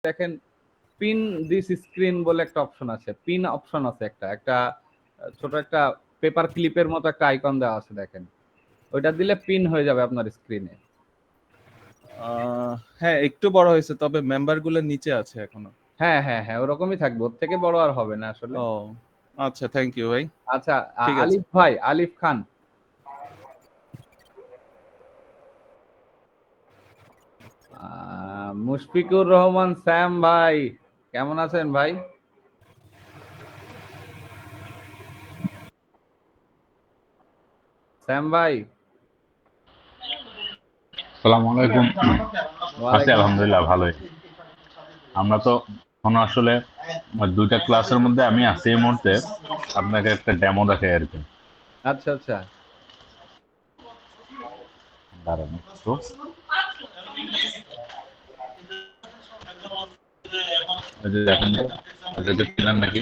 দেখেন pin this screen বলে একটা অপশন আছে, পিন অপশন আছে, একটা ছোট একটা পেপার ক্লিপের মতো একটা আইকন দেওয়া আছে, দেখেন ওইটা দিলে পিন হয়ে যাবে আপনার স্ক্রিনে। হ্যাঁ একটু বড় হয়েছে, তবে মেম্বার গুলোর নিচে আছে এখনো। হ্যাঁ হ্যাঁ হ্যাঁ, ওরকমই থাকবে, ওর থেকে বড় আর হবে না আসলে। ও আচ্ছা, থ্যাংক ইউ ভাই। আচ্ছা, ঠিক আছে। আলিফ ভাই, আলিফ খান, মুশফিকুর রহমান স্যাম ভাই, কেমন আছেন ভাই? স্যাম ভাই, আসসালামু আলাইকুম। আছি আলহামদুলিল্লাহ ভালোই। আমরা তো এখন আসলে দুইটা ক্লাসের মধ্যে আমি আছি এই মুহূর্তে, আপনাকে একটা ডেমো দেখাই আর কি। আচ্ছা আচ্ছা, দাঁড়ান একটু। এই যে দেখেন, এটাকে চিনেন নাকি?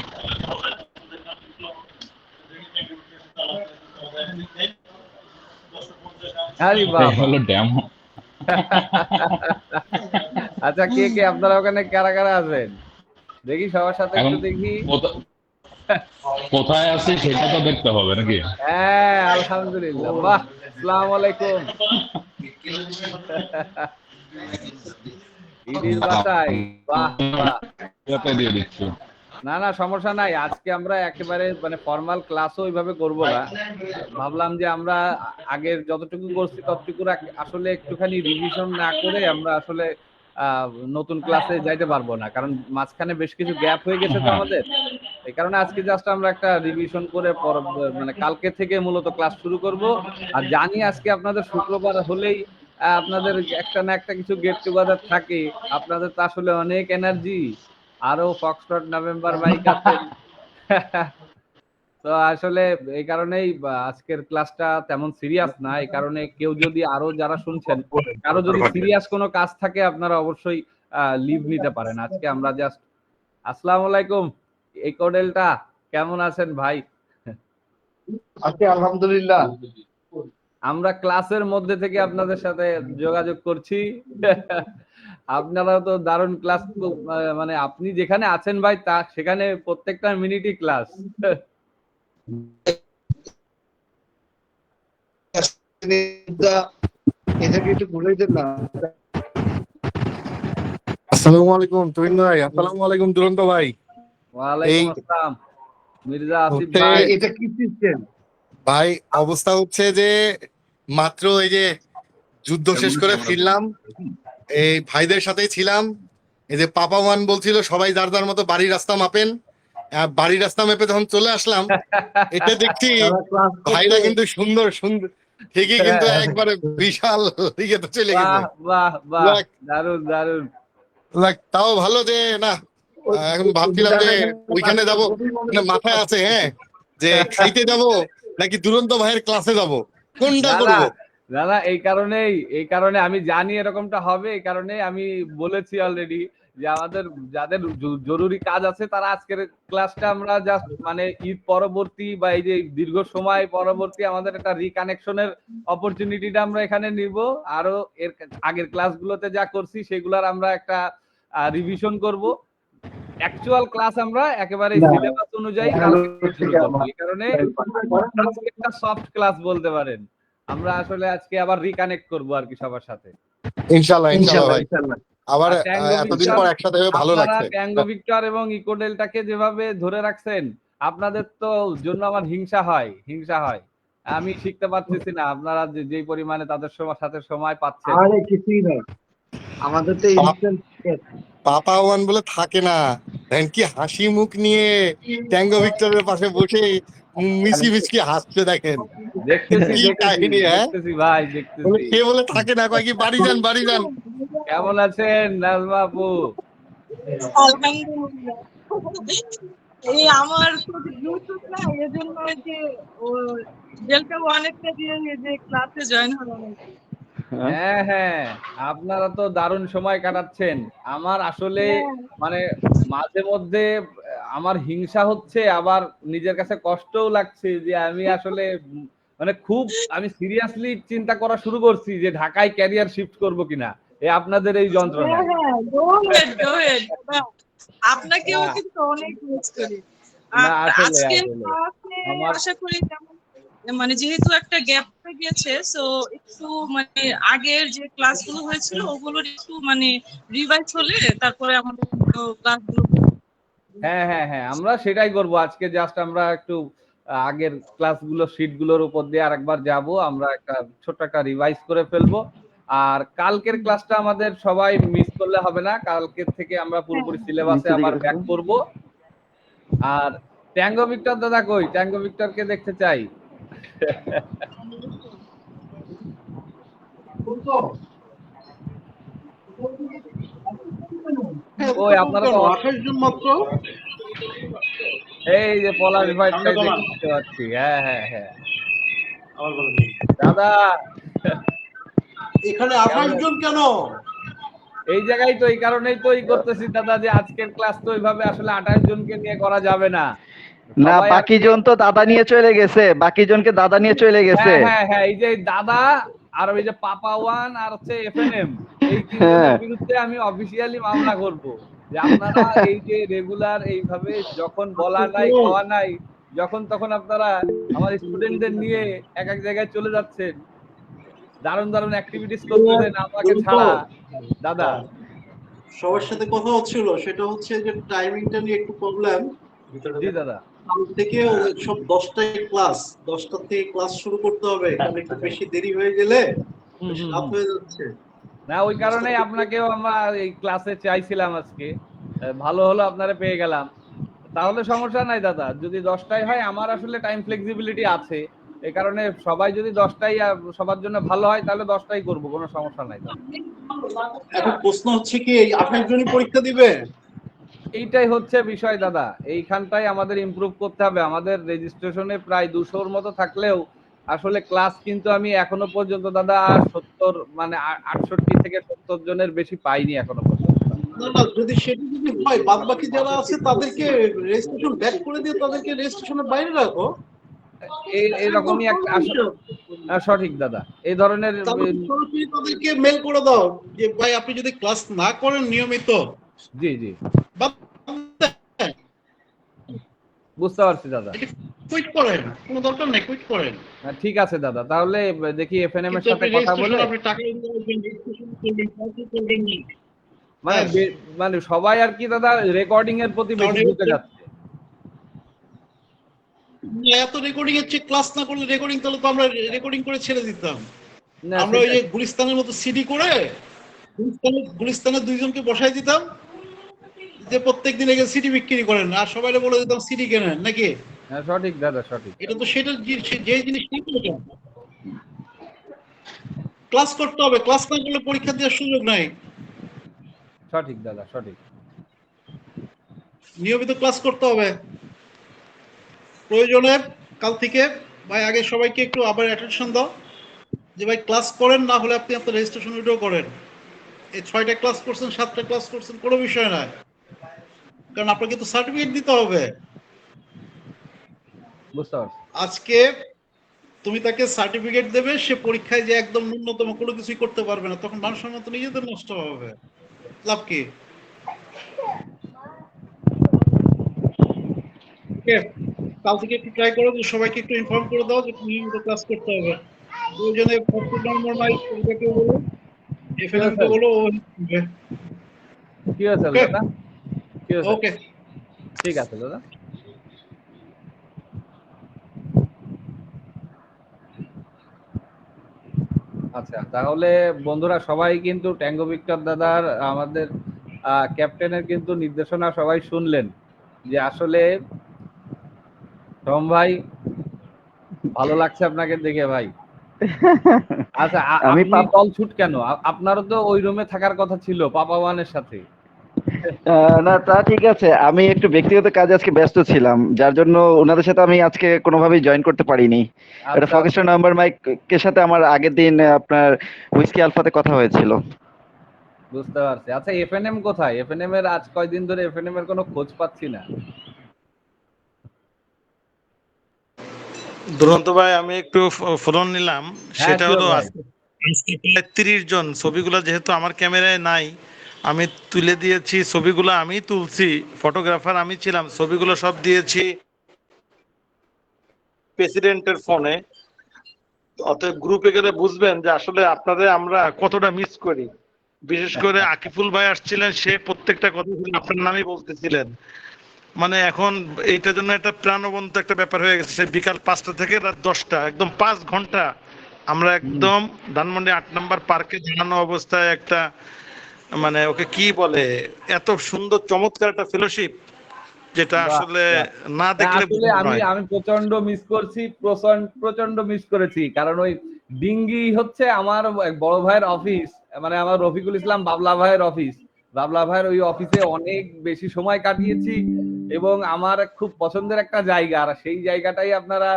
আরে এই বাবা, হলো ডেমো। আচ্ছা কে কে আপনারা ওখানে কারা কারা আছেন দেখি, সবার সাথে এখন একটু দেখি। কোথায় আছি সেটা তো দেখতে হবে নাকি? হ্যাঁ আলহামদুলিল্লাহ, বাহ, আসসালামু আলাইকুম। ইডির বাসায়, বাহ বাহ। দিয়ে দিচ্ছি। না না সমস্যা নাই, আজকে আমরা একেবারে মানে ফর্মাল ক্লাসও ওইভাবে করব না, ভাবলাম যে আমরা আগের যতটুকু করছি ততটুকু আসলে একটুখানি রিভিশন না করে আমরা আসলে নতুন ক্লাসে যাইতে পারবো না, কারণ মাঝখানে বেশ কিছু গ্যাপ হয়ে গেছে তো হ্যাঁ, আমাদের। এই কারণে আজকে জাস্ট আমরা একটা রিভিশন করে মানে কালকে থেকে মূলত ক্লাস শুরু করব। আর জানি আজকে আপনাদের শুক্রবার হলেই আপনাদের একটা না একটা কিছু গেট টুগেদার থাকে, আপনাদের তো আসলে অনেক এনার্জি, আরো ফক্সট্রট নভেম্বর বাইক আছেন। তো আসলে এই কারণেই আজকের ক্লাসটা তেমন সিরিয়াস না, এই কারণে কেউ যদি আরো যারা শুনছেন কারো যদি সিরিয়াস কোনো কাজ থাকে আপনারা অবশ্যই লিভ নিতে পারেন। আজকে আমরা জাস্ট, আসসালামু আলাইকুম এই কোডেলটা, কেমন আছেন ভাই? আছি আলহামদুলিল্লাহ। আমরা ক্লাসের মধ্যে থেকে আপনাদের সাথে যোগাযোগ করছি। আপনারা তো দারুণ ক্লাস, মানে আপনি যেখানে আছেন ভাই তা সেখানে প্রত্যেকটা মিনিটই ক্লাস। এটাকে একটু ঘুরে দেন না। আসসালামু আলাইকুম তুহিন ভাই। আসসালামু আলাইকুম দুরন্ত ভাই। ওয়ালাইকুম আসসালাম মির্জা আসিফ হচ্ছে ভাই। এটা কি সিস্টেম ভাই, অবস্থা হচ্ছে যে মাত্র এই যে যুদ্ধ শেষ করে ফিরলাম, এই ভাইদের সাথেই ছিলাম। এই যে পাপা ওয়ান বলছিল সবাই যার যার মতো বাড়ির রাস্তা মাপেন, বাড়ির রাস্তা মেপে যখন চলে আসলাম এটা দেখছি ভাইরা কিন্তু সুন্দর সুন্দর ঠিকই, কিন্তু একবারে বিশাল দিকে তো চলে গেছে। বাহ বাহ বাহ, দারুন দারুন। তাও ভালো যে না, এখন ভাবছিলাম যে ওইখানে যাবো, মানে মাথায় আছে হ্যাঁ যে খাইতে যাব নাকি দুরন্ত ভাইয়ের ক্লাসে যাব, কোনটা করব। দাদা এই কারণে আমি জানি এরকমটা হবে, এই কারণে আমি বলেছি অলরেডি যে আমাদের যাদের জরুরি কাজ আছে তারা আজকের ক্লাসটা আমরা জাস্ট মানে ঈদ পরবর্তী বা এই যে দীর্ঘ সময় পরবর্তী আমাদের একটা রিকানেকশনের অপরচুনিটিটা আমরা এখানে নিব। আরো এর আগের ক্লাসগুলোতে যা করছি সেগুলার আমরা একটা রিভিশন করব। অ্যাকচুয়াল ক্লাস আমরা একেবারে সিলেবাস অনুযায়ী কালকে শুরু করব, এই কারণে আজকে একটা সফট ক্লাস বলতে পারেন। আমরা আসলে আজকে আবার রিকানেক্ট করব আর কি সবার সাথে, ইনশাআল্লাহ ইনশাআল্লাহ ভাই, আবার এতদিন পর একসাথে হয়ে ভালো লাগছে। ট্যাঙ্গো ভিক্টর এবং ইকোডেলটাকে যেভাবে ধরে রাখছেন, আপনাদের তো জন্য আমার হিংসা হয়। আমি শিখতে পারতেছি না, আপনারা যেই পরিমাণে তাদের সাথে সময় পাচ্ছেন। আরে কিছুই নাই, আমাদের তো ইনস্ট্যান্ট পাপা ওয়ান বলে থাকে না, দেখেন কি হাসি মুখ নিয়ে ট্যাঙ্গো ভিক্টরের পাশে বসে মিচকি মিচকি হাসছে, দেখেন দেখতেছি কি কাহিনী। হ্যাঁ দেখতেছি ভাই, দেখতেছি। কে বলে থাকে না, কয় কি বাড়ি যান বাড়ি যান। কেমন আছেন নাজমা আপু? আলহামদুলিল্লাহ। এই আমার ব্লুটুথ না, এজন্য যে ও ডেল্টা ওয়ানেরটা দিয়ে এই যে ক্লাসে জয়েন হলাম। হ্যাঁ হ্যাঁ, আপনারা তো দারুণ সময় কাটাচ্ছেন। আমার আসলে মানে মাঝে মধ্যে আমার হিংসা হচ্ছে, আবার নিজের কাছে কষ্টও লাগছে যে আমি আসলে মানে খুব আমি সিরিয়াসলি চিন্তা করা শুরু করছি যে ঢাকায় ক্যারিয়ার শিফট করব কিনা। এই আপনাদের এই যন্ত্রণা। হ্যাঁ, go ahead, go ahead. আপনাকেও কিন্তু অনেক মিস করি। না, আসলে আজকের আসলে ক্লাসে আমার আশা করি যেমন মানে যেহেতু একটা গ্যাপ হয়ে গিয়েছে, সো একটু মানে আগের যে ক্লাসগুলো হয়েছিল ওগুলোর একটু মানে রিভাইজ হলে তারপরে আমাদের ক্লাসগুলো হ্যাঁ হ্যাঁ হ্যাঁ, আমরা সেটাই করব। আজকে জাস্ট আমরা একটু আগের ক্লাসগুলো শিটগুলোর উপর দিয়ে আরেকবার যাব, আমরা একটা ছোট্ট একটা রিভাইজ করে ফেলবো। আর কালকের ক্লাসটা আমাদের সবাই মিস করলে হবে না, কালকের থেকে আমরা পুরোপুরি সিলেবাসে আবার ব্যাক করব। আর ট্যাঙ্গো ভিক্টর দাদা কই? ট্যাঙ্গো ভিক্টরকে দেখতে চাই। ওই আপনারা তো 28 জন মাত্র। এই যে পলাশ ভাইটাই দেখতে পাচ্ছি। হ্যাঁ হ্যাঁ হ্যাঁ আবার বলেন দাদা, এখানে 28 জন কেন? এই জায়গায় তো এই কারণেই তো করতেছি দাদা, যে আজকের ক্লাস তো ওইভাবে আসলে 28 জনকে নিয়ে করা যাবে না। না, সবাই বাকি জন তো দাদা নিয়ে চলে গেছে, বাকি জনকে দাদা নিয়ে চলে গেছে। হ্যাঁ হ্যাঁ হ্যাঁ, এই যে দাদা আর ওই যে পাপা ওয়ান আর হচ্ছে এফএনএম, এই তিনজনের বিরুদ্ধে আমি অফিসিয়ালি মামলা করব যে আপনারা এই যে রেগুলার এইভাবে যখন বলা নাই খাওয়া নাই, যখন তখন আপনারা আমার স্টুডেন্টদের নিয়ে এক এক জায়গায় চলে যাচ্ছেন, দারুণ দারুণ অ্যাক্টিভিটিস করতেছেন আমাকে ছাড়া। দাদা সবার সাথে কথা হচ্ছিল, সেটা হচ্ছে যে টাইমিংটা নিয়ে একটু প্রবলেম। জি দাদা, কাল থেকে সব 10টায় ক্লাস, 10টা থেকে ক্লাস শুরু করতে হবে, কারণ একটু বেশি দেরি হয়ে গেলে রাত হয়ে যাচ্ছে। না ওই কারণেই আপনাকেও আমরা এই ক্লাসে চাইছিলাম আজকে, ভালো হলো আপনারা পেয়ে গেলাম। তাহলে সমস্যা নাই দাদা, যদি 10টায় হয় আমার আসলে টাইম ফ্লেক্সিবিলিটি আছে, এই কারণে সবাই যদি 10টায় সবার জন্য ভালো হয় তাহলে 10টাই করব, কোনো সমস্যা নাই দাদা। এখন প্রশ্ন হচ্ছে কি, এই 28 জনই পরীক্ষা দিবে? এইটাই হচ্ছে বিষয় দাদা, এইখানটাই আমাদের ইমপ্রুভ করতে হবে। আমাদের রেজিস্ট্রেশনে প্রায় 200-র মতো থাকলেও আসলে ক্লাস কিন্তু আমি এখনো পর্যন্ত দাদা 70 মানে 68 থেকে 70 জনের বেশি পাইনি এখনো পর্যন্ত। না না, যদি সেটা যদি হয়, বাদ বাকি যারা আছে তাদেরকে রেজিস্ট্রেশন ব্যাক করে দিয়ে তাদেরকে রেজিস্ট্রেশনের বাইরে রাখো। এরকমই একটা সঠিক দাদা, এই ধরনের সরাসরি তাদেরকে মেল করে দাও যে ভাই আপনি যদি ক্লাস না করেন নিয়মিত, জি জি বুঝতে পারছি দাদা, কুইট করেন, কোনো দরকার নেই, কুইট করেন। ঠিক আছে দাদা, তাহলে দেখি এফএনএম এর সাথে কথা বলে মানে সবাই আর কি দাদা রেকর্ডিং এর প্রতি বেশি ঝুঁকে যাচ্ছে। এত রেকর্ডিং এর চেয়ে ক্লাস না করলে রেকর্ডিং, তাহলে তো আমরা রেকর্ডিং করে ছেড়ে দিতাম। আমরা ওই যে গুলিস্তানের মতো সিডি করে গুলিস্তানের 2 জনকে বসাই দিতাম যে প্রত্যেকদিন এখানে সিডি বিক্রি করেন, আর সবাই বলে দিতাম সিডি কেনেন নাকি। হ্যাঁ সঠিক দাদা, সঠিক। এটা তো সেটা যে জিনিস ক্লাস করতে হবে, ক্লাস না করলে পরীক্ষা দেওয়ার সুযোগ নাই। সঠিক দাদা, সঠিক। নিয়মিত ক্লাস করতে হবে। প্রয়োজনে কাল থেকে ভাই আগে সবাইকে একটু আবার অ্যাটেনশন দাও যে ভাই ক্লাস করেন, না হলে আপনি আপনার রেজিস্ট্রেশন উইড্র করেন। এই 6টা ক্লাস করছেন, 7টা ক্লাস করছেন, কোনো বিষয় না, কারণ আপনাকে তো সার্টিফিকেট দিতে হবে। বুঝতে পারছি। আজকে তুমি তাকে সার্টিফিকেট দেবে, সে পরীক্ষায় যে একদম ন্যূনতম কোনো কিছুই করতে পারবে না, তখন মান সম্মান তো নিজেদের নষ্ট হবে, লাভ কি? কাল থেকে একটু ট্রাই করো যে সবাইকে একটু ইনফর্ম করে দাও যে নিয়মিত ক্লাস করতে হবে। প্রয়োজনে বলো, এফএনএম কে বলো, কি আছে দাদা? কি আছে? ওকে, ঠিক আছে দাদা। আচ্ছা, তাহলে বন্ধুরা সবাই কিন্তু ট্যাঙ্গো ভিক্টর দাদার আমাদের ক্যাপ্টেনের কিন্তু নির্দেশনা সবাই শুনলেন, যে আসলে টম ভাই ভালো লাগছে আপনাকে দেখে ভাই। আচ্ছা, আপনি কল ছুট কেন? আপনারও তো ওই রুমে থাকার কথা ছিল পাপা ওয়ানের সাথে। না তা ঠিক আছে, আমি একটু ব্যক্তিগত কাজে আজকে ব্যস্ত ছিলাম, যার জন্য ওনাদের সাথে আমি আজকে কোনোভাবেই জয়েন করতে পারিনি। এটা ফকেস্টার নাম্বার মাইকের সাথে আমার আগের দিন আপনার হুইস্কি আলফাতে কথা হয়েছিল। বুঝতে পারছি। আচ্ছা, এফএনএম কোথায়? এফএনএম এর আজ কয়দিন ধরে এফএনএম এর কোনো খোঁজ পাচ্ছি না। দুরন্ত ভাই, আমি একটু ফোন নিলাম, সেটা হলো আজকে প্রায় 30 জন। ছবিগুলো যেহেতু আমার ক্যামেরায় নাই, আমি তুলে দিয়েছি। ছবিগুলো আমি তুলছি, ফটোগ্রাফার আমি ছিলাম। ছবিগুলো সব দিয়েছি প্রেসিডেন্টের ফোনে। অতএব গ্রুপে গেলে বুঝবেন যে আসলে আপনাদের আমরা কতটা মিস করি। বিশেষ করে আকিফুল ভাই আসছিলেন, সে প্রত্যেকটা কথা আপনার নামই বলতেছিলেন। মানে এখন এইটার জন্য একটা প্রাণবন্ত একটা ব্যাপার হয়ে গেছে। বিকাল 5টা থেকে রাত 10টা, একদম 5 ঘন্টা আমরা একদম ধানমন্ডি 8 নম্বর পার্কে ঝুলানো অবস্থায় একটা, মানে ওকে কি বলে, এত সুন্দর চমৎকার একটা ফেলোশিপ, যেটা বাহ, আসলে বাহ। না দেখলে আসলে আমি আমি প্রচন্ড মিস করছি, প্রচন্ড মিস করেছি, কারণ ওই ডিঙ্গি হচ্ছে আমার এক বড় ভাইয়ের অফিস, মানে আমার রফিকুল ইসলাম বাবলা ভাইয়ের অফিস। বাবলা ভাইয়ের ওই অফিসে অনেক বেশি সময় কাটিয়েছি এবং আমার খুব পছন্দের একটা জায়গা, আর সেই জায়গাটাই আপনারা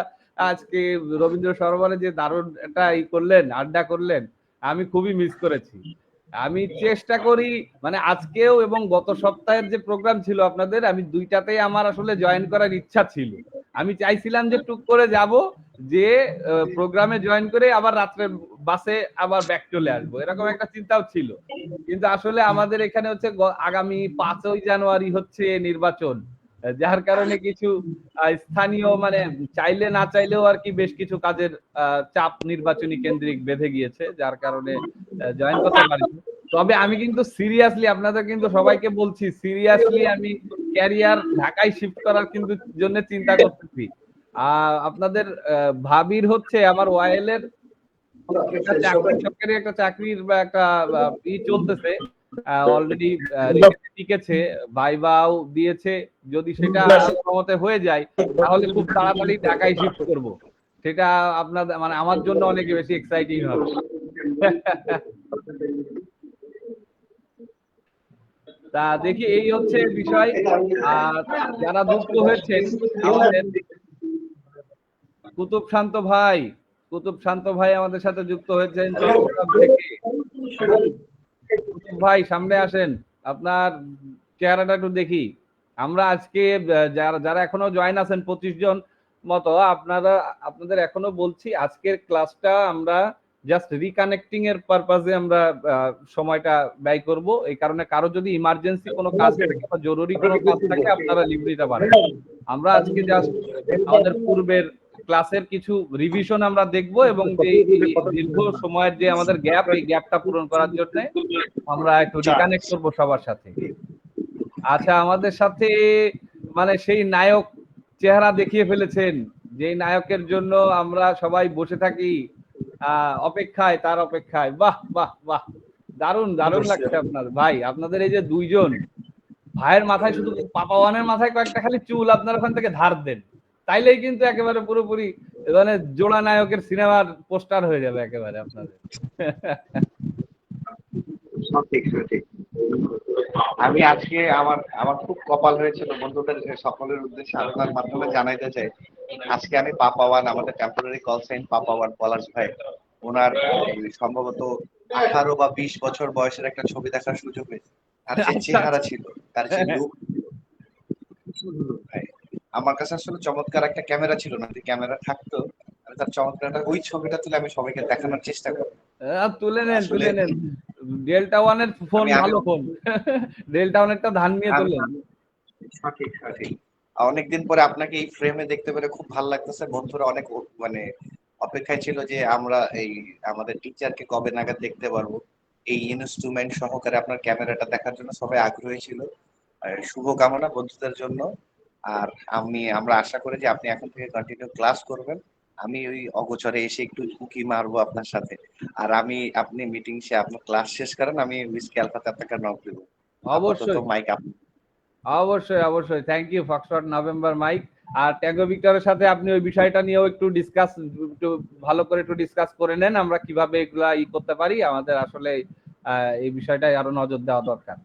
আজকে রবীন্দ্র সরোবরে যে দারুণ একটা করলেন, আড্ডা করলেন, আমি খুবই মিস করেছি। আমি চেষ্টা করি, মানে আজকেও এবং গত সপ্তাহের যে প্রোগ্রাম ছিল আপনাদের, আমি দুইটাতেই আমার আসলে জয়েন করার ইচ্ছা ছিল। আমি চাইছিলাম যে টুক করে যাব, যে প্রোগ্রামে জয়েন করে আবার রাত্রে বাসে আবার ব্যাক চলে আসবো, এরকম একটা চিন্তাও ছিল। কিন্তু আসলে আমাদের এখানে হচ্ছে আগামী 5ই জানুয়ারি হচ্ছে নির্বাচন, যার কারণে কিছু স্থানীয়, মানে চাইলে না চাইলেও আর কি বেশ কিছু কাজের চাপ নির্বাচনী কেন্দ্রিক বেঁধে গিয়েছে, যার কারণে জয়েন করতে পারিনি। তবে আমি কিন্তু সিরিয়াসলি আপনাদের কিন্তু সবাইকে বলছি, সিরিয়াসলি আমি ক্যারিয়ার ঢাকায় শিফট করার কিন্তু জন্য চিন্তা করতেছি। আপনাদের ভাবির হচ্ছে আমার ওয়াইএল এর সরকারি একটা চাকরির বা একটা চলতেছে, অলরেডি টিকেছে, ভাইভাও দিয়েছে। যদি সেটা মতে হয়ে যায় তাহলে খুব তাড়াতাড়ি ঢাকায় শিফট করব। সেটা আপনাদের, মানে আমার জন্য অনেক বেশি এক্সাইটিং হবে। তা দেখি, এই হচ্ছে বিষয়। আর যারা যুক্ত হয়েছেন, আমাদের কুতুব শান্ত ভাই আমাদের সাথে যুক্ত হয়েছেন চট্টগ্রাম থেকে। কুতুব ভাই সামনে আসেন, আপনার চেহারাটা একটু দেখি। আমরা আজকে যারা এখনো জয়েন আছেন 25 জন মতো, আপনাদের এখনো বলছি, আজকের ক্লাসটা আমরা জাস্ট রিকানেক্টিং এর পারপাজে আমরা সময়টা ব্যয় করব। এই কারণে কারো যদি ইমার্জেন্সি কোনো কাজ থাকে বা জরুরি কোনো কাজ থাকে, আপনারা লিভ নিতে পারেন। আমরা আজকে জাস্ট আমাদের পূর্বের ক্লাসের কিছু রিভিশন আমরা দেখব, এবং যে দীর্ঘ সময়ের যে আমাদের গ্যাপ, এই গ্যাপটা পূরণ করার জন্য আমরা একটু রিকানেক্ট করব সবার সাথে। আচ্ছা, আমাদের সাথে মানে সেই নায়ক চেহারা দেখিয়ে ফেলেছেন, যে নায়কের জন্য আমরা সবাই বসে থাকি অপেক্ষায়, তার অপেক্ষায়। বাহ বাহ বাহ, দারুণ দারুণ লাগছে আপনার ভাই। আপনাদের এই যে দুইজন ভাইয়ের মাথায়, শুধু পাপাওয়ানের মাথায় কয়েকটা খালি চুল আপনার ওখান থেকে ধার দেন, তাইলেই কিন্তু একেবারে পুরোপুরি মানে জোড়া নায়কের সিনেমার পোস্টার হয়ে যাবে একেবারে আপনাদের। সঠিক সঠিক। আমি আজকে আমার খুব কপাল হয়েছিল বন্ধুদের সকলের উদ্দেশ্যে আলোচনার মাধ্যমে জানাইতে চাই, আজকে আমি পাপাওয়ান, আমাদের টেম্পোরারি কল সাইন পাপাওয়ান পলাশ ভাই, ওনার সম্ভবত 18 বা 20 বছর বয়সের একটা ছবি দেখার সুযোগ হয়েছে। তার যে চেহারা ছিল, তার যে লুক, আমার কাছে আসলে চমৎকার একটা ক্যামেরা ছিল না, যদি ক্যামেরা থাকতো তার চমৎকার ওই ছবিটা তুলে আমি সবাইকে দেখানোর চেষ্টা করি। তুলে নেন ডেল্টা ওয়ানের ফোন, ভালো ফোন। ডেল্টা ওয়ানেরটা ধান নিয়ে তোলেন। সঠিক সঠিক। অনেকদিন পরে আপনাকে এই ফ্রেমে দেখতে পেরে খুব ভালো লাগতেছে। বন্ধুরা অনেক মানে অপেক্ষায় ছিল যে আমরা এই আমাদের টিচারকে কবে নাগাদ দেখতে পারবো, এই ইনস্ট্রুমেন্ট সহকারে আপনার ক্যামেরাটা দেখার জন্য সবাই আগ্রহী ছিল। শুভকামনা বন্ধুদের জন্য। আর আমরা আশা করি যে আপনি এখন থেকে কন্টিনিউ ক্লাস করবেন। আমি ওই অগোচরে এসে একটু উকি মারবো আপনার সাথে। আর আপনি মিটিং আপনার ক্লাস শেষ করেন, আমি উইস্কি আলফাতে আপনাকে নক দেবো। অবশ্যই মাইক অবশ্যই thank you foxtrot November mike. আর ট্যাঙ্গো ভিক্টরের সাথে আপনি ওই বিষয়টা নিয়েও একটু ভালো করে ডিসকাস করে নেন, আমরা কিভাবে এগুলা করতে পারি। আমাদের আসলে এই বিষয়টাই আরো নজর দেওয়া দরকার।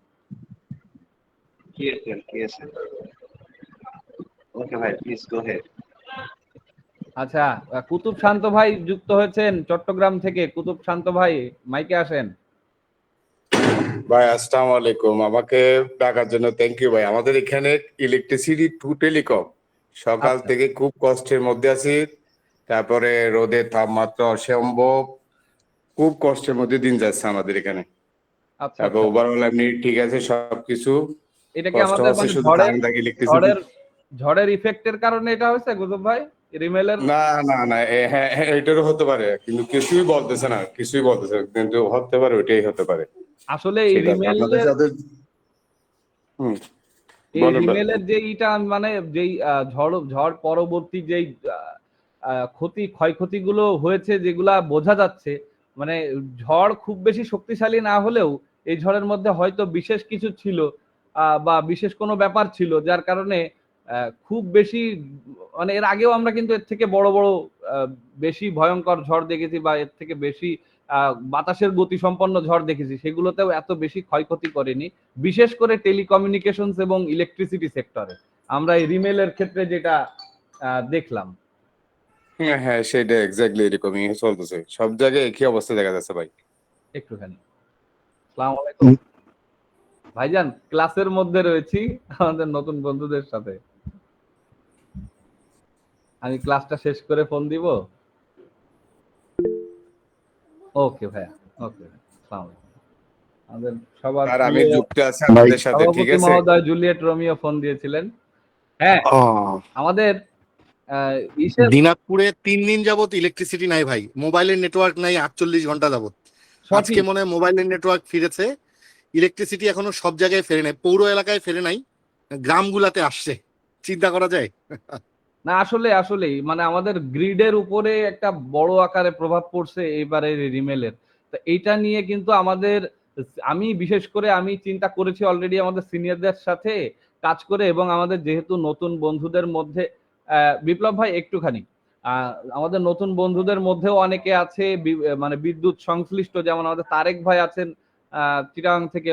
ওকে ভাই, প্লিজ গো হেড। আচ্ছা, কুতুব শান্ত ভাই যুক্ত হয়েছেন চট্টগ্রাম থেকে। কুতুব শান্ত ভাই, মাইকে আসেন। ভাই আসসালামু আলাইকুম, আমাকে ডাকার জন্য থ্যাংক ইউ ভাই। আমাদের এখানে ইলেকট্রিসিটি টু টেলিকম সকাল থেকে খুব কষ্টের মধ্যে আছি। তারপরে রোদের তাপমাত্রা অসম্ভব, খুব কষ্টের মধ্যে দিন যাচ্ছে আমাদের এখানে। আচ্ছা তারপর আচ্ছা। ওভারঅল এমনি ঠিক আছে সবকিছু, এটা কি কষ্ট আমাদের আছে মানে শুধু ঝড়ের কারেন্ট থাকে, ইলেকট্রিসিটি। ঝড়ের ঝড়ের ইফেক্টের কারণে এটা হয়েছে গুজব ভাই, রিমেলের? না না না, হ্যাঁ হ্যাঁ এটারও হতে পারে, কিন্তু কিছুই বলতেছে না, কিছুই বলতেছে না, কিন্তু হতে পারে, ওইটাই হতে পারে। আসলে এই সেটা আপনাদের রিমেলের সাথে হুম এই বলেন ভাই। রিমেলের যে ইটা মানে যেই ঝড় ঝড় পরবর্তী যেই ক্ষয়ক্ষতিগুলো হয়েছে যেগুলা বোঝা যাচ্ছে, মানে ঝড় খুব বেশি শক্তিশালী না হলেও এই ঝড়ের মধ্যে হয়তো বিশেষ কিছু ছিল বা বিশেষ কোনো ব্যাপার ছিল যার কারণে খুব বেশি, মানে এর আগেও আমরা কিন্তু এর থেকে বড় বড় বেশি ভয়ঙ্কর ঝড় দেখেছি বা এর থেকে বেশি বাতাসের গতিসম্পন্ন ঝড় দেখেছি, সেগুলোতেও এত বেশি ক্ষয়ক্ষতি করেনি, বিশেষ করে টেলিকমিউনিকেশনস এবং ইলেকট্রিসিটি সেক্টরে আমরা এই রিমেলের ক্ষেত্রে যেটা দেখলাম। হ্যাঁ হ্যাঁ, সেটা এক্স্যাক্টলি এরকমই চলতেছে, সব জায়গায় একই অবস্থা দেখা যাচ্ছে ভাই। একটুখানি আসসালামু আলাইকুম ভাইজান, ক্লাসের মধ্যে রয়েছি আমাদের নতুন বন্ধুদের সাথে, আমি ক্লাসটা শেষ করে ফোন দিব। ওকে ভাইয়া, ওকে, আসসালামু আলাইকুম। আমাদের সবার আর আমি যুক্ত আছি আপনাদের সাথে, ঠিক সভাপতি আছে। মহোদয় জুলিয়েট রোমিও ফোন দিয়েছিলেন। হ্যাঁ, আমাদের দিনাজপুরে 3 দিন যাবত ইলেকট্রিসিটি নাই ভাই, মোবাইলের নেটওয়ার্ক নাই 48 ঘন্টা যাবত। আজকে মনে হয় মোবাইলের নেটওয়ার্ক ফিরেছে, ইলেকট্রিসিটি এখনো সব জায়গায় ফেরে নাই, পৌর এলাকায় ফেরে নাই, গ্রামগুলাতে আসছে, চিন্তা করা যায়। না আসলে আসলেই মানে আমাদের গ্রিডের উপরে একটা বড় আকারে প্রভাব পড়ছে এবারের রিমেলের। তো এইটা নিয়ে কিন্তু আমাদের, আমি বিশেষ করে আমি চিন্তা করেছি অলরেডি আমাদের সিনিয়রদের সাথে কাজ করে, এবং আমাদের যেহেতু নতুন বন্ধুদের মধ্যে বিপ্লব ভাই একটুখানি আমাদের নতুন বন্ধুদের মধ্যেও অনেকে আছে মানে বিদ্যুৎ সংশ্লিষ্ট, যেমন আমাদের তারেক ভাই আছেন চিটাগাং থেকে,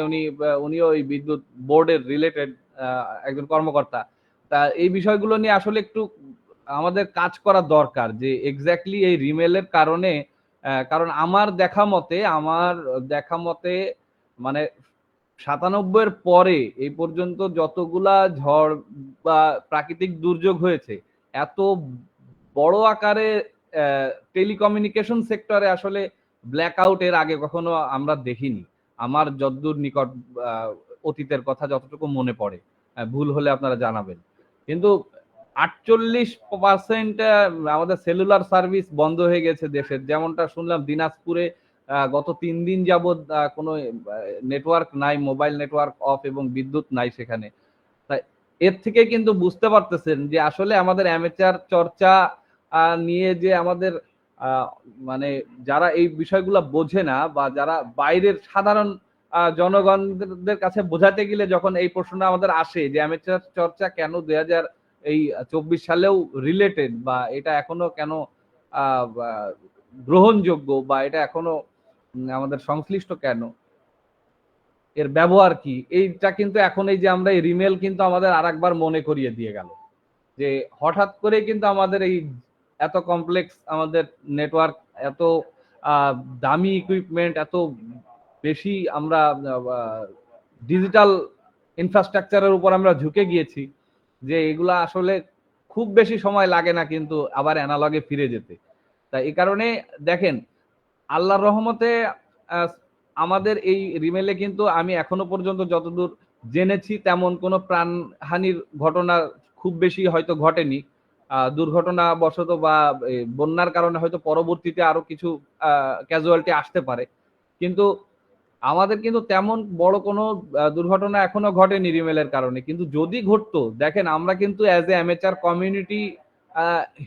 উনিও ওই বিদ্যুৎ বোর্ডের রিলেটেড একজন কর্মকর্তা। তা এই বিষয়গুলো নিয়ে আসলে একটু আমাদের কাজ করা দরকার, যে এক্স্যাক্টলি এই রিমেলের কারণে, কারণ আমার দেখা মতে মানে 97 পরে এই পর্যন্ত যতগুলা ঝড় বা প্রাকৃতিক দুর্যোগ হয়েছে, এত বড় আকারে টেলিকমিউনিকেশন সেক্টরে আসলে ব্ল্যাকআউট এর আগে কখনো আমরা দেখিনি, আমার যতদূর নিকট অতীতের কথা যতটুকু মনে পড়ে, ভুল হলে আপনারা জানাবেন। কিন্তু 48% আমাদের সেলুলার সার্ভিস বন্ধ হয়ে গেছে দেশের, যেমনটা শুনলাম দিনাজপুরে গত 3 দিন যাবৎ কোনো নেটওয়ার্ক নাই, মোবাইল নেটওয়ার্ক অফ এবং বিদ্যুৎ নাই সেখানে। তাই এর থেকে কিন্তু বুঝতে পারতেছেন যে আসলে আমাদের অ্যামেচার চর্চা নিয়ে যে আমাদের মানে যারা এই বিষয়গুলো বোঝে না বা যারা বাইরের সাধারণ জনগণদের কাছে বোঝাতে গেলে যখন এই প্রশ্নটা আমাদের আসে যে অ্যামেচার চর্চা কেন 2024 সালেও রিলেটেড, বা এটা এখনো কেন গ্রহণযোগ্য, বা এটা এখনো আমাদের সংশ্লিষ্ট কেন, এর ব্যবহার কি, এইটা কিন্তু এখন এই যে আমরা এই রিমেল কিন্তু আমাদের আরেকবার মনে করিয়ে দিয়ে গেল যে হঠাৎ করে কিন্তু আমাদের এই এত কমপ্লেক্স আমাদের নেটওয়ার্ক, এত দামি ইকুইপমেন্ট, এত বেশি আমরা ডিজিটাল ইনফ্রাস্ট্রাকচারের উপর আমরা ঝুঁকে গিয়েছি যে এগুলা আসলে খুব বেশি সময় লাগে না কিন্তু আবার অ্যানালগে ফিরে যেতে। তাই এই কারণে দেখেন আল্লাহর রহমতে আমাদের এই রিমেলে কিন্তু আমি এখনো পর্যন্ত যতদূর জেনেছি তেমন কোনো প্রাণহানির ঘটনা খুব বেশি হয়তো ঘটেনি, দুর্ঘটনা বশত বা বন্যার কারণে হয়তো পরবর্তীতে আরো কিছু ক্যাজুয়ালিটি আসতে পারে, কিন্তু আমাদের কিন্তু তেমন বড় কোনো দুর্ঘটনা এখনো ঘটেনি রিমেলের কারণে। কিন্তু যদি ঘটতো, দেখেন আমরা কিন্তু অ্যাজ এ অ্যামেচার কমিউনিটি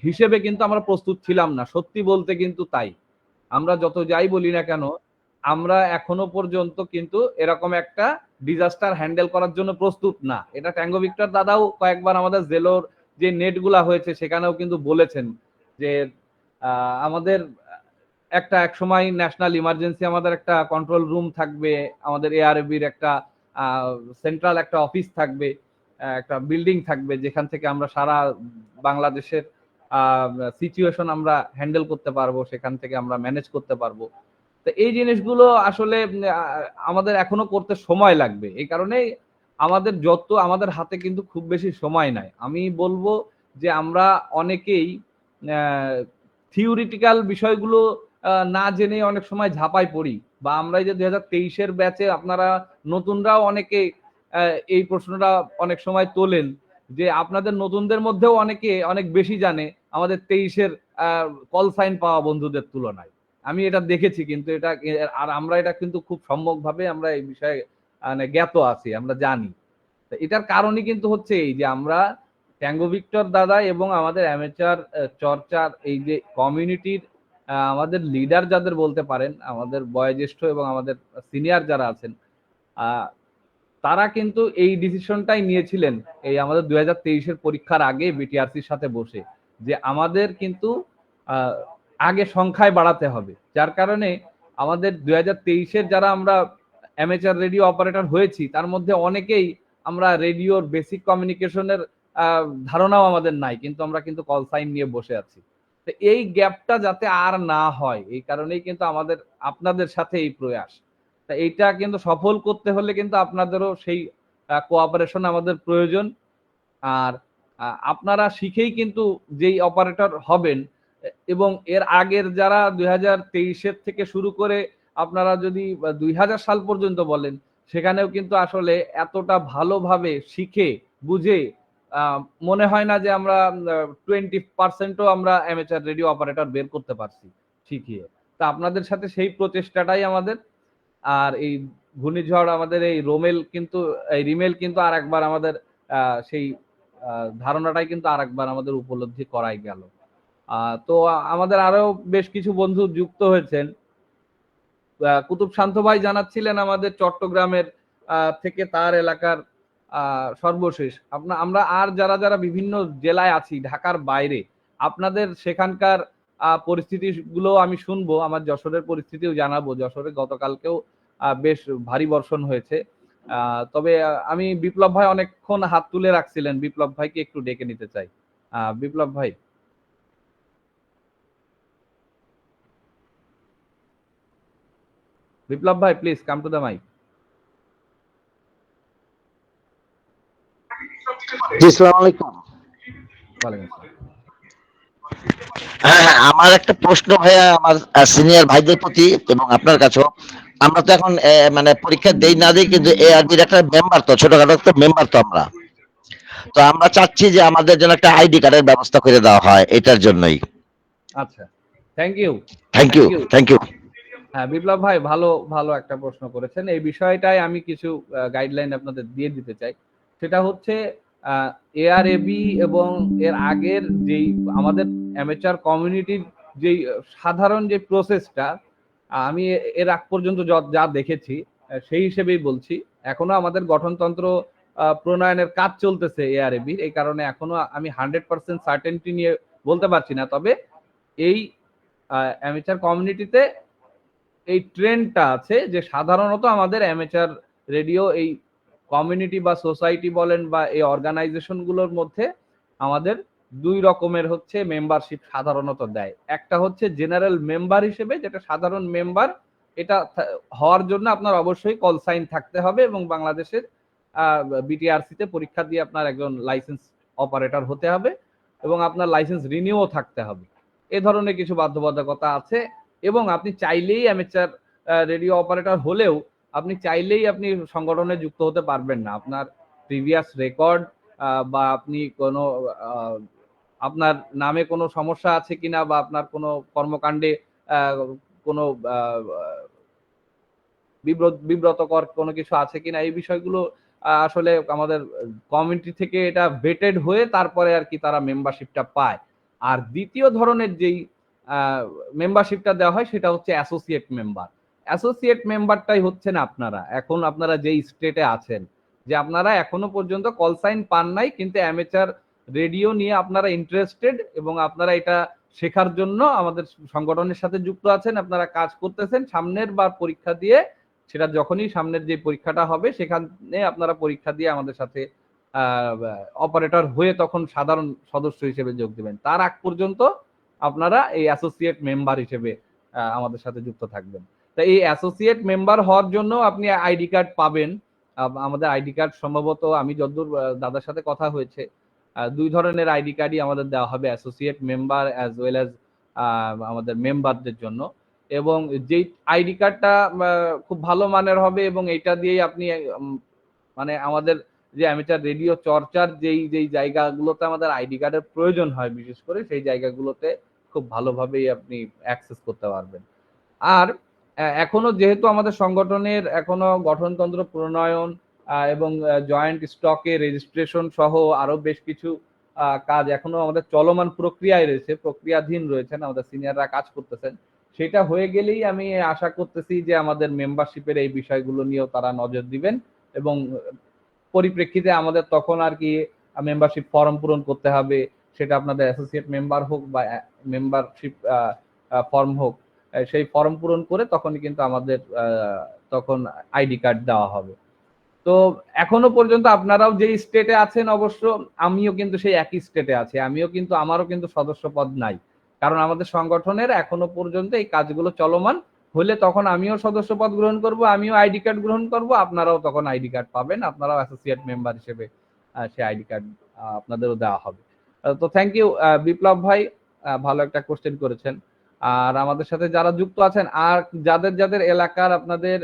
হিসেবে কিন্তু আমরা প্রস্তুত ছিলাম না, সত্যি বলতে কিন্তু তাই। আমরা যত যাই বলি না কেন, আমরা এখনো পর্যন্ত কিন্তু এরকম একটা ডিজাস্টার হ্যান্ডেল করার জন্য প্রস্তুত না। এটা ট্যাঙ্গো ভিক্টর দাদাও কয়েকবার আমাদের জেলোর যে নেটগুলা হয়েছে সেখানেও কিন্তু বলেছেন যে আমাদের এক সময় ন্যাশনাল ইমার্জেন্সি আমাদের একটা কন্ট্রোল রুম থাকবে, আমাদের এআরবির একটা সেন্ট্রাল একটা অফিস থাকবে, একটা বিল্ডিং থাকবে যেখান থেকে আমরা সারা বাংলাদেশের সিচুয়েশন আমরা হ্যান্ডেল করতে পারবো, সেখান থেকে আমরা ম্যানেজ করতে পারবো। তো এই জিনিসগুলো আসলে আমাদের এখনো করতে সময় লাগবে, এই কারণেই আমাদের হাতে কিন্তু খুব বেশি সময় নাই। আমি বলবো যে আমরা অনেকেই থিওরিটিক্যাল বিষয়গুলো না জেনে অনেক সময় ঝাঁপাই পড়ি, বা আমরা এই যে 2023-এর ব্যাচে আপনারা নতুনরাও অনেকে এই প্রশ্নটা অনেক সময় তোলেন যে আপনাদের নতুনদের মধ্যেও অনেকে অনেক বেশি জানে আমাদের 23-এর কল সাইন পাওয়া বন্ধুদের তুলনায়। আমি এটা দেখেছি, কিন্তু এটা আর আমরা এটা কিন্তু খুব সম্যকভাবে আমরা এই বিষয়ে মানে জ্ঞাত আছি, আমরা জানি। এটার কারণই কিন্তু হচ্ছে এই যে আমরা ট্যাঙ্গো ভিক্টর দাদা এবং আমাদের অ্যামেচার চর্চার এই যে কমিউনিটির আমাদের লিডার যাদের বলতে পারেন, আমাদের বয়োজ্যেষ্ঠ এবং আমাদের সিনিয়র যারা আছেন, তারা কিন্তু এই ডিসিশনটাই নিয়েছিলেন এই আমাদের 2023-এর পরীক্ষার আগে বিটিআরসির সাথে বসে, যে আমাদের কিন্তু আগে সংখ্যায় বাড়াতে হবে। যার কারণে আমাদের 2023-এর যারা আমরা অ্যামেচার রেডিও অপারেটর হয়েছি তার মধ্যে অনেকেই আমরা রেডিওর বেসিক কমিউনিকেশনের ধারণাও আমাদের নাই, কিন্তু আমরা কিন্তু কল সাইন নিয়ে বসে আছি। তো এই গ্যাপটা যাতে আর না হয় এই কারণেই কিন্তু আমাদের আপনাদের সাথে এই প্রয়াস। তা এইটা কিন্তু সফল করতে হলে কিন্তু আপনাদেরও সেই কোঅপারেশন আমাদের প্রয়োজন। আর আপনারা শিখেই কিন্তু যেই অপারেটর হবেন, এবং এর আগের যারা 2023-এর থেকে শুরু করে আপনারা যদি 2000 সাল পর্যন্ত বলেন, সেখানেও কিন্তু আসলে এতটা ভালোভাবে শিখে বুঝে মনে হয় না যে আমরা 20%ও আমরা অ্যামেচার রেডিও অপারেটর বের করতে পারছি শিখিয়ে। তা আপনাদের সাথে সেই প্রচেষ্টাটাই আমাদের। আর এই ঘূর্ণিঝড় আমাদের এই রিমেল কিন্তু আর একবার আমাদের সেই ধারণাটাই কিন্তু আর একবার আমাদের উপলব্ধি করাই গেল। তো আমাদের আরো বেশ কিছু বন্ধু যুক্ত হয়েছেন। কুতুব শান্ত ভাই জানাচ্ছিলেন আমাদের চট্টগ্রামের থেকে তার এলাকার সর্বশেষ আমরা আর যারা যারা বিভিন্ন জেলায় আছি ঢাকার বাইরে, আপনাদের সেখানকার পরিস্থিতিগুলো আমি শুনবো, আমার যশোরের পরিস্থিতিও জানাবো। যশোরে গতকালকেও বেশ ভারী বর্ষণ হয়েছে। তবে আমি বিপ্লব ভাই অনেকক্ষণ হাত তুলে রাখছিলেন, বিপ্লব ভাইকে একটু ডেকে নিতে চাই। বিপ্লব ভাই, বিপ্লব ভাই please come to the mike. জি, আসসালামু আলাইকুম। ওয়ালাইকুম আসসালাম। হ্যাঁ, আমার একটা প্রশ্ন ভাইয়া আমার সিনিয়র ভাইদের প্রতি এবং আপনার কাছেও। আমরা তো এখন মানে পরীক্ষা দেই না দিই, কিন্তু এআরবির একটা মেম্বার, তো ছোটখাটো একটা মেম্বার তো আমরা। তো আমরা চাচ্ছি যে আমাদের জন্য একটা আইডি কার্ডের ব্যবস্থা করে দেওয়া হয়, এটার জন্যই। আচ্ছা, থ্যাংক ইউ। Thank you. হ্যাঁ বিপ্লব ভাই, ভালো একটা প্রশ্ন করেছেন। এই বিষয়টাই আমি কিছু গাইডলাইন আপনাদের দিয়ে দিতে চাই। সেটা হচ্ছে এআরএবি এবং এর আগের যেই আমাদের অ্যামেচার কমিউনিটির যেই সাধারণ যে প্রসেসটা, আমি এর আগ পর্যন্ত যা দেখেছি সেই হিসেবেই বলছি। এখনো আমাদের গঠনতন্ত্র প্রণয়নের কাজ চলতেছে এআরএবির, এই কারণে এখনো আমি 100% সার্টেনটি নিয়ে বলতে পারছি না। তবে এই অ্যামেচার কমিউনিটিতে এই ট্রেন্ডটা আছে যে সাধারণত আমাদের অ্যামেচার রেডিও এই কমিউনিটি বা সোসাইটি বলেন বা এই অর্গানাইজেশনগুলোর মধ্যে আমাদের দুই রকমের হচ্ছে মেম্বারশিপ সাধারণত দেয়। একটা হচ্ছে জেনারেল মেম্বার হিসেবে, যেটা সাধারণ মেম্বার। এটা হওয়ার জন্য আপনার অবশ্যই কল সাইন থাকতে হবে এবং বাংলাদেশের বিটিআরসিতে পরীক্ষা দিয়ে আপনার একজন লাইসেন্স অপারেটর হতে হবে এবং আপনার লাইসেন্স রিনিউও থাকতে হবে। এ ধরনের কিছু বাধ্যবাধকতা আছে। এবং আপনি চাইলেই অ্যামেচার রেডিও অপারেটর হলেও আপনি চাইলেই আপনি সংগঠনে যুক্ত হতে পারবেন না। আপনার প্রিভিয়াস রেকর্ড বা আপনি কোনো আপনার নামে কোনো সমস্যা আছে কিনা বা আপনার কোনো কর্মকাণ্ডে কোনো বিব্রতকর কোনো কিছু আছে কিনা, এই বিষয়গুলো আসলে আমাদের কমিউনিটি থেকে এটা ভেটেড হয়ে তারপরে আর কি তারা মেম্বারশিপটা পায়। আর দ্বিতীয় ধরনের যেই মেম্বারশিপটা দেওয়া হয় সেটা হচ্ছে অ্যাসোসিয়েট মেম্বার। অ্যাসোসিয়েট মেম্বারটাই হচ্ছেন আপনারা যেই স্টেটে আছেন, যে আপনারা এখনো পর্যন্ত কল সাইন পান নাই, কিন্তু অ্যামেচার রেডিও নিয়ে আপনারা ইন্টারেস্টেড এবং আপনারা এটা শেখার জন্য আমাদের সংগঠনের সাথে যুক্ত আছেন, আপনারা কাজ করতেছেন। সামনের বার পরীক্ষা দিয়ে, সেটা যখনই সামনের যে পরীক্ষাটা হবে সেখানে আপনারা পরীক্ষা দিয়ে আমাদের সাথে অপারেটর হয়ে তখন সাধারণ সদস্য হিসেবে যোগ দেবেন। তার আগ পর্যন্ত আপনারা এই অ্যাসোসিয়েট মেম্বার হিসেবে আমাদের সাথে যুক্ত থাকবেন। তা এই অ্যাসোসিয়েট মেম্বার হওয়ার জন্য আপনি আইডি কার্ড পাবেন। আমাদের আইডি কার্ড সম্ভবত, আমি যতদূর দাদার সাথে কথা হয়েছে, দুই ধরনের আইডি কার্ডই আমাদের দেওয়া হবে, associate member as well as আমাদের মেম্বারদের জন্য। এবং যেই আইডি কার্ডটা খুব ভালো মানের হবে এবং এটা দিয়েই আপনি মানে আমাদের যে অ্যামেচার রেডিও চর্চার যেই জায়গাগুলোতে আমাদের আইডি কার্ডের প্রয়োজন হয় বিশেষ করে সেই জায়গাগুলোতে খুব ভালোভাবেই আপনি অ্যাক্সেস করতে পারবেন। আর এখনো যেহেতু আমাদের সংগঠনের এখনো গঠনতন্ত্র প্রণয়ন এবং জয়েন্ট স্টকে রেজিস্ট্রেশন সহ আরো বেশ কিছু কাজ এখনো আমাদের চলমান প্রক্রিয়ায় রয়েছে, প্রক্রিয়াধীন রয়েছেন, আমাদের সিনিয়ররা কাজ করতেছেন। সেটা হয়ে গেলেই আমি আশা করতেছি যে আমাদের মেম্বারশিপের এই বিষয়গুলো নিয়েও তারা নজর দিবেন এবং পরিপ্রেক্ষিতে আমাদের তখন আর কি মেম্বারশিপ ফর্ম পূরণ করতে হবে, সেটা আপনাদের অ্যাসোসিয়েট মেম্বার হোক বা মেম্বারশিপ ফর্ম হোক, সেই ফর্ম পূরণ করে তখনই কিন্তু আমাদের তখন আইডি কার্ড দেওয়া হবে। তো এখনো পর্যন্ত আপনারাও যেই স্টেটে আছেন, অবশ্য আমিও কিন্তু সেই একই স্টেটে আছি, আমারও কিন্তু সদস্য পদ নাই, কারণ আমাদের সংগঠনের এখনো পর্যন্ত এই কাজগুলো চলমান হলে তখন আমিও সদস্য পদ গ্রহণ করব, আমিও আইডি কার্ড গ্রহণ করব, আপনারাও তখন আইডি কার্ড পাবেন, আপনারাও অ্যাসোসিয়েট মেম্বার হিসেবে সেই আইডি কার্ড আপনাদেরও দেওয়া হবে। তো থ্যাংক ইউ বিপ্লব ভাই, ভালো একটা কোশ্চেন করেছেন। আর আমাদের সাথে যারা যুক্ত আছেন আর যাদের এলাকার আপনাদের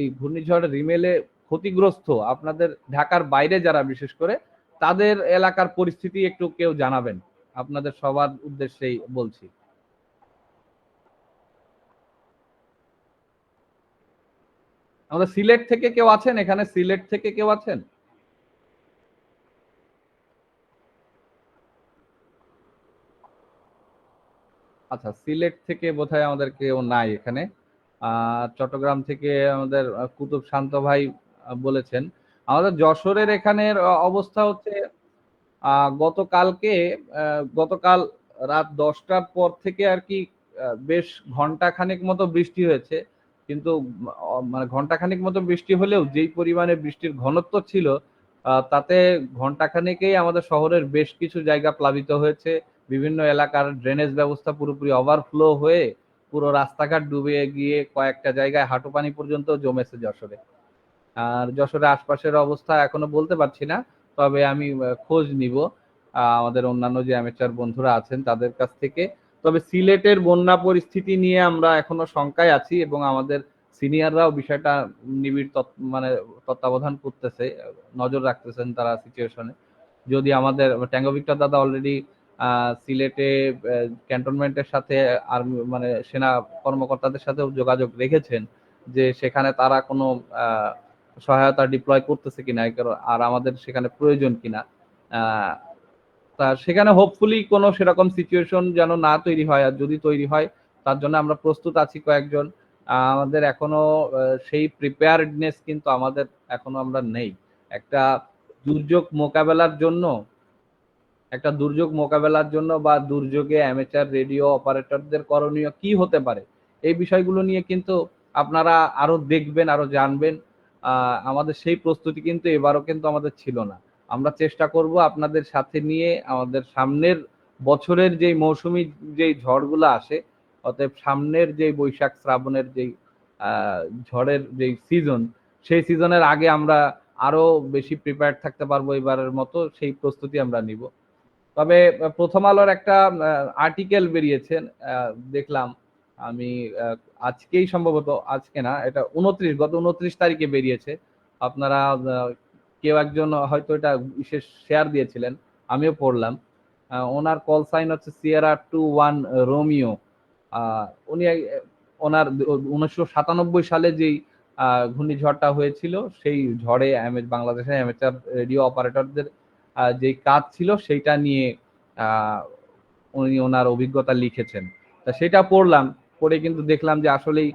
এই ঘূর্ণিঝড় রিমেলে ক্ষতিগ্রস্ত, আপনাদের ঢাকার বাইরে যারা বিশেষ করে, তাদের এলাকার পরিস্থিতি একটু কেউ জানাবেন, আপনাদের সবার উদ্দেশ্যেই বলছি। আমাদের সিলেট থেকে কেউ আছেন? এখানে সিলেট থেকে কেউ আছেন? আচ্ছা, সিলেট থেকে বোধহয় আমাদের কেউ নাই এখানে। চট্টগ্রাম থেকে আমাদের কুতুব শান্ত ভাই বলেছেন। আমাদের যশোরের এখানের অবস্থা হচ্ছে গতকাল রাত 10টার পর থেকে আর কি বেশ ঘন্টাখানেক মতো বৃষ্টি হয়েছে, কিন্তু মানে ঘন্টাখানেক মতো বৃষ্টি হলেও যেই পরিমাণে বৃষ্টির ঘনত্ব ছিল তাতে ঘন্টাখানেকেই আমাদের শহরের বেশ কিছু জায়গা প্লাবিত হয়েছে, বিভিন্ন এলাকার ড্রেনেজ ব্যবস্থা পুরোপুরি ওভারফ্লো হয়ে পুরো রাস্তাঘাট ডুবে গিয়ে কয়েকটা জায়গায় হাঁটু পানি পর্যন্ত জমেছে যশোরে। আর যশোরের আশপাশের অবস্থা এখনো বলতে পারছি না, তবে আমি খোঁজ নিব আমাদের অন্যান্য যে অ্যামেচার বন্ধুরা আছেন তাদের কাছ থেকে। তবে সিলেটের বন্যা পরিস্থিতি নিয়ে আমরা এখনো শঙ্কায় আছি এবং আমাদের সিনিয়ররাও বিষয়টা নিবিড় তত্ত্বাবধান করতেছে, নজর রাখতেছেন তারা সিচুয়েশনে। যদি আমাদের ট্যাঙ্গো ভিক্টর দাদা অলরেডি সিলেটে ক্যান্টনমেন্টের সাথে আর্মি মানে সেনা কর্মকর্তাদের সাথেও যোগাযোগ রেখেছেন যে সেখানে তারা কোনো সহায়তা ডিপ্লয় করতেছে কিনা আর আমাদের সেখানে প্রয়োজন কিনা। তা সেখানে হোপফুলি কোনো সেরকম সিচুয়েশন যেন না তৈরি হয়, আর যদি তৈরি হয় তার জন্য আমরা প্রস্তুত আছি কয়েকজন। আমাদের এখনো সেই প্রিপেয়ার্ডনেস কিন্তু আমাদের এখনো আমরা নেই। একটা দুর্যোগ মোকাবেলার জন্য বা দুর্যোগে অ্যামেচার রেডিও অপারেটরদের করণীয় কি হতে পারে এই বিষয়গুলো নিয়ে কিন্তু আপনারা আরো দেখবেন, আরো জানবেন। আমাদের সেই প্রস্তুতি কিন্তু এবারও কিন্তু আমাদের ছিল না। আমরা চেষ্টা করব আপনাদের সাথে নিয়ে আমাদের সামনের বছরের যেই মৌসুমী যেই ঝড়গুলো আসে, অতএব সামনের যেই বৈশাখ শ্রাবণের যেই ঝড়ের যেই সিজন, সেই সিজনের আগে আমরা আরো বেশি প্রিপেয়ার্ড থাকতে পারবো এবারের মতো, সেই প্রস্তুতি আমরা নিব। তবে প্রথম আলোর একটা আর্টিকেল বেরিয়েছে দেখলাম আমি, আজকেই সম্ভবত, আজকে না, এটা গত 29 তারিখে বেরিয়েছে। আপনারা কেউ একজন হয়তো এটা বিশেষ শেয়ার দিয়েছিলেন, আমিও পড়লাম। ওনার কল সাইন হচ্ছে সিয়েরা 21 রোমিও। উনি ওনার 1997 সালে যেই ঘূর্ণিঝড়টা হয়েছিল সেই ঝড়ে বাংলাদেশের অ্যামেচার রেডিও অপারেটরদের যে কাজ ছিল সেইটা নিয়ে উনি ওনার অভিজ্ঞতা লিখেছেন। তা সেটা পড়লাম, পড়ে কিন্তু দেখলাম যে আসলেই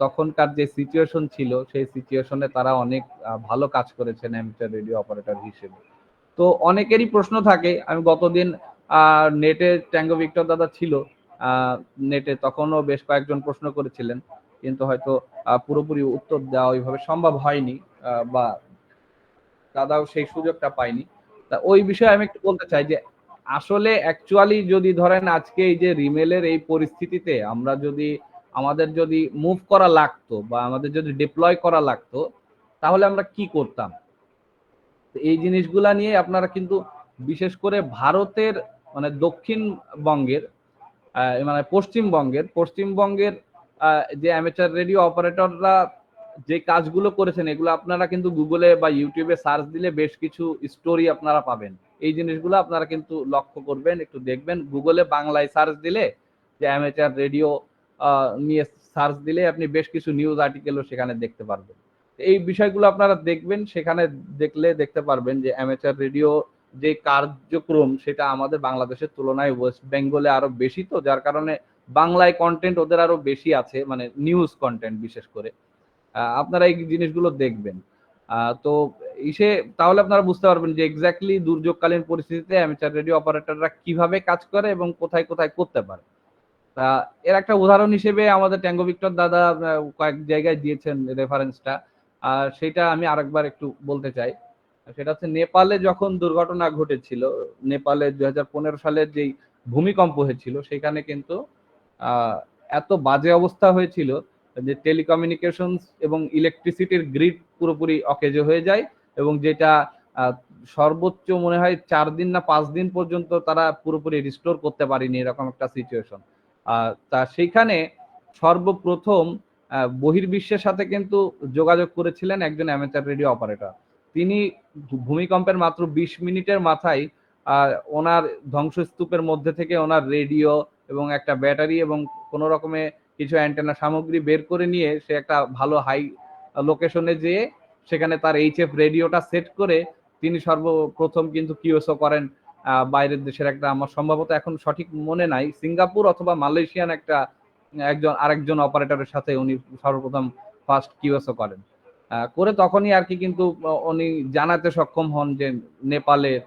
তখনকার যে সিচুয়েশন ছিল সেই সিচুয়েশনে তারা অনেক ভালো কাজ করেছেন অ্যামেচার রেডিও অপারেটর হিসেবে। তো অনেকেরই প্রশ্ন থাকে, আমি গতদিন নেটে ট্যাঙ্গো ভিক্টর দাদা ছিল নেটে, তখনও বেশ কয়েকজন প্রশ্ন করেছিলেন, কিন্তু হয়তো পুরোপুরি উত্তর দেওয়া ওইভাবে সম্ভব হয়নি বা দাদাও সেই সুযোগটা পায়নি। তা ওই বিষয়ে আমি একটু বলতে চাই যে আসলে অ্যাকচুয়ালি যদি ধরেন আজকে এই যে রিমেলের এই পরিস্থিতিতে আমাদের যদি মুভ করা লাগতো বা আমাদের যদি ডিপ্লয় করা লাগতো তাহলে আমরা কি করতাম, এই জিনিসগুলা নিয়ে আপনারা কিন্তু বিশেষ করে ভারতের মানে দক্ষিণবঙ্গের মানে পশ্চিমবঙ্গের যে অ্যামেচার রেডিও অপারেটররা যে কাজগুলো করেছেন এগুলো আপনারা কিন্তু গুগলে বা ইউটিউবে সার্চ দিলে বেশ কিছু স্টোরি আপনারা পাবেন। এই জিনিসগুলো আপনারা কিন্তু লক্ষ্য করবেন, একটু দেখবেন। গুগলে বাংলায় সার্চ দিলে যে অ্যামেচার রেডিও নিয়ে সার্চ দিলে আপনি বেশ কিছু নিউজ আর্টিকেলও সেখানে দেখতে পারবেন। এই বিষয়গুলো আপনারা দেখবেন, সেখানে দেখলে দেখতে পারবেন যে অ্যামেচার রেডিও যে কার্যক্রম সেটা আমাদের বাংলাদেশের তুলনায় ওয়েস্ট বেঙ্গলে আরো বেশি, তো যার কারণে বাংলায় কন্টেন্ট ওদের আরো বেশি আছে, মানে নিউজ কন্টেন্ট বিশেষ করে। আপনারা এই জিনিসগুলো দেখবেন। তো তাহলে আপনারা বুঝতে পারবেন যে এক্স্যাক্টলি দুর্যোগকালীন পরিস্থিতিতে অ্যামেচার রেডিও অপারেটররা কিভাবে কাজ করে এবং কোথায় কোথায় করতে পারে। তা এর একটা উদাহরণ হিসেবে আমাদের ট্যাঙ্গো ভিক্টর দাদা কয়েক জায়গায় দিয়েছেন রেফারেন্সটা, সেটা আমি আরেকবার একটু বলতে চাই। সেটা হচ্ছে নেপালে যখন দুর্ঘটনা ঘটেছিল, নেপালে 2015 সালের যেই ভূমিকম্প হয়েছিল সেখানে কিন্তু এত বাজে অবস্থা হয়েছিল যে টেলিকমিউনিকেশনস এবং ইলেকট্রিসিটির গ্রিড পুরোপুরি অকেজো হয়ে যায়, এবং যেটা সর্বোচ্চ মনে হয় 4 দিন না 5 দিন পর্যন্ত তারা পুরোপুরি রিস্টোর করতে পারেনি, এরকম একটা সিচুয়েশন। তা সেইখানে সর্বপ্রথম বহির্বিশ্বের সাথে কিন্তু যোগাযোগ করেছিলেন একজন অ্যামেচার রেডিও অপারেটর। তিনি ভূমিকম্পের মাত্র 20 মিনিটের মাথায় ওনার ধ্বংসস্তূপের মধ্যে থেকে ওনার রেডিও এবং একটা ব্যাটারি এবং কোনো রকমে কিছু অ্যান্টেনা সামগ্রী বের করে নিয়ে সে একটা ভালো হাই লোকেশনে যেয়ে সেখানে তার এইচএফ রেডিওটা সেট করে তিনি সর্বপ্রথম কিন্তু কিওএসও করেন বাইরের দেশের একটা, আমার সম্ভবত এখন সঠিক মনে নাই, সিঙ্গাপুর অথবা মালয়েশিয়ান আরেকজন অপারেটরের সাথে উনি সর্বপ্রথম ফার্স্ট কিওএসও করেন। করে তখনই আর কি কিন্তু উনি জানাতে সক্ষম হন যে নেপালের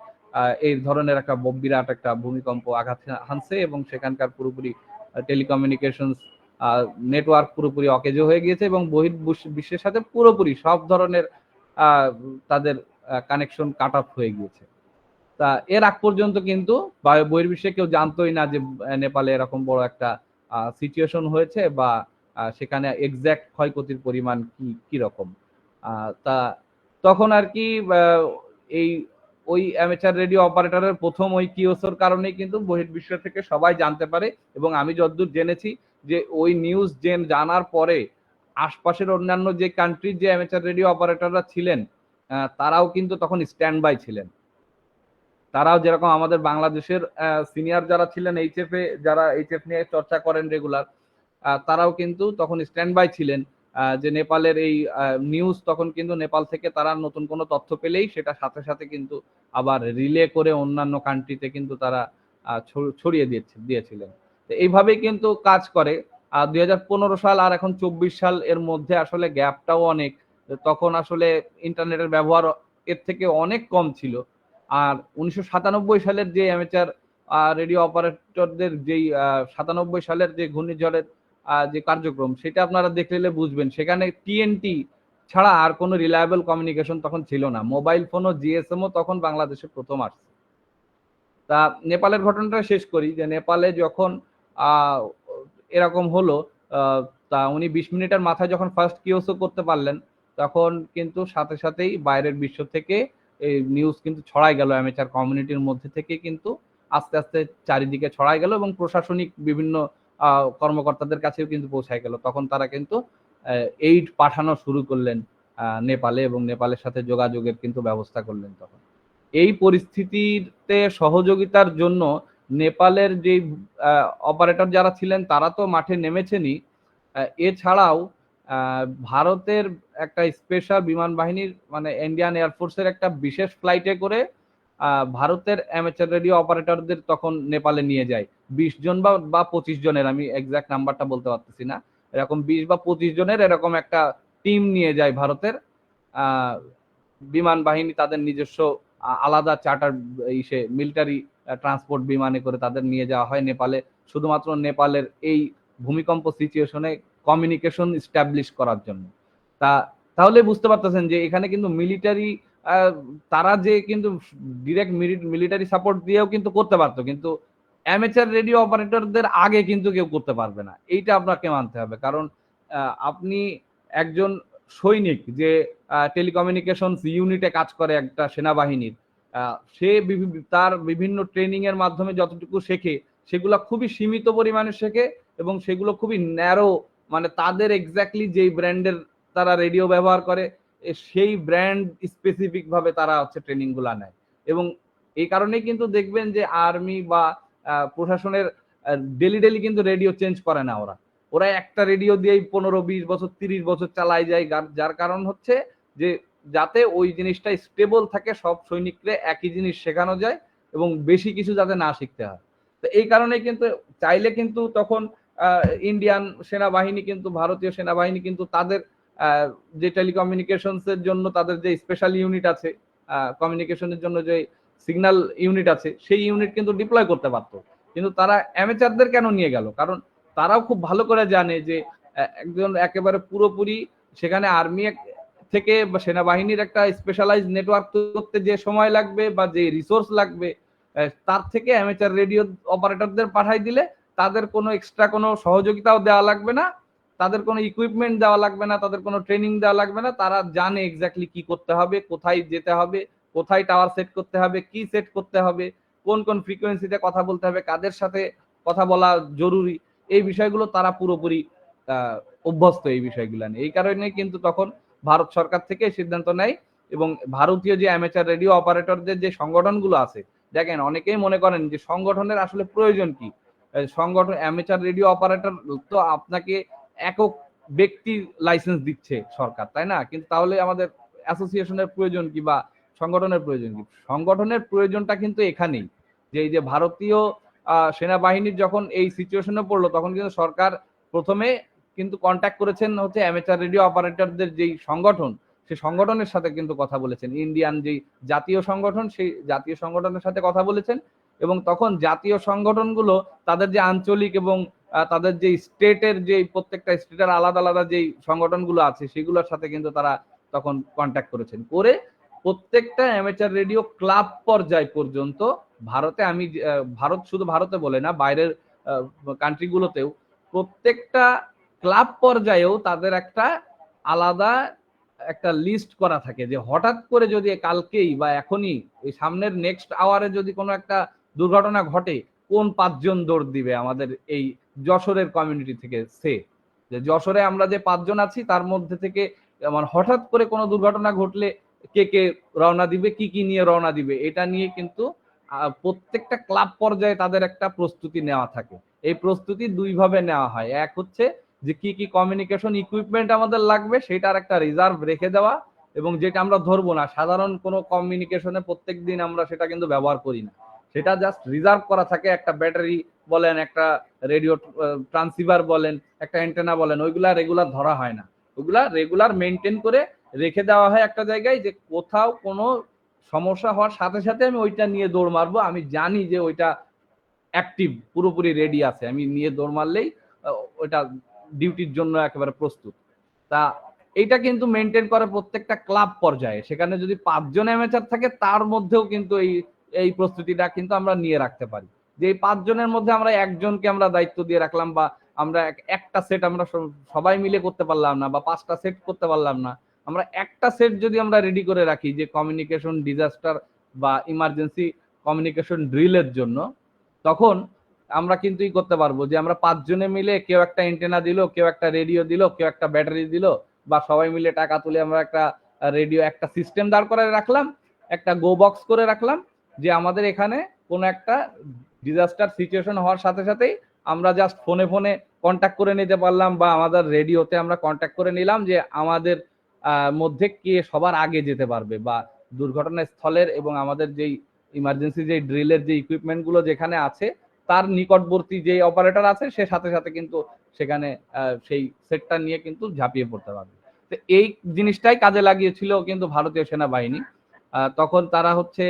এই ধরনের একটা বিরাট একটা ভূমিকম্প আঘাত হানছে এবং সেখানকার পুরোপুরি টেলিকমিউনিকেশনস নেটওয়ার্ক পুরোপুরি অকেজো হয়ে গিয়েছে এবং বিশ্বের সাথে পুরোপুরি সব ধরনের তাদের কানেকশন কাট অফ হয়ে গিয়েছে। তা এর আগ পর্যন্ত কিন্তু বহির্বিশ্বে কেউ জানতোই না যে নেপালে এরকম বড় একটা সিচুয়েশন হয়েছে বা সেখানে এক্সাক্ট ক্ষয়ক্ষতির পরিমাণ কি রকম। তা তখন আর কি ওই অ্যামেচার রেডিও অপারেটরের প্রথম ওই কিওএসওর কারণেই কিন্তু বহির্বিশ্ব থেকে সবাই জানতে পারে, এবং আমি যতদূর জেনেছি যে ওই নিউজ জানার পরে আশপাশের অন্যান্য যে কান্ট্রির যে অ্যামেচার রেডিও অপারেটররা ছিলেন তারাও কিন্তু তখন স্ট্যান্ড বাই ছিলেন। তারাও যেরকম আমাদের বাংলাদেশের সিনিয়র যারা ছিলেন যারা এইচএফ নিয়ে চর্চা করেন রেগুলার, তারাও কিন্তু তখন স্ট্যান্ড বাই ছিলেন যে নেপালের এই নিউজ তখন কিন্তু নেপাল থেকে তারা নতুন কোনো তথ্য পেলেই সেটা সাথে সাথে কিন্তু আবার রিলে করে অন্যান্য কান্ট্রিতে কিন্তু তারা ছড়িয়ে দিয়েছিলেন। তো এইভাবেই কিন্তু কাজ করে। 2015 সাল আর এখন 24 সাল এর মধ্যে আসলে গ্যাপটাও অনেক, তখন আসলে ইন্টারনেটের ব্যবহার এর থেকে অনেক কম ছিল। আর 1997 সালের যে অ্যামেচার রেডিও অপারেটরদের যেই 97 সালের যে ঘূর্ণিঝড়ের যে কার্যক্রম সেটা আপনারা দেখলে বুঝবেন, সেখানে টিএনটি ছাড়া আর কোনো রিলায়েবল কমিউনিকেশন তখন ছিল না। মোবাইল ফোন ও জিএসএমও তখন বাংলাদেশে প্রথম আসছে। তা নেপালের ঘটনাটা শেষ করি, যে নেপালে যখন এরকম হলো, তা উনি 20 মিনিটের মাথায় যখন ফার্স্ট কিওএসও করতে পারলেন তখন কিন্তু সাথে সাথেই বাইরের বিশ্ব থেকে এই নিউজ কিন্তু ছড়াই গেল, অ্যামেচার কমিউনিটির মধ্যে থেকে কিন্তু আস্তে আস্তে চারিদিকে ছড়াই গেল এবং প্রশাসনিক বিভিন্ন কর্মকর্তাদের কাছেও কিন্তু পৌঁছায় গেল। তখন তারা কিন্তু এইড পাঠানো শুরু করলেন নেপালে এবং নেপালের সাথে যোগাযোগের কিন্তু ব্যবস্থা করলেন। তখন এই পরিস্থিতিতে সহযোগিতার জন্য নেপালের যে অপারেটর যারা ছিলেন তারা তো মাঠে নেমেছেনই, এছাড়াও ভারতের একটা স্পেশাল বিমান বাহিনীর মানে ইন্ডিয়ান এয়ারফোর্সের একটা বিশেষ ফ্লাইটে করে ভারতের অ্যামেচার রেডিও অপারেটরদের তখন নেপালে নিয়ে যায়। 20 জন বা 25 জনের, আমি এক্সাক্ট নাম্বারটা বলতে পারতেছি না, এরকম 20 বা 25 জনের এরকম একটা টিম নিয়ে যায় ভারতের বিমান বাহিনী, তাদের নিজস্ব আলাদা চার্টার মিলিটারি ট্রান্সপোর্ট বিমানে করে তাদের নিয়ে যাওয়া হয় নেপালে, শুধুমাত্র নেপালের এই ভূমিকম্প সিচুয়েশনে কমিউনিকেশন এস্টাবলিশ করার জন্য। তাহলে বুঝতে পারতেছেন যে এখানে কিন্তু মিলিটারি তারা যে কিন্তু ডিরেক্ট মিলিটারি সাপোর্ট দিয়েও কিন্তু করতে পারতো, কিন্তু অ্যামেচার রেডিও অপারেটরদের আগে কিন্তু কেউ করতে পারবে না, এইটা আপনাকে মানতে হবে। কারণ আপনি একজন সৈনিক যে টেলিকমিউনিকেশন ইউনিটে কাজ করে একটা সেনাবাহিনীর, সে তার বিভিন্ন ট্রেনিং এর মাধ্যমে যতটুকু শেখে সেগুলো খুবই সীমিত পরিমাণে শেখে এবং সেগুলো খুবই ন্যারো, মানে তাদের এক্স্যাক্টলি যেই ব্র্যান্ডের তারা রেডিও ব্যবহার করে সেই ব্র্যান্ড স্পেসিফিক ভাবে তারা হচ্ছে ট্রেনিং গুলা নেয়। এবং এই কারণেই কিন্তু দেখবেন যে আর্মি বা প্রশাসনের ডেলি কিন্তু রেডিও চেঞ্জ করে না ওরা। ওরা একটা রেডিও দিয়েই 15-20 বছর 30 বছর চালাই যায়, যার কারণ হচ্ছে যে যাতে ওই জিনিসটা স্টেবল থাকে, সব সৈনিকরে একই জিনিস শেখানো যায় এবং বেশি কিছু যাতে না শিখতে হয়। তো এই কারণে কিন্তু চাইলে কিন্তু তখন ইন্ডিয়ান সেনাবাহিনী কিন্তু, ভারতীয় সেনাবাহিনী কিন্তু তাদের যে টেলিকমিউনিকেশনস এর জন্য তাদের যে স্পেশাল ইউনিট আছে, কমিউনিকেশনের জন্য যে সিগন্যাল ইউনিট আছে, সেই ইউনিট কিন্তু ডিপ্লয় করতে পারতো। কিন্তু তারা অ্যামেচারদের কেন নিয়ে গেল? কারণ তারাও খুব ভালো করে জানে যে একজন একেবারে পুরোপুরি সেখানে আর্মি থেকে বা সেনাবাহিনীর একটা স্পেশালাইজ নেটওয়ার্ক করতে যে সময় লাগবে বা যে রিসোর্স লাগবে, তার থেকে অ্যামেচার রেডিও অপারেটরদের পাঠাই দিলে তাদের কোনো এক্সট্রা কোনো সহযোগিতাও দেওয়া লাগবে না, তাদের কোনো ইকুইপমেন্ট দেওয়া লাগবে না, তাদের কোনো ট্রেনিং দেওয়া লাগবে না। তারা জানে এক্স্যাক্টলি কি করতে হবে, কোথায় যেতে হবে, কোথায় টাওয়ার সেট করতে হবে, কি সেট করতে হবে, কোন কোন ফ্রিকোয়েন্সিতে কথা বলতে হবে, কাদের সাথে কথা বলা জরুরি, এই বিষয়গুলো তারা পুরোপুরি অভ্যস্ত এই বিষয়গুলো নিয়ে। এই কারণে কিন্তু তখন ভারত সরকার থেকে সিদ্ধান্ত নেয় এবং ভারতীয় যে অ্যামেচার রেডিও অপারেটরদের যে সংগঠনগুলো আছে, দেখেন অনেকেই মনে করেন যে সংগঠনের আসলে প্রয়োজন কি? সংগঠন অ্যামেচার রেডিও অপারেটর তো আপনাকে একক ব্যক্তি লাইসেন্স দিচ্ছে সরকার, তাই না? কিন্তু তাহলে আমাদের অ্যাসোসিয়েশনের প্রয়োজন কি বা সংগঠনের প্রয়োজন কি? সংগঠনের প্রয়োজনটা কিন্তু এখানেই, যে এই যে ভারতীয় সেনাবাহিনীর যখন এই সিচুয়েশনে পড়লো, তখন কিন্তু সরকার প্রথমে কিন্তু কন্ট্যাক্ট করেছেন হচ্ছে অ্যামেচার রেডিও অপারেটরদের যেই সংগঠন, সেই সংগঠনের সাথে কিন্তু কথা বলেছেন, ইন্ডিয়ান যেই জাতীয় সংগঠন, সেই জাতীয় সংগঠনের সাথে কথা বলেছেন। এবং তখন জাতীয় সংগঠনগুলো তাদের যে আঞ্চলিক এবং তাদের যে স্টেটের যে প্রত্যেকটা স্টেটের আলাদা আলাদা যেই সংগঠনগুলো আছে, সেগুলোর সাথে কিন্তু তারা তখন কন্ট্যাক্ট করেছেন, করে প্রত্যেকটা অ্যামেচার রেডিও ক্লাব পর্যায় পর্যন্ত ভারতে, আমি ভারত শুধু ভারতে বলে না, বাইরের কান্ট্রিগুলোতেও প্রত্যেকটা ক্লাব পর্যায়েও তাদের একটা আলাদা একটা লিস্ট করা থাকে, যে হঠাৎ করে যদি কালকেই বা এখনই এই সামনের নেক্সট আওয়ারে যদি কোনো একটা দুর্ঘটনা ঘটে, কোন 5 জন দৌড় দিবে আমাদের এই যশোরের কমিউনিটি থেকে, যে যশোরে আমরা যে 5 জন আছি তার মধ্যে থেকে মানে হঠাৎ করে কোনো দুর্ঘটনা ঘটলে কে কে রওনা দিবে, কি কি নিয়ে রওনা দিবে, এটা নিয়ে কিন্তু প্রত্যেকটা ক্লাব পর্যায়ে তাদের একটা প্রস্তুতি নেওয়া থাকে। এই প্রস্তুতি দুই ভাবে নেওয়া হয়, এক হচ্ছে যে কি কি কমিউনিকেশন ইকুইপমেন্ট আমাদের লাগবে সেটার একটা রিজার্ভ রেখে দেওয়া, এবং যেটা আমরা ধরবো না, সাধারণ কোনো কমিউনিকেশনে প্রত্যেক দিন আমরা সেটা কিন্তু ব্যবহার করি না, সেটা জাস্ট রিজার্ভ করা থাকে। একটা ব্যাটারি বলেন, একটা রেডিও ট্রান্সিভার বলেন, একটা অ্যান্টেনা বলেন, ওইগুলা রেগুলার ধরা হয় না, ওইগুলা রেগুলার মেনটেন করে রেখে দেওয়া হয় একটা জায়গায়, যে কোথাও কোনো সমস্যা হওয়ার সাথে সাথে আমি ওইটা নিয়ে দৌড় মারবো, আমি জানি যে ওইটা অ্যাক্টিভ, পুরোপুরি রেডি আছে, আমি নিয়ে দৌড় মারলেই ওইটা ডিউটির জন্য একেবারে প্রস্তুত। তা এইটা কিন্তু মেনটেন করে প্রত্যেকটা ক্লাব পর্যায়ে। সেখানে যদি 5 জন অ্যামেচার থাকে, তার মধ্যেও কিন্তু এই প্রস্তুতিটা কিন্তু আমরা নিয়ে রাখতে পারি, যে এই 5 জনের মধ্যে আমরা একজনকে আমরা দায়িত্ব দিয়ে রাখলাম, বা আমরা একটা সেট আমরা সবাই মিলে করতে পারলাম না, বা 5টা সেট করতে পারলাম না, আমরা একটা সেট যদি আমরা রেডি করে রাখি যে কমিউনিকেশন ডিজাস্টার বা ইমার্জেন্সি কমিউনিকেশন ড্রিলের জন্য, তখন আমরা কিন্তু করতে পারবো যে আমরা 5 জনে মিলে কেউ একটা অ্যান্টেনা দিল, কেউ একটা রেডিও দিল, কেউ একটা ব্যাটারি দিল, বা সবাই মিলে টাকা তুলে আমরা একটা রেডিও একটা সিস্টেম দাঁড় করে রাখলাম, একটা গো বক্স করে রাখলাম, যে আমাদের এখানে কোনো একটা ডিজাস্টার সিচুয়েশন হওয়ার সাথে সাথেই আমরা জাস্ট ফোনে ফোনে কন্ট্যাক্ট করে নিতে পারলাম, বা আমাদের রেডিওতে আমরা কন্ট্যাক্ট করে নিলাম যে আমাদের মধ্যে কে সবার আগে যেতে পারবে, বা দুর্ঘটনা স্থলের এবং আমাদের যেই ইমার্জেন্সি যে ড্রিলের যে ইকুইপমেন্ট গুলো যেখানে আছে তার নিকটবর্তী যে অপারেটর আছে, সে সাথে সাথে কিন্তু সেখানে সেই সেটটা নিয়ে কিন্তু ঝাঁপিয়ে পড়তে পারবে। তো এই জিনিসটাই কাজে লাগিয়েছিল কিন্তু ভারতীয় সেনাবাহিনী। তখন তারা হচ্ছে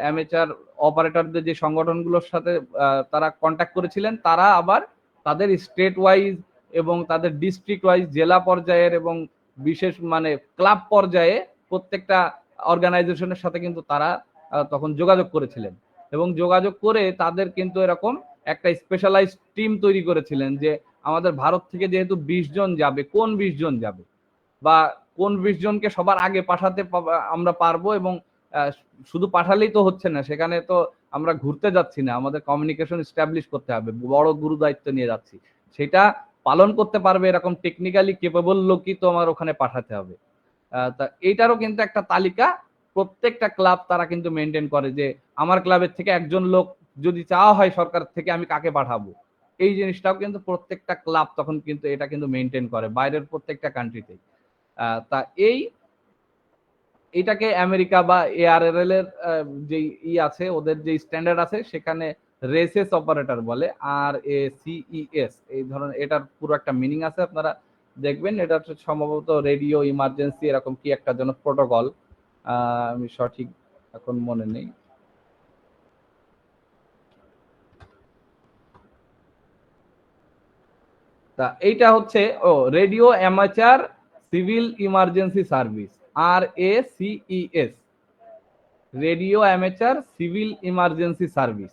অ্যামেচার অপারেটরদের যে সংগঠনগুলোর সাথে তারা কন্ট্যাক্ট করেছিলেন, তারা আবার তাদের স্টেট ওয়াইজ এবং তাদের ডিস্ট্রিক্ট ওয়াইজ, জেলা পর্যায়ের এবং বিশেষ মানে ক্লাব পর্যায়ে প্রত্যেকটা অর্গানাইজেশনের সাথে কিন্তু তারা তখন যোগাযোগ করেছিলেন, এবং যোগাযোগ করে তাদের কিন্তু এরকম একটা স্পেশালাইজ টিম তৈরি করেছিলেন, যে আমাদের ভারত থেকে যেহেতু 20 জন যাবে, কোন 20 জন যাবে বা কোন 20 জনকে সবার আগে পাঠাতে আমরা পারবো, এবং শুধু পাঠালেই তো হচ্ছে না, সেখানে তো আমরা ঘুরতে যাচ্ছি না, আমাদের কমিউনিকেশন এস্টাবলিশ করতে হবে, বড় গুরু দায়িত্ব নিয়ে যাচ্ছি, সেটা পালন করতে পারবে এরকম টেকনিক্যালি কেপেবল লোকই তো আমার ওখানে পাঠাতে হবে। তা এইটারও কিন্তু একটা তালিকা প্রত্যেকটা ক্লাব তারা কিন্তু মেনটেন করে, যে আমার ক্লাবের থেকে একজন লোক যদি চাওয়া হয় সরকার থেকে, আমি কাকে পাঠাবো, এই জিনিসটাও কিন্তু প্রত্যেকটা ক্লাব তখন কিন্তু এটা কিন্তু মেনটেন করে বাইরের প্রত্যেকটা কান্ট্রিতেই। তা এটাকে আমেরিকা বা এআরএল এর যে আছে, ওদের যে স্ট্যান্ডার্ড আছে, সেখানে রেসেস অপারেটর বলে, RACES এই ধরনের, এটার পুরো একটা মিনিং আছে, আপনারা দেখবেন। এটা হচ্ছে সম্ভবত রেডিও ইমার্জেন্সি এরকম কি একটা যেন প্রোটোকল, আমি সঠিক এখন মনে নেই। তা এইটা হচ্ছে radio amateur civil emergency service, RACES, radio amateur civil emergency service.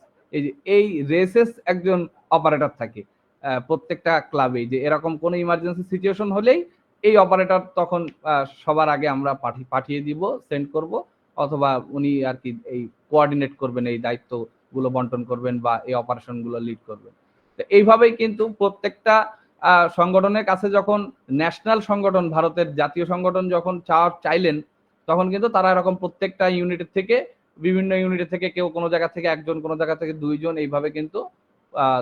এই রেসেস একজন অপারেটর থাকে প্রত্যেকটা ক্লাবে, যে এরকম কোনো ইমার্জেন্সি সিচুয়েশন হলেই এই অপারেটর তখন সবার আগে আমরা পাঠিয়ে দিব, সেন্ড করব, অথবা উনি আর কি এই কোঅর্ডিনেট করবেন, এই দায়িত্বগুলো বন্টন করবেন বা এই অপারেশনগুলো লিড করবেন। তো এইভাবেই কিন্তু প্রত্যেকটা সংগঠনের কাছে যখন ন্যাশনাল সংগঠন, ভারতের জাতীয় সংগঠন যখন চাইলেন, তখন কিন্তু তারা এরকম প্রত্যেকটা ইউনিটের থেকে, বিভিন্ন ইউনিটের থেকে কেউ কোনো জায়গা থেকে একজন, কোনো জায়গা থেকে দুইজন, এইভাবে কিন্তু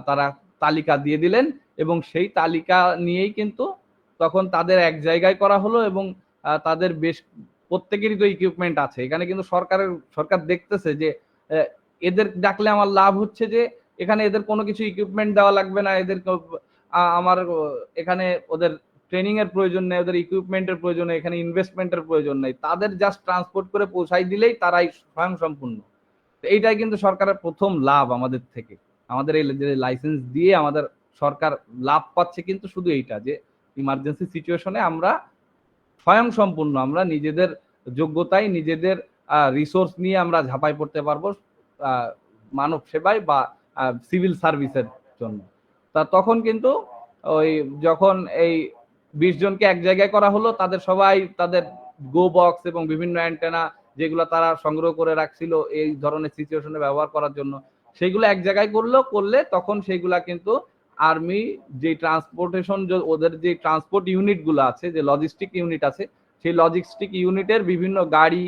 তারা তালিকা দিয়ে দিলেন, এবং সেই তালিকা নিয়েই কিন্তু তখন তাদের এক জায়গায় করা হলো, এবং তাদের বেশ প্রত্যেকেরই তো ইকুইপমেন্ট আছে। এখানে কিন্তু সরকার দেখতেছে যে এদের ডাকলে আমার লাভ হচ্ছে যে এখানে এদের কোনো কিছু ইকুইপমেন্ট দেওয়া লাগবে না, এদের আমার এখানে ওদের ট্রেনিং এর প্রয়োজন নেই, ওদের ইকুইপমেন্টের প্রয়োজন নেই, এখানে ইনভেস্টমেন্টের প্রয়োজন নেই, তাদের জাস্ট ট্রান্সপোর্ট করে পৌঁছাই দিলেই তারাই স্বয়ং সম্পূর্ণ। এইটাই কিন্তু সরকারের প্রথম লাভ আমাদের থেকে, আমাদের এই যে লাইসেন্স দিয়ে আমাদের সরকার লাভ পাচ্ছে কিন্তু শুধু এইটা, যে ইমার্জেন্সি সিচুয়েশনে আমরা স্বয়ং সম্পূর্ণ, আমরা নিজেদের যোগ্যতায়, নিজেদের রিসোর্স নিয়ে আমরা ঝাঁপাই পড়তে পারবো মানব সেবায় বা সিভিল সার্ভিসের জন্য। তা তখন কিন্তু ওই যখন এই 20 জনকে এক জায়গায় করা হলো, তাদের সবাই তাদের গো বক্স এবং বিভিন্ন অ্যান্টেনা যেগুলো তারা সংগ্রহ করে রাখছিল এই ধরনের সিচুয়েশনে ব্যবহার করার জন্য, সেইগুলো এক জায়গায় করলে তখন সেইগুলা কিন্তু আর্মি যে ট্রান্সপোর্টেশন, ওদের যে ট্রান্সপোর্ট ইউনিটগুলো আছে, যে লজিস্টিক ইউনিট আছে, সেই লজিস্টিক ইউনিটের বিভিন্ন গাড়ি,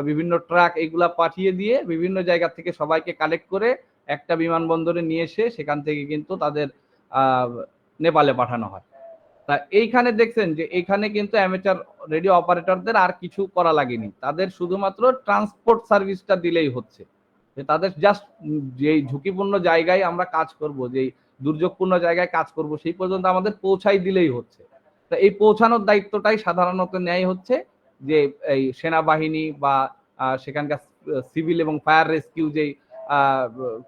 বিভিন্ন ট্রাক, এগুলা পাঠিয়ে দিয়ে বিভিন্ন জায়গা থেকে সবাইকে কালেক্ট করে একটা বিমানবন্দরে নিয়ে এসে সেখান থেকে কিন্তু তাদের নেপালে পাঠানো হয়। তা এইখানে দেখছেন যে এইখানে কিন্তু অ্যামেচার রেডিও অপারেটরদের আর কিছু করা লাগেনি, তাদের শুধুমাত্র ট্রান্সপোর্ট সার্ভিসটা দিলেই হচ্ছে, যে তাদের জাস্ট যেই ঝুঁকিপূর্ণ জায়গায় আমরা কাজ করব, যেই দুর্যোগপূর্ণ জায়গায় কাজ করব, সেই পর্যন্ত আমাদের পৌঁছাই দিলেই হচ্ছে। তা এই পৌঁছানোর দায়িত্বটাই সাধারণত নেয় হচ্ছে যে এই সেনাবাহিনী বা সেখানকার সিভিল এবং ফায়ার রেস্কিউ যেই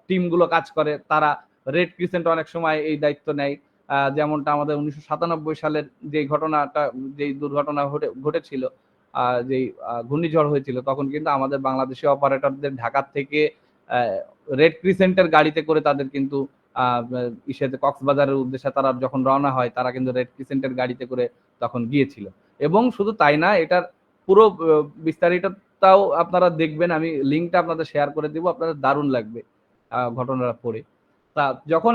টিমগুলো কাজ করে, তারা রেড ক্রিসেন্ট অনেক সময় এই দায়িত্ব নেয়। যেমনটা আমাদের 1997 সালের যে ঘটনাটা, যেই দুর্ঘটনা ঘটেছিল, যেই ঘূর্ণিঝড় হয়েছিল, তখন কিন্তু আমাদের বাংলাদেশি অপারেটরদের ঢাকা থেকে রেড ক্রিসেন্টের গাড়িতে করে তাদের কিন্তু ইসেতে কক্সবাজারের উদ্দেশ্যে তারা যখন রওনা হয়, তারা কিন্তু রেড ক্রিসেন্টের গাড়িতে করে তখন গিয়েছিল। এবং শুধু তাই না, এটার পুরো বিস্তারিতটাও আপনারা দেখবেন, আমি লিঙ্কটা আপনাদের শেয়ার করে দিব, আপনাদের দারুণ লাগবে ঘটনাটা পড়ে। তা যখন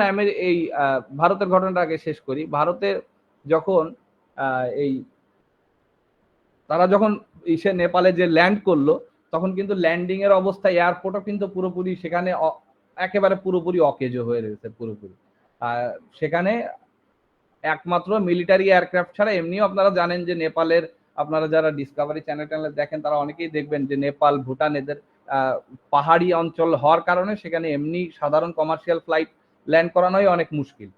এই ভারতের ঘটনাটা আগে শেষ করি, ভারতে যখন এই তারা যখন নেপালে যে ল্যান্ড করলো, তখন কিন্তু ল্যান্ডিং এর অবস্থা, এয়ারপোর্টও কিন্তু পুরোপুরি সেখানে একেবারে পুরোপুরি অকেজো হয়ে রয়েছে পুরোপুরি। সেখানে একমাত্র মিলিটারি এয়ারক্রাফট ছাড়া, এমনিও আপনারা জানেন যে নেপালের, আপনারা যারা ডিসকভারি চ্যানেল দেখেন তারা অনেকেই দেখবেন যে নেপাল, ভুটান, এদের পাহাড়ি অঞ্চল হওয়ার কারণে সেখানে এমনি সাধারণ কমার্শিয়াল ফ্লাইট ল্যান্ড করানোই অনেক মুশকিল,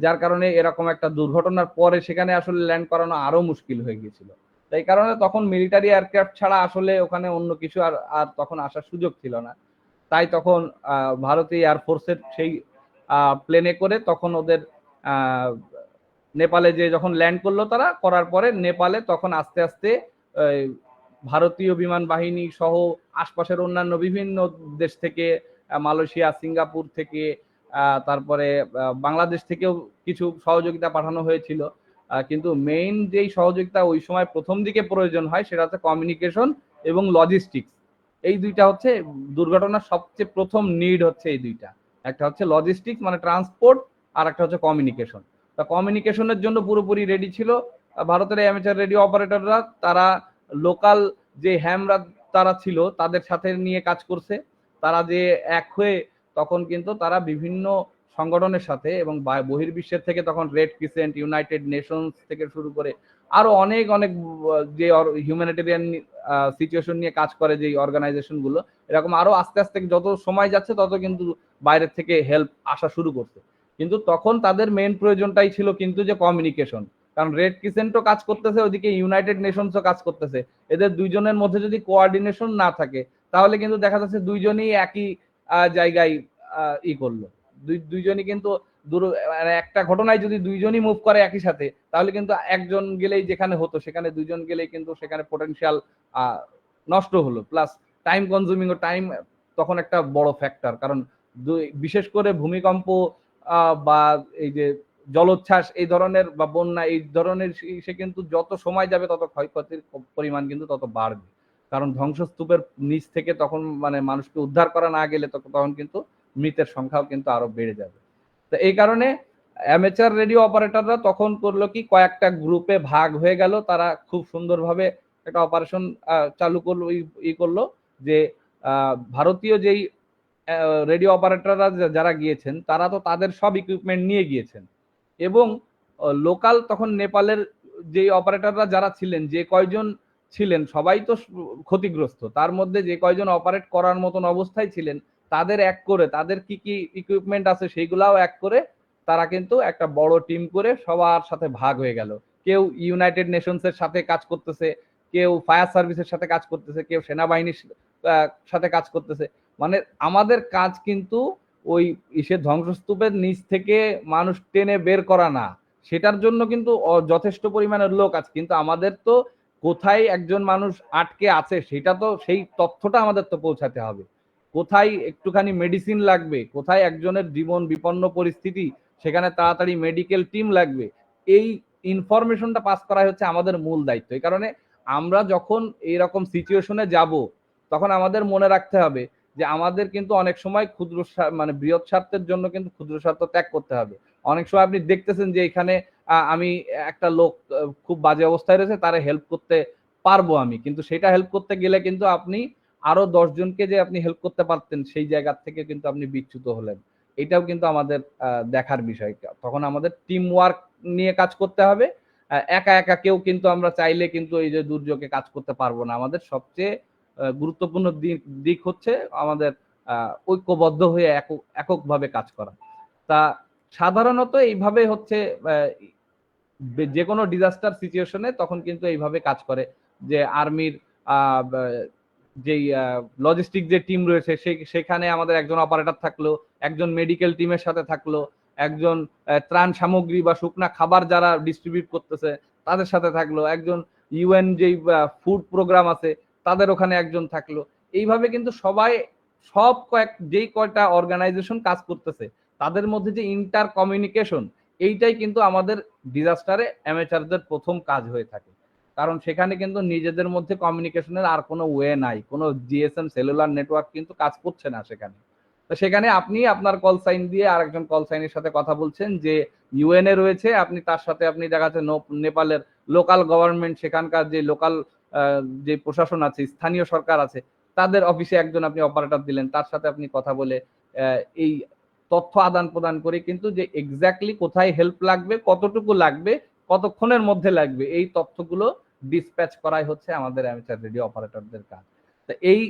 যার কারণে এরকম একটা দুর্ঘটনার পরে সেখানে আসলে ল্যান্ড করানো আরো মুশকিল হয়ে গিয়েছিল। তাই কারণে তখন মিলিটারি এয়ারক্রাফট ছাড়া আসলে ওখানে অন্য কিছু আর তখন আসার সুযোগ ছিল না। তাই তখন ভারতীয় এয়ারফোর্সের সেই প্লেনে করে তখন ওদের নেপালে যে যখন ল্যান্ড করলো, তারা করার পরে নেপালে তখন আস্তে আস্তে ভারতীয় বিমান বাহিনী সহ আশপাশের অন্যান্য বিভিন্ন দেশ থেকে, মালয়েশিয়া, সিঙ্গাপুর থেকে, তারপরে বাংলাদেশ থেকেও কিছু সহযোগিতা পাঠানো হয়েছিল। কিন্তু মেইন যেই সহযোগিতা ওই সময় প্রথম দিকে প্রয়োজন হয়, সেটা হচ্ছে কমিউনিকেশন এবং লজিস্টিক্স। এই দুইটা হচ্ছে দুর্ঘটনার সবচেয়ে প্রথম নিড হচ্ছে এই দুইটা, একটা হচ্ছে লজিস্টিক্স মানে ট্রান্সপোর্ট, আর একটা হচ্ছে কমিউনিকেশন। তা কমিউনিকেশনের জন্য পুরোপুরি রেডি ছিল ভারতের অ্যামেচার রেডিও অপারেটররা। তারা লোকাল যে হ্যামরা তারা ছিল তাদের সাথে নিয়ে কাজ করছে, তারা যে এক হয়ে তখন কিন্তু তারা বিভিন্ন সংগঠনের সাথে এবং বহির্বিশ্বের থেকে তখন রেড ক্রিসেন্ট, ইউনাইটেড নেশনস থেকে শুরু করে আরো অনেক অনেক যে হিউম্যানিটেরিয়ান সিচুয়েশন নিয়ে কাজ করে যে অর্গানাইজেশন গুলো, এরকম আরো আস্তে আস্তে যত সময় যাচ্ছে তত কিন্তু বাইরের থেকে হেল্প আসা শুরু করছে। কিন্তু তখন তাদের মেইন প্রয়োজনটাই ছিল কিন্তু যে কমিউনিকেশন, কারণ রেড ক্রিসেন্টও কাজ করতেছে, ওদিকে ইউনাইটেড নেশনসও কাজ করতেছে। এদের দুইজনের মধ্যে যদি কোঅর্ডিনেশন না থাকে তাহলে কিন্তু দেখা যাচ্ছে দুইজনই একই জায়গায় ই করলো, দুইজনই কিন্তু একটা ঘটনায় যদি দুইজনই মুভ করে একই সাথে তাহলে কিন্তু একজন গেলেই যেখানে হতো সেখানে দুইজন গেলেই কিন্তু সেখানে পোটেনশিয়াল নষ্ট হলো, প্লাস টাইম কনজিউমিং ও টাইম তখন একটা বড় ফ্যাক্টর। কারণ বিশেষ করে ভূমিকম্প বা এই যে জলোচ্ছ্বাস এই ধরনের বা বন্যা এই ধরনের সে কিন্তু যত সময় যাবে তত ক্ষয়ক্ষতির পরিমাণ কিন্তু তত বাড়বে, কারণ ধ্বংসস্তূপের নিচ থেকে তখন মানে মানুষকে উদ্ধার করা না গেলে তখন কিন্তু মৃতের সংখ্যাও কিন্তু আরো বেড়ে যাবে। তো এই কারণে অ্যামেচার রেডিও অপারেটররা তখন করলো কি, কয়েকটা গ্রুপে ভাগ হয়ে গেল, তারা খুব সুন্দরভাবে একটা অপারেশন চালু করলো, করলো যে ভারতীয় যেই রেডিও অপারেটররা যারা গিয়েছেন তারা তো তাদের সব ইকুইপমেন্ট নিয়ে গিয়েছেন, এবং লোকাল তখন নেপালের যে অপারেটররা যারা ছিলেন, যে কয়জন ছিলেন সবাই তো ক্ষতিগ্রস্ত, তার মধ্যে যে কয়জন অপারেট করার মতন অবস্থায় ছিলেন তাদের এক করে, তাদের কি কি ইকুইপমেন্ট আছে সেইগুলাও এক করে তারা কিন্তু একটা বড় টিম করে সবার সাথে ভাগ হয়ে গেল। কেউ ইউনাইটেড নেশনস এর সাথে কাজ করতেছে, কেউ ফায়ার সার্ভিসের সাথে কাজ করতেছে, কেউ সেনাবাহিনীর সাথে কাজ করতেছে। মানে আমাদের কাজ কিন্তু ওই ধ্বংসস্তূপের নিচ থেকে মানুষ টেনে বের করা না, সেটার জন্য কিন্তু যথেষ্ট পরিমাণের লোক আছে, কিন্তু আমাদের তো কোথায় একজন মানুষ আটকে আছে সেটা তো সেই তথ্যটা আমাদের তো পৌঁছাতে হবে, কোথায় একটুখানি মেডিসিন লাগবে, কোথায় একজনের জীবন বিপন্ন পরিস্থিতি সেখানে তাড়াতাড়ি মেডিকেল টিম লাগবে, এই ইনফরমেশনটা পাস করা হচ্ছে আমাদের মূল দায়িত্ব। এই কারণে আমরা যখন এইরকম সিচুয়েশনে যাব তখন আমাদের মনে রাখতে হবে যে আমাদের কিন্তু অনেক সময় ক্ষুদ্র মানে বৃহৎ স্বার্থের জন্য কিন্তু ক্ষুদ্র স্বার্থ ত্যাগ করতে হবে। অনেক সময় আপনি দেখতেছেন যে এখানে আমি একটা লোক খুব বাজে অবস্থায় রয়েছে, তারে হেল্প করতে পারবো আমি, কিন্তু সেটা হেল্প করতে গেলে কিন্তু আপনি আরো 10 জনকে যে আপনি হেল্প করতে পারতেন সেই জায়গা থেকে কিন্তু আপনি বিচ্যুত হলেন। এটাও কিন্তু আমাদের দেখার বিষয়। তখন আমাদের টিম ওয়ার্ক নিয়ে কাজ করতে হবে। একা একা কেউ কিন্তু আমরা চাইলে কিন্তু এই যে দুর্যোগে কাজ করতে পারবো না। আমাদের সবচেয়ে গুরুত্বপূর্ণ দিক হচ্ছে আমাদের ঐক্যবদ্ধ হয়ে এককভাবে কাজ করা। তা সাধারণত এইভাবে হচ্ছে যে কোনো ডিজাস্টার সিচুয়েশনে তখন কিন্তু এইভাবে কাজ করে যে আর্মির যেই লজিস্টিক যে টিম রয়েছে সেখানে আমাদের একজন অপারেটর থাকলো, একজন মেডিকেল টিমের সাথে থাকলো, একজন ত্রাণ সামগ্রী বা শুকনা খাবার যারা ডিস্ট্রিবিউট করতেছে তাদের সাথে থাকলো, একজন ইউএন যেই ফুড প্রোগ্রাম আছে তাদের ওখানে একজন থাকলো। এইভাবে কিন্তু সবাই যেই কয়টা অর্গানাইজেশন কাজ করতেছে তাদের মধ্যে যে ইন্টার কমিউনিকেশন, এইটাই কিন্তু আমাদের ডিজাস্টারে অ্যামেচারদের প্রথম কাজ হয়ে থাকে, কারণ সেখানে কিন্তু নিজেদের মধ্যে কমিউনিকেশনের আর কোনো ওয়ে নাই, কোনো জিএসএম সেলুলার নেটওয়ার্ক কিন্তু কাজ করছে না সেখানে। তো সেখানে আপনি আপনার কল সাইন দিয়ে আরেকজন কল সাইনের সাথে কথা বলছেন যে ইউএনএ রয়েছে, আপনি তার সাথে আপনি দেখা যাচ্ছে নেপালের লোকাল গভর্নমেন্ট, সেখানকার যে লোকাল যে প্রশাসন আছে, স্থানীয় সরকার আছে, তাদের অফিসে একজন আপনি অপারেটর দিলেন, তার সাথে আপনি কথা বলে এই তথ্য আদান প্রদান করে কিন্তু যে এক্স্যাক্টলি কোথায় হেল্প লাগবে, কতটুকু লাগবে, কতক্ষণের মধ্যে লাগবে, এই তথ্যগুলো ডিসপ্যাচ করাই হচ্ছে আমাদের অ্যামেচার রেডিও অপারেটরদের কাজ। তো এই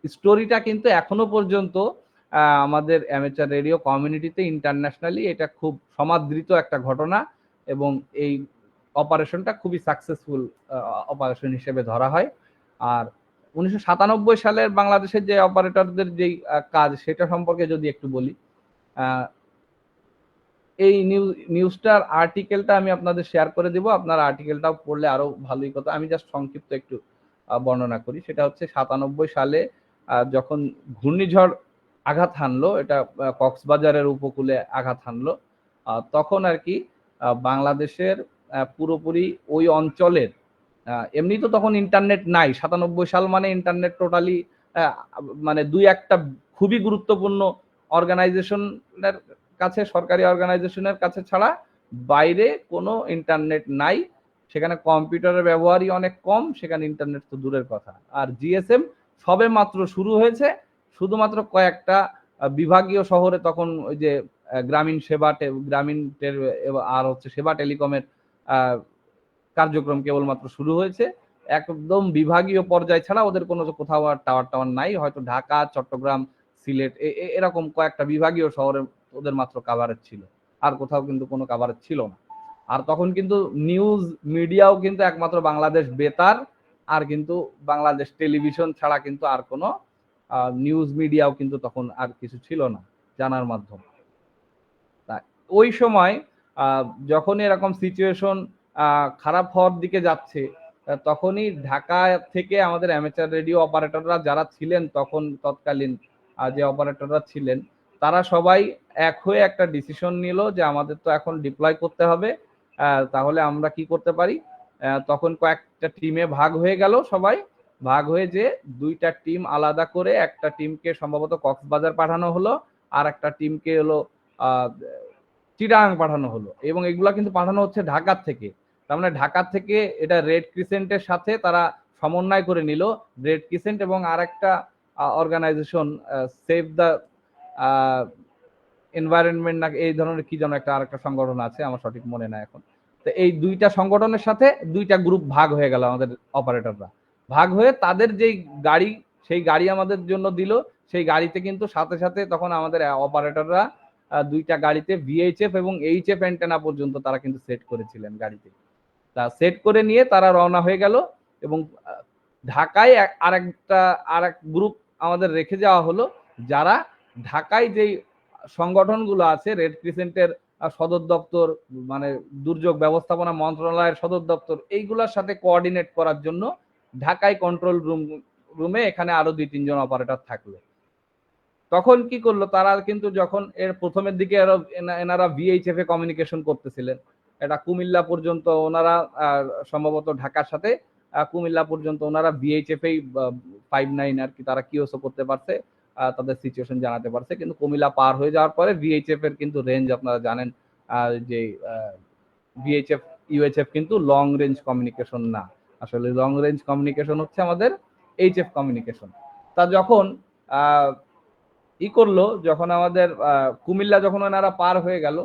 স্টোরিটা কিন্তু এখনো পর্যন্ত আমাদের অ্যামেচার রেডিও কমিউনিটিতে ইন্টারন্যাশনালি এটা খুব সমাদৃত একটা ঘটনা, এবং এই অপারেশনটা খুবই সাকসেসফুল অপারেশন হিসেবে ধরা হয়। আর 1997 সালের বাংলাদেশের যে অপারেটরদের যেই কাজ সেটা সম্পর্কে যদি একটু বলি, এই নিউজটার আর্টিকেলটা আমি আপনাদের শেয়ার করে দিব, আপনার আর্টিকেলটাও পড়লে আরো ভালোই কথা। আমি জাস্ট সংক্ষিপ্ত একটু বর্ণনা করি। সেটা হচ্ছে 97 সালে যখন ঘূর্ণিঝড় আঘাত হানলো, এটা কক্সবাজারের উপকূলে আঘাত হানলো, তখন আর কি বাংলাদেশের পুরোপুরি ওই অঞ্চলের এমনি তো তখন ইন্টারনেট নাই, 97 সাল মানে ইন্টারনেট টোটালি মানে দুই একটা খুবই গুরুত্বপূর্ণ অর্গানাইজেশনের কাছে, সরকারি অর্গানাইজেশনের কাছে ছাড়া বাইরে কোনো ইন্টারনেট নাই। সেখানে কম্পিউটারের ব্যবহারই অনেক কম, সেখানে ইন্টারনেট তো দূরের কথা। আর জিএসএম সবে মাত্র শুরু হয়েছে, শুধুমাত্র কয়েকটা বিভাগীয় শহরে তখন ওই যে গ্রামীণ সেবা, গ্রামীণ আর হচ্ছে সেবা টেলিকমের কার্যক্রম কেবলমাত্র শুরু হয়েছে। একদম বিভাগীয় পর্যায় ছাড়া ওদের কোনো কোথাও আর টাওয়ার নাই। হয়তো ঢাকা, চট্টগ্রাম, সিলেট এরকম কয়েকটা বিভাগীয় শহরে ওদের মাত্র কাভারেজ ছিল, আর কোথাও কিন্তু কোনো কাভারেজ ছিল না। আর তখন কিন্তু নিউজ মিডিয়াও কিন্তু একমাত্র বাংলাদেশ বেতার, আর কিন্তু বাংলাদেশ টেলিভিশন ছাড়া কিন্তু আর কোনো নিউজ মিডিয়াও কিন্তু তখন আর কিছু ছিল না জানার মাধ্যম। ওই সময় যখন এরকম সিচুয়েশন খারাপ হওয়ার দিকে যাচ্ছে, তখনই ঢাকা থেকে আমাদের অ্যামেচার রেডিও অপারেটররা যারা ছিলেন তখন, তৎকালীন যে অপারেটররা ছিলেন, তারা সবাই এক হয়ে একটা ডিসিশন নিল যে আমাদের তো এখন ডিপ্লয় করতে হবে, তাহলে আমরা কি করতে পারি। তখন কয়েকটা টিমে ভাগ হয়ে গেল, সবাই ভাগ হয়ে যে দুইটা টিম আলাদা করে, একটা টিমকে সম্ভবত কক্সবাজার পাঠানো হলো, আর একটা টিমকে হলো চিটাগাং পাঠানো হলো। এবং এগুলা কিন্তু পাঠানো হচ্ছে ঢাকা থেকে। তার মানে ঢাকা থেকে এটা রেড ক্রিসেন্টের সাথে তারা সমন্বয় করে নিল, রেড ক্রিসেন্ট এবং আর একটা অর্গানাইজেশন সেভ দ্য এনভায়রনমেন্ট না এই ধরনের কি যেন একটা আরেকটা সংগঠন আছে, আমার সঠিক মনে নাই এখন। তো এই দুইটা সংগঠনের সাথে দুইটা গ্রুপ ভাগ হয়ে গেল, আমাদের অপারেটররা ভাগ হয়ে তাদের যেই গাড়ি, সেই গাড়ি আমাদের জন্য দিল। সেই গাড়িতে কিন্তু সাথে সাথে তখন আমাদের অপারেটররা দুইটা গাড়িতে ভিএইচএফ এবং এইচএফ অ্যান্টেনা পর্যন্ত তারা কিন্তু সেট করেছিলেন গাড়িতে। তা সেট করে নিয়ে তারা রওনা হয়ে গেল এবং ঢাকায় আরেক গ্রুপ আমাদের রেখে যাওয়া হলো, যারা ঢাকায় যেই সংগঠনগুলো আছে, রেড ক্রিসেন্টের সদর দপ্তর, মানে দুর্যোগ ব্যবস্থাপনা মন্ত্রণালয়ের সদর দপ্তর, এইগুলোর সাথে কোঅর্ডিনেট করার জন্য ঢাকায় কন্ট্রোল রুমে এখানে আরো 2-3 জন অপারেটর থাকলো। তখন কি করলো তারা, কিন্তু যখন এর প্রথমের দিকে এনারা ভিএইচএফ এ কমিউনিকেশন করতেছিলেন, এটা কুমিল্লা পর্যন্ত ওনারা সম্ভবত ঢাকার সাথে কুমিল্লা পর্যন্ত ওনারা ভিএইচএফ এই 59 আর কি তারা কিওসও করতে পারছে, তাদের সিচুয়েশন জানাতে পারছে। কিন্তু কুমিল্লা পার হয়ে যাওয়ার পরে ভিএইচএফ এর কিন্তু রেঞ্জ আপনারা জানেন যে ভিএইচএফ ইউএইচএফ কিন্তু লং রেঞ্জ কমিউনিকেশন না, আসলে লং রেঞ্জ কমিউনিকেশন হচ্ছে আমাদের এইচএফ কমিউনিকেশন। তা যখন করলো, যখন আমাদের কুমিল্লা যখন ওনারা পার হয়ে গেল,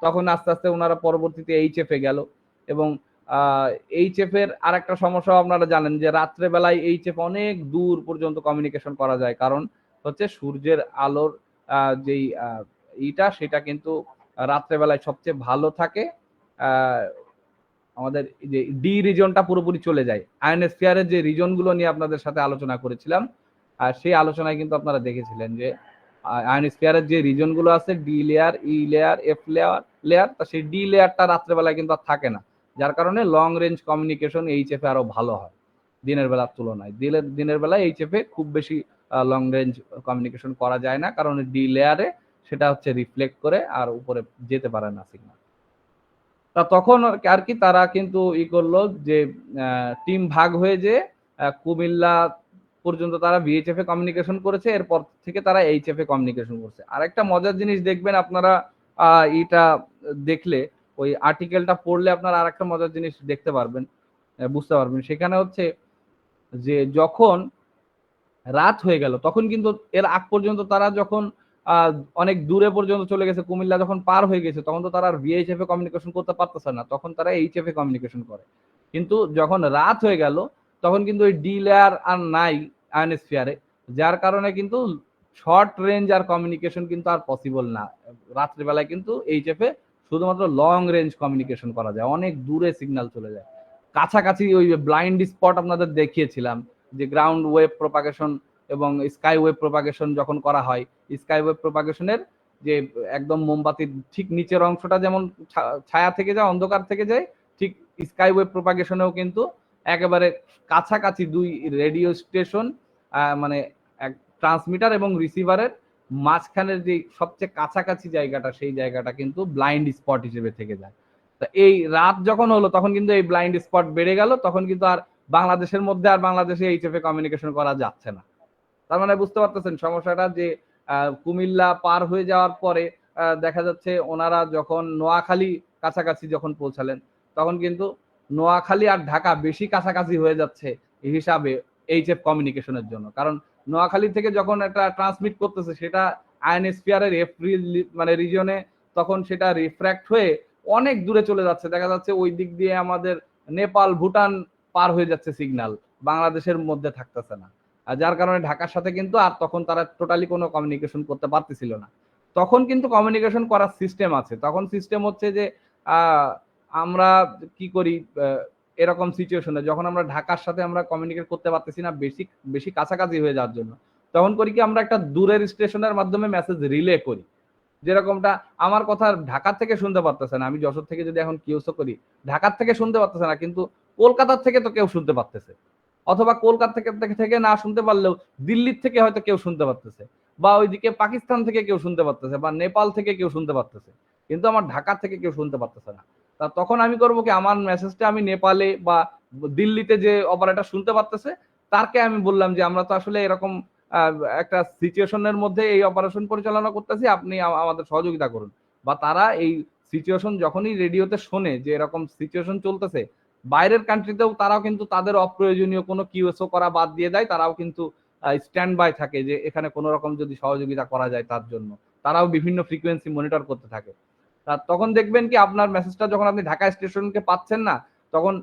তখন আস্তে আস্তে ওনারা পরবর্তীতে এইচএফ এ গেল। এবং এইচএফ এর আর একটা সমস্যা আপনারা জানেন যে রাত্রে বেলায় এইচএফ অনেক দূর পর্যন্ত কমিউনিকেশন করা যায়, কারণ হচ্ছে সূর্যের আলোর যেই সেটা কিন্তু রাত্রে বেলায় সবচেয়ে ভালো থাকে। আমাদের যে ডি রিজনটা পুরোপুরি চলে যায়। আয়নোস্ফিয়ারের যে রিজনগুলো নিয়ে আপনাদের সাথে আলোচনা করেছিলাম, সেই আলোচনায় কিন্তু আপনারা দেখেছিলেন যে আয়নোস্ফিয়ারের যে রিজনগুলো আছে, ডি লেয়ার, ই লেয়ার, এফ লেয়ার, তা সেই ডি লেয়ারটা রাত্রেবেলায় কিন্তু আর থাকে না, যার কারণে লং রেঞ্জ কমিউনিকেশন এইচএফ এ আরো ভালো হয় দিনের বেলার তুলনায়। দিনের বেলায় এইচএফ এ খুব বেশি লং রেঞ্জ কমিউনিকেশন করা যায় না, কারণ ডি লেয়ারে সেটা হচ্ছে রিফ্লেক্ট করে আর উপরে যেতে পারে না সিগন্যাল। তা তখন আর কি তারা কিন্তু করলো যে টিম ভাগ হয়ে যে কুমিল্লা পর্যন্ত তারা ভিএইচএফ এ কমিউনিকেশন করেছে, এরপর থেকে তারা এইচএফ এ কমিউনিকেশন করছে। আরেকটা মজার জিনিস দেখবেন আপনারা, এটা দেখলে, ওই আর্টিকেলটা পড়লে আপনারা আরেকটা মজার জিনিস দেখতে পারবেন, বুঝতে পারবেন। সেখানে হচ্ছে যে যখন রাত হয়ে গেল, তখন কিন্তু এর আগ পর্যন্ত তারা যখন অনেক দূরে পর্যন্ত চলে গেছে, কুমিল্লা যখন পার হয়ে গেছে, তখন তো তারা আর ভিএইচএফ এ কমিউনিকেশন করতে পারতেছে না, তখন তারা এইচএফ এ কমিউনিকেশন করে। কিন্তু যখন রাত হয়ে গেল, তখন কিন্তু ওই ডি লেয়ার আর নাই আয়নোস্ফিয়ারে, যার কারণে কিন্তু শর্ট রেঞ্জ আর কমিউনিকেশন কিন্তু আর পসিবল না। রাত্রিবেলায় কিন্তু এইচএফ এ শুধুমাত্র লং রেঞ্জ কমিউনিকেশন করা যায়, অনেক দূরে সিগন্যাল চলে যায়। কাছাকাছি ওই ব্লাইন্ড স্পট আপনাদের দেখিয়েছিলাম যে গ্রাউন্ড ওয়েভ প্রপাগেশন এবং স্কাই ওয়েভ প্রপাগেশন যখন করা হয়, স্কাই ওয়েভ প্রপাগেশনের যে একদম মোমবাতির ঠিক নিচের অংশটা যেমন ছায়া থেকে যায়, অন্ধকার থেকে যায়, ঠিক স্কাই ওয়েভ প্রপাগেশনেও কিন্তু একেবারে কাছাকাছি দুই রেডিও স্টেশন, মানে ট্রান্সমিটার এবং রিসিভারের মাঝখানের যে সবচেয়ে কাছাকাছি জায়গাটা, সেই জায়গাটা কিন্তু ব্লাইন্ড স্পট হিসেবে থেকে যায়। তো এই রাত যখন হলো, তখন কিন্তু এই ব্লাইন্ড স্পট বেড়ে গেল, তখন কিন্তু আর বাংলাদেশের মধ্যে আর বাংলাদেশে এইচএফ এ কমিউনিকেশন করা যাচ্ছে না। তার মানে বুঝতে পারতেছেন সমস্যাটা, যে কুমিল্লা পার হয়ে যাওয়ার পরে দেখা যাচ্ছে ওনারা যখন নোয়াখালী কাছাকাছি যখন পৌঁছালেন, তখন কিন্তু নোয়াখালী আর ঢাকা বেশি কাছাকাছি হয়ে যাচ্ছে এই হিসাবে এইচএফ কমিউনিকেশনের জন্য। কারণ নোয়াখালী থেকে যখন একটা ট্রান্সমিট করতেছে সেটা আয়নস্ফিয়ারের মানে রিজিয়নে, তখন সেটা রিফ্র্যাক্ট হয়ে অনেক দূরে চলে যাচ্ছে। দেখা যাচ্ছে ওই দিক দিয়ে আমাদের নেপাল ভুটান পার হয়ে যাচ্ছে সিগন্যাল, বাংলাদেশের মধ্যে থাকতেছে না। আর যার কারণে ঢাকার সাথে কিন্তু আর তখন তারা টোটালি কোনো কমিউনিকেশন করতে পারতেছিল না। তখন কিন্তু কমিউনিকেশন করার সিস্টেম আছে। তখন সিস্টেম হচ্ছে যে আমরা কি করি, এরকম সিচুয়েশনে যখন আমরা ঢাকার সাথে আমরা কমিউনিকেট করতে পারতেছি না বেশি কাছাকাছি হয়ে যাওয়ার জন্য, তখন করি কি আমরা একটা দূরের স্টেশনের মাধ্যমে মেসেজ রিলে করি। যেরকমটা আমার কথা ঢাকার থেকে শুনতে পারতেছে না, আমি যশোর থেকে যদি এখন কিউসো করি, ঢাকার থেকে শুনতে পারতেছে না, কিন্তু কলকাতার থেকে তো কেউ শুনতে পারতেছে, অথবা কলকাতা থেকে না শুনতে পারলেও দিল্লির থেকে হয়তো কেউ শুনতে পারতেছে, বা ওইদিকে পাকিস্তান থেকে কেউ শুনতে পারতেছে, বা নেপাল থেকে কেউ শুনতে পারতেছে, কিন্তু আমার ঢাকা থেকে কেউ শুনতে পারতেছে না। তা তখন আমি করবো কি, আমার মেসেজটা আমি নেপালে বা দিল্লিতে যে অপারেটর শুনতে পারতেছে তারকে আমি বললাম যে আমরা তো আসলে এরকম একটা সিচুয়েশনের মধ্যে এই অপারেশন পরিচালনা করতেছি, আপনি আমাদের সহযোগিতা করুন। বা তারা এই সিচুয়েশন যখনই রেডিওতে শোনে যে এরকম সিচুয়েশন চলতেছে, বাইরের কান্ট্রিতেও তারাও কিন্তু তাদের অপ্রয়োজনীয় কোনো কিউএসও করা বাদ দিয়ে দেয়, তারাও কিন্তু স্ট্যান্ড বাই থাকে যে এখানে কোনো রকম যদি সহযোগিতা করা যায় তার জন্য, তারাও বিভিন্ন ফ্রিকোয়েন্সি মনিটর করতে থাকে। তখন দেখবেন কি আপনার মেসেজটা যখন আপনি ঢাকা স্টেশনকে পাচ্ছেন না, তখন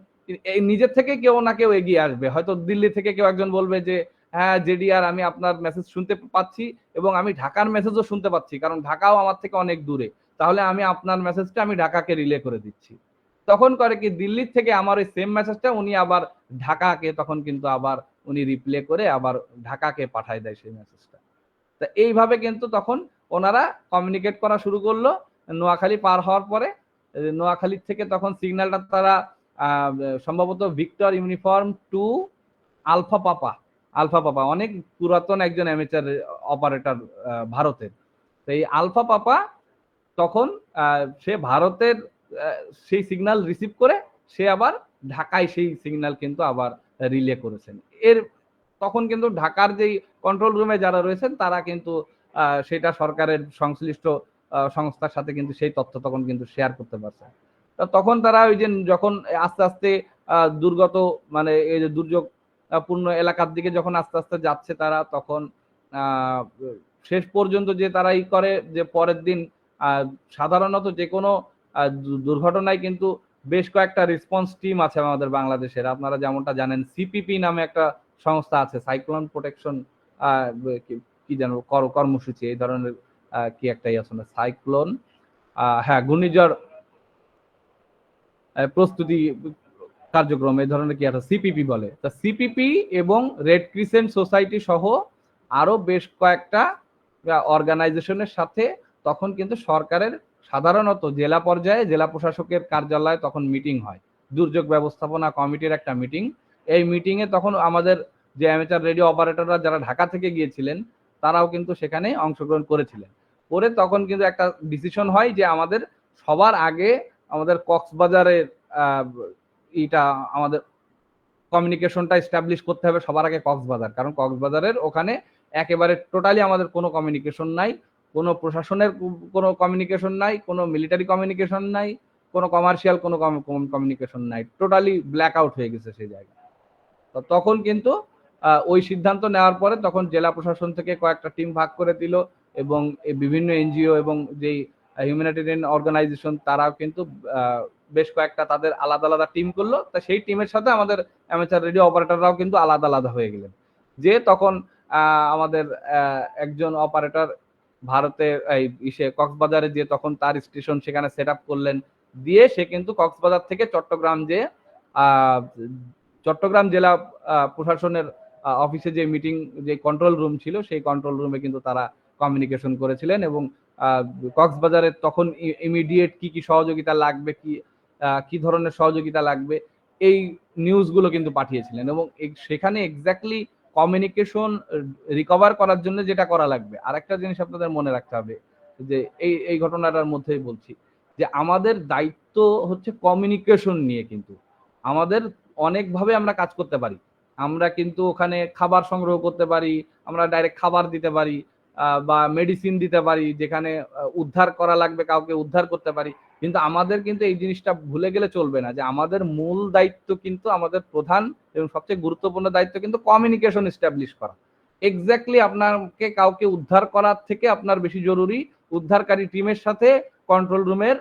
এই নিজের থেকে কেউ না কেউ এগিয়ে আসবে। হয়তো দিল্লি থেকে কেউ একজন বলবে যে হ্যাঁ জেডিআর, আমি আপনার মেসেজ শুনতে পাচ্ছি এবং আমি ঢাকার মেসেজও শুনতে পাচ্ছি, কারণ ঢাকাও আমার থেকে অনেক দূরে, তাহলে আমি আপনার মেসেজটা আমি ঢাকাকে রিলে করে দিচ্ছি। তখন করে কি দিল্লির থেকে আমার ওই সেম মেসেজটা উনি আবার ঢাকাকে তখন কিন্তু আবার উনি রিপ্লে করে আবার ঢাকাকে পাঠায় দেয় সেই মেসেজটা। তা এইভাবে কিন্তু তখন ওনারা কমিউনিকেট করা শুরু করলো। নোয়াখালী পার হওয়ার পরে নোয়াখালী থেকে তখন সিগন্যালটা তারা সম্ভবত ভিক্টর ইউনিফর্ম 2 আলফা পাপা অনেক পুরাতন একজন অ্যামেচার অপারেটর ভারতের। তো এই আলফা পাপা তখন সে ভারতের সেই সিগন্যাল রিসিভ করে সে আবার ঢাকায় সেই সিগন্যাল কিন্তু আবার রিলে করেছেন। এর তখন কিন্তু ঢাকার যেই কন্ট্রোল রুমে যারা রয়েছেন তারা কিন্তু সেটা সরকারের সংশ্লিষ্ট সংস্থার সাথে কিন্তু সেই তথ্য তখন কিন্তু শেয়ার করতে পারছে। তখন তারা ওই যে যখন আস্তে আস্তে দুর্গত মানে এই যে দুর্যোগপূর্ণ এলাকার দিকে যখন আস্তে আস্তে যাচ্ছে তারা, তখন শেষ পর্যন্ত যে তারা ই করে যে পরের দিন সাধারণত যে কোনো দুর্ঘটনায় কিন্তু বেশ কয়েকটা রেসপন্স টিম আছে আমাদের বাংলাদেশের। আপনারা যেমনটা জানেন সিপিপি নামে একটা সংস্থা আছে, সাইক্লোন প্রোটেকশন কি জানো কর্মসূচি, এই ধরনের কি একটাই আছে না, সাইক্লোন হ্যাঁ ঘূর্ণিঝড় প্রস্তুতি কার্যক্রম, এই ধরনের কি একটা সিপিপি বলে। তা সিপিপি এবং রেড ক্রিসেন্ট সোসাইটি সহ আরো বেশ কয়েকটা অর্গানাইজেশনের সাথে তখন কিন্তু সরকারের সাধারণত জেলা পর্যায়ে জেলা প্রশাসকের কার্যালয়ে তখন মিটিং হয়, দুর্যোগ ব্যবস্থাপনা কমিটির একটা মিটিং। এই মিটিং এ তখন আমাদের যে অ্যামেচার রেডিও অপারেটররা যারা ঢাকা থেকে গিয়েছিলেন তারাও কিন্তু সেখানে অংশগ্রহণ করেছিলেন। করে তখন কিন্তু একটা ডিসিশন হয় যে আমাদের সবার আগে আমাদের কক্সবাজারের এটা আমাদের কমিউনিকেশনটা এস্টাবলিশ করতে হবে সবার আগে কক্সবাজার, কারণ কক্সবাজারের ওখানে একেবারে টোটালি আমাদের কোনো কমিউনিকেশন নাই, কোনো প্রশাসনের কোনো কমিউনিকেশন নাই, কোনো মিলিটারি কমিউনিকেশন নাই, কোনো কমার্শিয়াল কোনো কমিউনিকেশন নাই, টোটালি ব্ল্যাক আউট হয়ে গেছে সেই জায়গায়। তো তখন কিন্তু ওই সিদ্ধান্ত নেওয়ার পরে তখন জেলা প্রশাসন থেকে কয়েকটা টিম ভাগ করে দিল এবং বিভিন্ন এনজিও এবং যেই হিউম্যানিটেরিয়ান অর্গানাইজেশন তারাও কিন্তু বেশ কয়েকটা তাদের আলাদা আলাদা টিম করলো। তা সেই টিমের সাথে আমাদের অ্যামেচার রেডিও অপারেটররাও কিন্তু আলাদা আলাদা হয়ে গেলেন। যে তখন আমাদের একজন অপারেটর ভারতের কক্সবাজারে যে তখন তার স্টেশন সেখানে সেট আপ করলেন, দিয়ে সে কিন্তু কক্সবাজার থেকে চট্টগ্রাম যে চট্টগ্রাম জেলা প্রশাসনের অফিসে যে মিটিং যে কন্ট্রোল রুম ছিল সেই কন্ট্রোল রুমে কিন্তু তারা কমিউনিকেশন করেছিলেন এবং কক্সবাজারের তখন ইমিডিয়েট কি কি সহযোগিতা লাগবে, কি ধরনের সহযোগিতা লাগবে এই নিউজগুলো কিন্তু পাঠিয়েছিলেন। এবং সেখানে এক্স্যাক্টলি কমিউনিকেশন রিকভার করার জন্য যেটা করা লাগবে, আরেকটা জিনিস আপনাদের মনে রাখতে হবে যে এই ঘটনাটার মধ্যেই বলছি যে আমাদের দায়িত্ব হচ্ছে কমিউনিকেশন নিয়ে, কিন্তু আমাদের অনেকভাবে আমরা কাজ করতে পারি। আমরা কিন্তু ওখানে খাবার সংগ্রহ করতে পারি, আমরা ডাইরেক্ট খাবার দিতে পারি, বা মেডিসিন দিতে পারি, যেখানে উদ্ধার করা লাগবে কাউকে উদ্ধার করতে পারি। কিন্তু আমাদের কিন্তু এই জিনিসটা ভুলে গেলে চলবে না যে আমাদের মূল দায়িত্ব কিন্তু, আমাদের প্রধান এবং সবচেয়ে গুরুত্বপূর্ণ দায়িত্ব কিন্তু কমিউনিকেশন এস্টাবলিশ করা। এক্স্যাক্টলি আপনাকে কাউকে উদ্ধার করার থেকে আপনার বেশি জরুরি উদ্ধারকারী টিমের সাথে কন্ট্রোল রুমের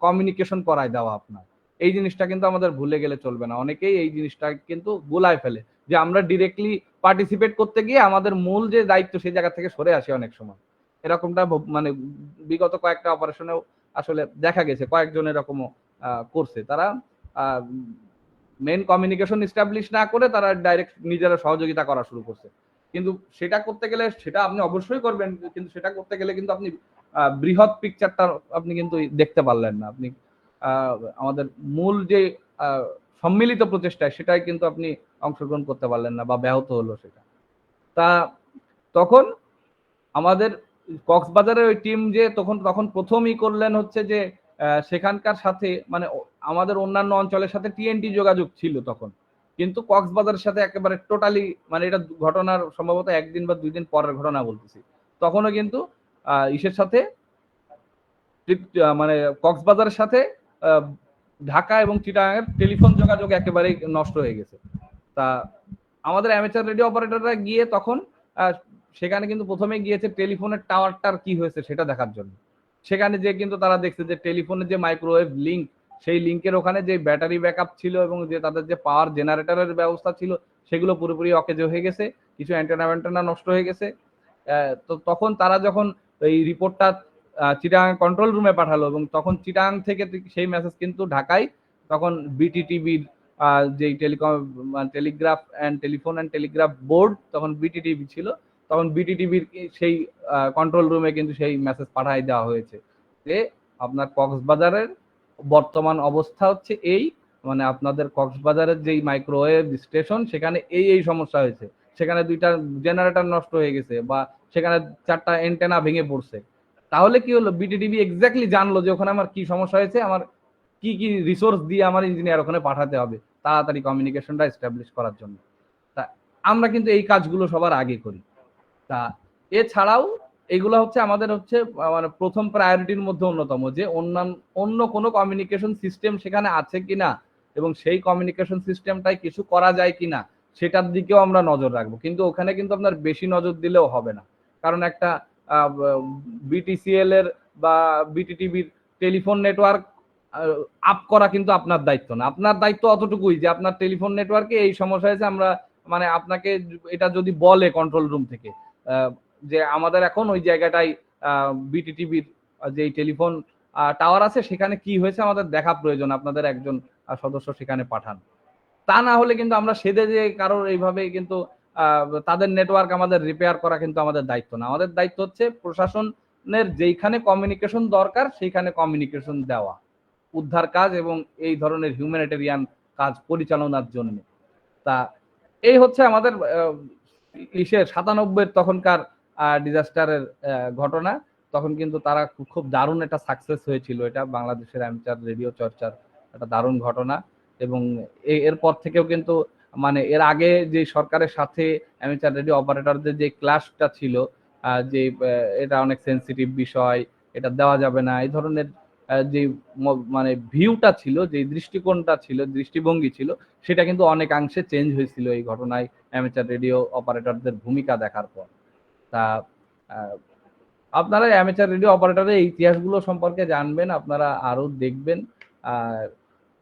কমিউনিকেশন করায় দেওয়া আপনার। এই জিনিসটা কিন্তু আমাদের ভুলে গেলে চলবে না। অনেকেই এই জিনিসটা কিন্তু গোলায় ফেলে যে আমরা ডিরেক্টলি পার্টিসিপেট করতে গিয়ে আমাদের মূল যে দায়িত্ব সেই জায়গা থেকে সরে আসি অনেক সময়। এরকমটা মানে বিগত কয়েকটা অপারেশনেও আসলে দেখা গেছে, কয়েকজন এরকমও করছে। তারা মেন কমিউনিকেশন এস্টাবলিশ না করে তারা ডাইরেক্ট নিজেরা সহযোগিতা করা শুরু করছে। কিন্তু সেটা করতে গেলে সেটা আপনি অবশ্যই করবেন, কিন্তু সেটা করতে গেলে কিন্তু আপনি বৃহৎ পিকচারটা আপনি কিন্তু দেখতে পারলেন না। আপনি আমাদের মূল যে সম্মিলিত প্রচেষ্টায় সেটাই কিন্তু আপনি অংশগ্রহণ করতে পারলেন না বা ব্যাহত হলো সেটা। তা তখন আমাদের কক্সবাজারের ওই টিম যে তখন প্রথমই করলেন হচ্ছে যে সেখানকার সাথে মানে আমাদের অন্যান্য অঞ্চলের সাথে টিএনটি যোগাযোগ ছিল তখন, কিন্তু কক্সবাজারের সাথে একেবারে টোটালি মানে এটা ঘটনার সম্ভবত 1 দিন বা 2 দিন পরের ঘটনা বলতেছি। তখনও কিন্তু ইসের সাথে মানে কক্সবাজারের সাথে ঢাকা এবং চিটাগাংয়ের টেলিফোন যোগাযোগ একেবারেই নষ্ট হয়ে গেছে। তা আমাদের অ্যামেচার রেডিও অপারেটররা গিয়ে তখন সেখানে কিন্তু প্রথমে গিয়েছে টেলিফোনের টাওয়ারটার কি হয়েছে সেটা দেখার জন্য। সেখানে যে কিন্তু তারা দেখছে যে টেলিফোনের যে মাইক্রোওয়েভ লিঙ্ক, সেই লিঙ্কের ওখানে যে ব্যাটারি ব্যাকআপ ছিল এবং যে তাদের যে পাওয়ার জেনারেটরের ব্যবস্থা ছিল সেগুলো পুরোপুরি অকেজ হয়ে গেছে, কিছু অ্যান্টেনা নষ্ট হয়ে গেছে। তো তখন তারা যখন এই রিপোর্টটা চিটাগাং কন্ট্রোল রুমে পাঠালো এবং তখন চিটাগাং থেকে সেই মেসেজ কিন্তু ঢাকায় তখন বিটিটিভির যেই Telegraph and telephone and Telegraph board, তখন বিটিটিভি ছিল, তখন বিটিটিভির সেই কন্ট্রোল রুমে কিন্তু সেই মেসেজ পাঠাই দেওয়া হয়েছে যে আপনার কক্সবাজারের বর্তমান অবস্থা হচ্ছে এই, মানে আপনাদের কক্সবাজারের যেই মাইক্রোওয়েভ স্টেশন সেখানে এই সমস্যা হয়েছে, সেখানে 2টা জেনারেটর নষ্ট হয়ে গেছে বা সেখানে 4টা অ্যান্টেনা ভেঙে পড়ছে। তাহলে কি হলো, বিটিটিভি এক্স্যাক্টলি জানলো যে ওখানে আমার কি সমস্যা হয়েছে, আমার কি রিসোর্স দিয়ে আমার ইঞ্জিনিয়ার ওখানে পাঠাতে হবে তাড়াতাড়ি কমিউনিকেশনটা এস্টাবলিশ করার জন্য। তা আমরা কিন্তু এই কাজগুলো সবার আগে করি। তা এছাড়াও এগুলো হচ্ছে আমাদের হচ্ছে মানে প্রথম প্রায়োরিটির মধ্যে অন্যতম, যে অন্য কোনো কমিউনিকেশন সিস্টেম সেখানে আছে কিনা এবং সেই কমিউনিকেশন সিস্টেমটাই কিছু করা যায় কিনা সেটার দিকেও আমরা নজর রাখবো। কিন্তু ওখানে কিন্তু আপনার বেশি নজর দিলেও হবে না, কারণ একটা বিটিসিএল এর বা বিটিটিভির টেলিফোন নেটওয়ার্ক আপ করা কিন্তু আপনার দায়িত্ব না। আপনার দায়িত্ব অতটুকুই যে আপনার টেলিফোন নেটওয়ার্কে এই সমস্যা হয়েছে, আমরা মানে আপনাকে এটা যদি বলে কন্ট্রোল রুম থেকে যে আমাদের এখন ওই জায়গাটায় বিটিটিভির যে টেলিফোন টাওয়ার আছে সেখানে কি হয়েছে আমাদের দেখা প্রয়োজন, আপনাদের একজন সদস্য সেখানে পাঠান। তা না হলে কিন্তু আমরা সেদে যে কারোর এইভাবে কিন্তু তাদের নেটওয়ার্ক আমাদের রিপেয়ার করা কিন্তু আমাদের দায়িত্ব না। আমাদের দায়িত্ব হচ্ছে প্রশাসনের যেইখানে কমিউনিকেশন দরকার সেইখানে কমিউনিকেশন দেওয়া, উদ্ধার কাজ এবং এই ধরনের হিউম্যানিটেরিয়ান কাজ পরিচালনার জন্য। তা এই হচ্ছে আমাদের 97 তখনকার ডিজাস্টারের ঘটনা। তখন কিন্তু তারা খুব দারুণ একটা সাকসেস হয়েছিল, এটা বাংলাদেশের অ্যামেচার রেডিও চর্চার একটা দারুণ ঘটনা। এবং এরপর থেকেও কিন্তু মানে এর আগে যে সরকারের সাথে অ্যামেচার রেডিও অপারেটরদের যে ক্লাসটা ছিল, যে এটা অনেক সেন্সিটিভ বিষয়, এটা দেওয়া যাবে না, এই ধরনের যে মানে ভিউটা ছিল, যে দৃষ্টিকোণটা ছিল, দৃষ্টিভঙ্গি ছিল, সেটা কিন্তু অনেকাংশে চেঞ্জ হয়েছিল এই ঘটনায় অ্যামেচার রেডিও অপারেটরদের ভূমিকা দেখার পর। তা আপনারা অ্যামেচার রেডিও অপারেটরের এই ইতিহাসগুলো সম্পর্কে জানবেন, আপনারা আরো দেখবেন। আর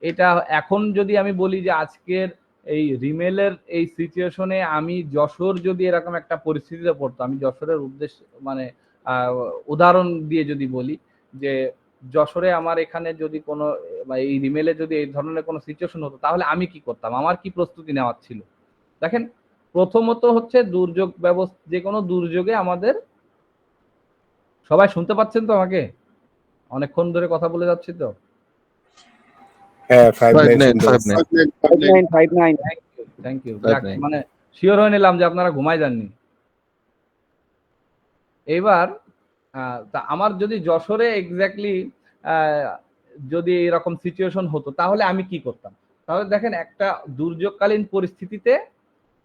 এটা এখন যদি আমি বলি যে আজকের এই রিমেলের এই সিচুয়েশনে আমি যশোর যদি এরকম একটা পরিস্থিতিতে পড়তো, আমি যশোরের উদ্দেশ্য মানে উদাহরণ দিয়ে যদি বলি যে যশোরে আমার এখানে যদি কোনো এই রিমেলে যদি এই ধরনের কোনো সিচুয়েশন হতো তাহলে আমি কি করতাম, আমার কি প্রস্তুতি নেওয়ার ছিল। দেখেন, প্রথমত হচ্ছে দুর্যোগ ব্যবস্থা, যে কোনো দুর্যোগে আমাদের, সবাই শুনতে পাচ্ছেন তো আমাকে? অনেকক্ষণ ধরে কথা বলে যাচ্ছি তো। হ্যাঁ, 5959 থ্যাংক ইউ। মানে শিওর হয়ে নিলাম যে আপনারা ঘুমাই যাননি। এইবার তা আমার যদি যশোরে এক্স্যাক্টলি যদি এরকম সিচুয়েশন হতো তাহলে আমি কি করতাম। তাহলে দেখেন, একটা দুর্যোগকালীন পরিস্থিতিতে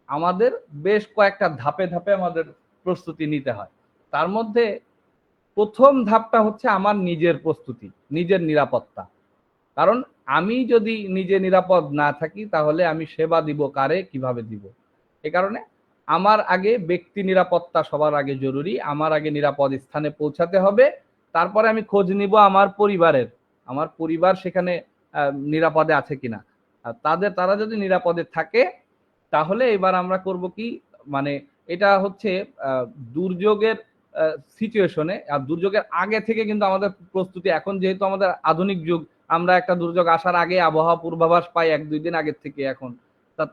আমাদের বেশ কয়েকটা ধাপে ধাপে আমাদের প্রস্তুতি নিতে হয়। তার মধ্যে প্রথম ধাপটা হচ্ছে আমার নিজের প্রস্তুতি, নিজের নিরাপত্তা। কারণ আমি যদি নিজে নিরাপদ না থাকি তাহলে আমি সেবা দিব কারে, কিভাবে দিব? এ কারণে আমার আগে ব্যক্তি নিরাপত্তা সবার আগে জরুরি। আমার আগে নিরাপদ স্থানে পৌঁছাতে হবে। তারপরে আমি খোঁজ নিব আমার পরিবারের, আমার পরিবার সেখানে নিরাপদে আছে কিনা। তারা যদি নিরাপদে থাকে তাহলে এবার আমরা করব কি, মানে এটা হচ্ছে দুর্যোগের সিচুয়েশনে, আর দুর্যোগের আগে থেকে কিন্তু আমাদের প্রস্তুতি, এখন যেহেতু আমাদের আধুনিক যুগ, আমরা একটা দুর্যোগ আসার আগে আবহাওয়া পূর্বাভাস পাই 1-2 দিন আগের থেকে। এখন তা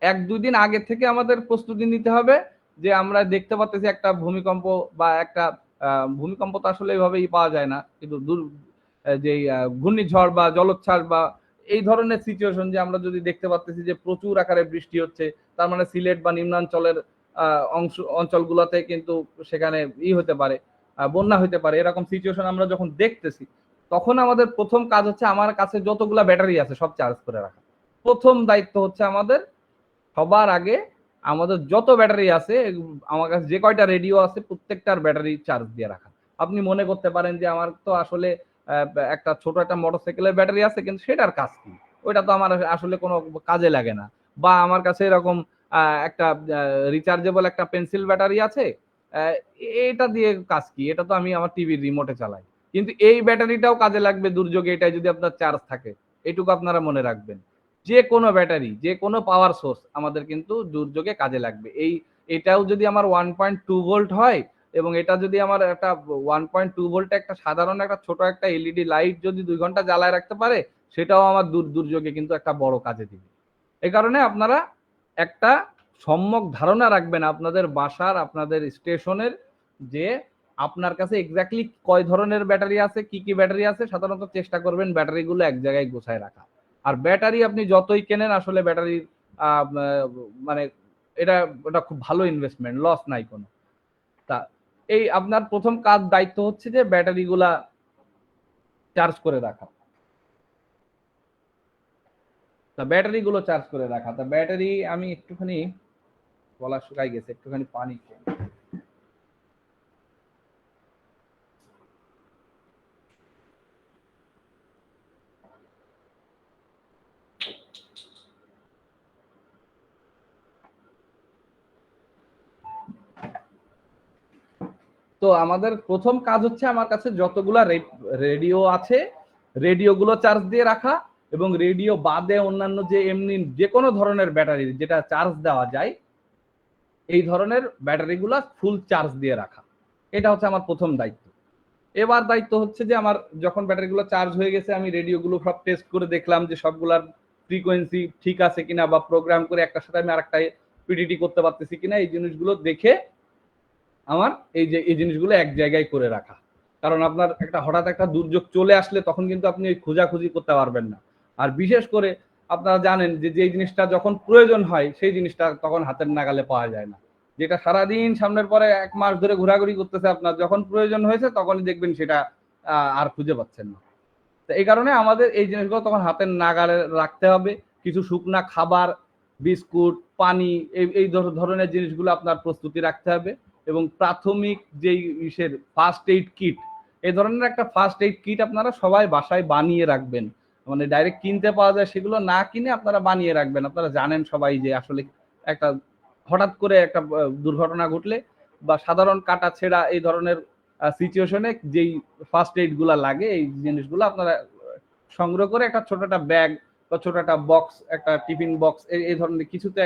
1-2 দিন আগে থেকে আমাদের প্রস্তুতি নিতে হবে যে আমরা দেখতে পাচ্ছি একটা ভূমিকম্প বা একটা ভূমিকম্প তো আসলে এইভাবেই পাওয়া যায় না, কিন্তু যে ঘূর্ণিঝড় বা জলোচ্ছ্বাস বা এই ধরনের সিচুয়েশন, যে আমরা যদি দেখতে পাচ্ছি যে প্রচুর আকারে বৃষ্টি হচ্ছে, তার মানে সিলেট বা নিম্নাঞ্চলের অঞ্চলগুলোতে কিন্তু সেখানে হতে পারে, বন্যা হতে পারে, এরকম সিচুয়েশন আমরা যখন দেখতেছি, তখন আমাদের প্রথম কাজ হচ্ছে আমার কাছে যতগুলা ব্যাটারি আছে সব চার্জ করে রাখা। প্রথম দায়িত্ব হচ্ছে আমাদের সবার আগে আমাদের যত ব্যাটারি আছে, আমার কাছে যে কয়টা রেডিও আছে প্রত্যেকটার ব্যাটারি চার্জ দিয়ে রাখা। আপনি মনে করতে পারেন যে আমার তো আসলে একটা ছোট একটা মোটরসাইকেলের ব্যাটারি আছে, কিন্তু সেটার কাজ কি? ওইটা তো আমার আসলে কোনো কাজে লাগে না। বা আমার কাছে এরকম একটা রিচার্জেবল একটা পেন্সিল ব্যাটারি আছে, এটা দিয়ে কাজ কি? এটা তো আমি আমার টিভির রিমোটে চালাই। কিন্তু এই ব্যাটারিটাও কাজে লাগবে দুর্যোগে, এটাই যদি আপনার চার্জ থাকে। এটুকু আপনারা মনে রাখবেন। যে কোনো ব্যাটারি, যে কোনো পাওয়ার সোর্স আমাদের কিন্তু দুর্যোগে কাজে লাগবে। এটাও যদি আমার 1.2 ভোল্ট হয়, এবং এটা যদি আমার একটা 1.2 ভোল্ট একটা সাধারণ একটা ছোট একটা এলইডি লাইট যদি 2 ঘন্টা জ্বালায় রাখতে পারে, সেটাও আমার দুর্যোগে কিন্তু একটা বড় কাজে দিবে। এই কারণে আপনারা একটা সম্যক ধারণা রাখবেন আপনাদের বাসার, আপনাদের স্টেশনের, যে আপনার কাছে এক্স্যাক্টলি কয় ধরনের ব্যাটারি আছে, কি কি ব্যাটারি আছে। সাধারণত চেষ্টা করবেন ব্যাটারিগুলো এক জায়গায় গোছায় রাখা। আর ব্যাটারি আপনি যতই কেনেন, আসলে ব্যাটারির মানে এটা খুব ভালো ইনভেস্টমেন্ট, লস নাই কোনো। তা এই আপনার প্রথম কাজ, দায়িত্ব হচ্ছে যে ব্যাটারিগুলা চার্জ করে রাখা। তা ব্যাটারিগুলো চার্জ করে রাখা। তা ব্যাটারি আমি একটুখানি, গলা শুকাই গেছে, একটুখানি পানি খেয়ে। তো আমাদের প্রথম কাজ হচ্ছে আমার কাছে যতগুলা রেডিও আছে, রেডিওগুলো চার্জ দিয়ে রাখা, এবং রেডিও বাদে অন্যান্য যে এমনি যে কোনো ধরনের ব্যাটারি যেটা চার্জ দেওয়া যায়, এই ধরনের ব্যাটারিগুলো ফুল চার্জ দিয়ে রাখা। এটা হচ্ছে আমার প্রথম দায়িত্ব। এবার দায়িত্ব হচ্ছে যে আমার যখন ব্যাটারিগুলো চার্জ হয়ে গেছে, আমি রেডিওগুলো সব টেস্ট করে দেখলাম যে সবগুলার ফ্রিকোয়েন্সি ঠিক আছে কিনা, বা প্রোগ্রাম করে একটার সাথে আমি আরেকটা পিডিটি করতে পারতেছি কিনা, এই জিনিসগুলো দেখে আমার এই জিনিসগুলো এক জায়গায় করে রাখা। কারণ আপনার হঠাৎ একটা দুর্যোগ চলে আসলে তখন কিন্তু আপনি খোঁজাখুঁজি করতে পারবেন না। আর বিশেষ করে আপনারা জানেন যে জিনিসটা যখন প্রয়োজন হয়, সেই জিনিসটা তখন হাতের নাগালে পাওয়া যায় না। যেটা সারাদিন সামনের পরে 1 মাস ধরে ঘোরাঘুরি করতেছে, আপনার যখন প্রয়োজন হয়েছে তখনই দেখবেন সেটা আর খুঁজে পাচ্ছেন না। তো এই কারণে আমাদের এই জিনিসগুলো তখন হাতের নাগালে রাখতে হবে। কিছু শুকনা খাবার, বিস্কুট, পানি, এই ধরনের জিনিসগুলো আপনার প্রস্তুতি রাখতে হবে। এবং প্রাথমিক যেই ফার্স্ট এইড কিট, এই ধরনের একটা ফার্স্ট এইড কিট আপনারা সবাই বাসায় বানিয়ে রাখবেন। মানে ডাইরেক্ট কিনতে পাওয়া যায়, সেগুলো না কিনে আপনারা বানিয়ে রাখবেন। আপনারা জানেন সবাই যে আসলে একটা হঠাৎ করে একটা দুর্ঘটনা ঘটলে বা সাধারণ কাটা ছেঁড়া এই ধরনের সিচুয়েশনে যেই ফার্স্ট এইড গুলা লাগে, এই জিনিসগুলো আপনারা সংগ্রহ করে একটা ছোট একটা ব্যাগ বা ছোট একটা বক্স, একটা টিফিন বক্স, এই ধরনের কিছুতে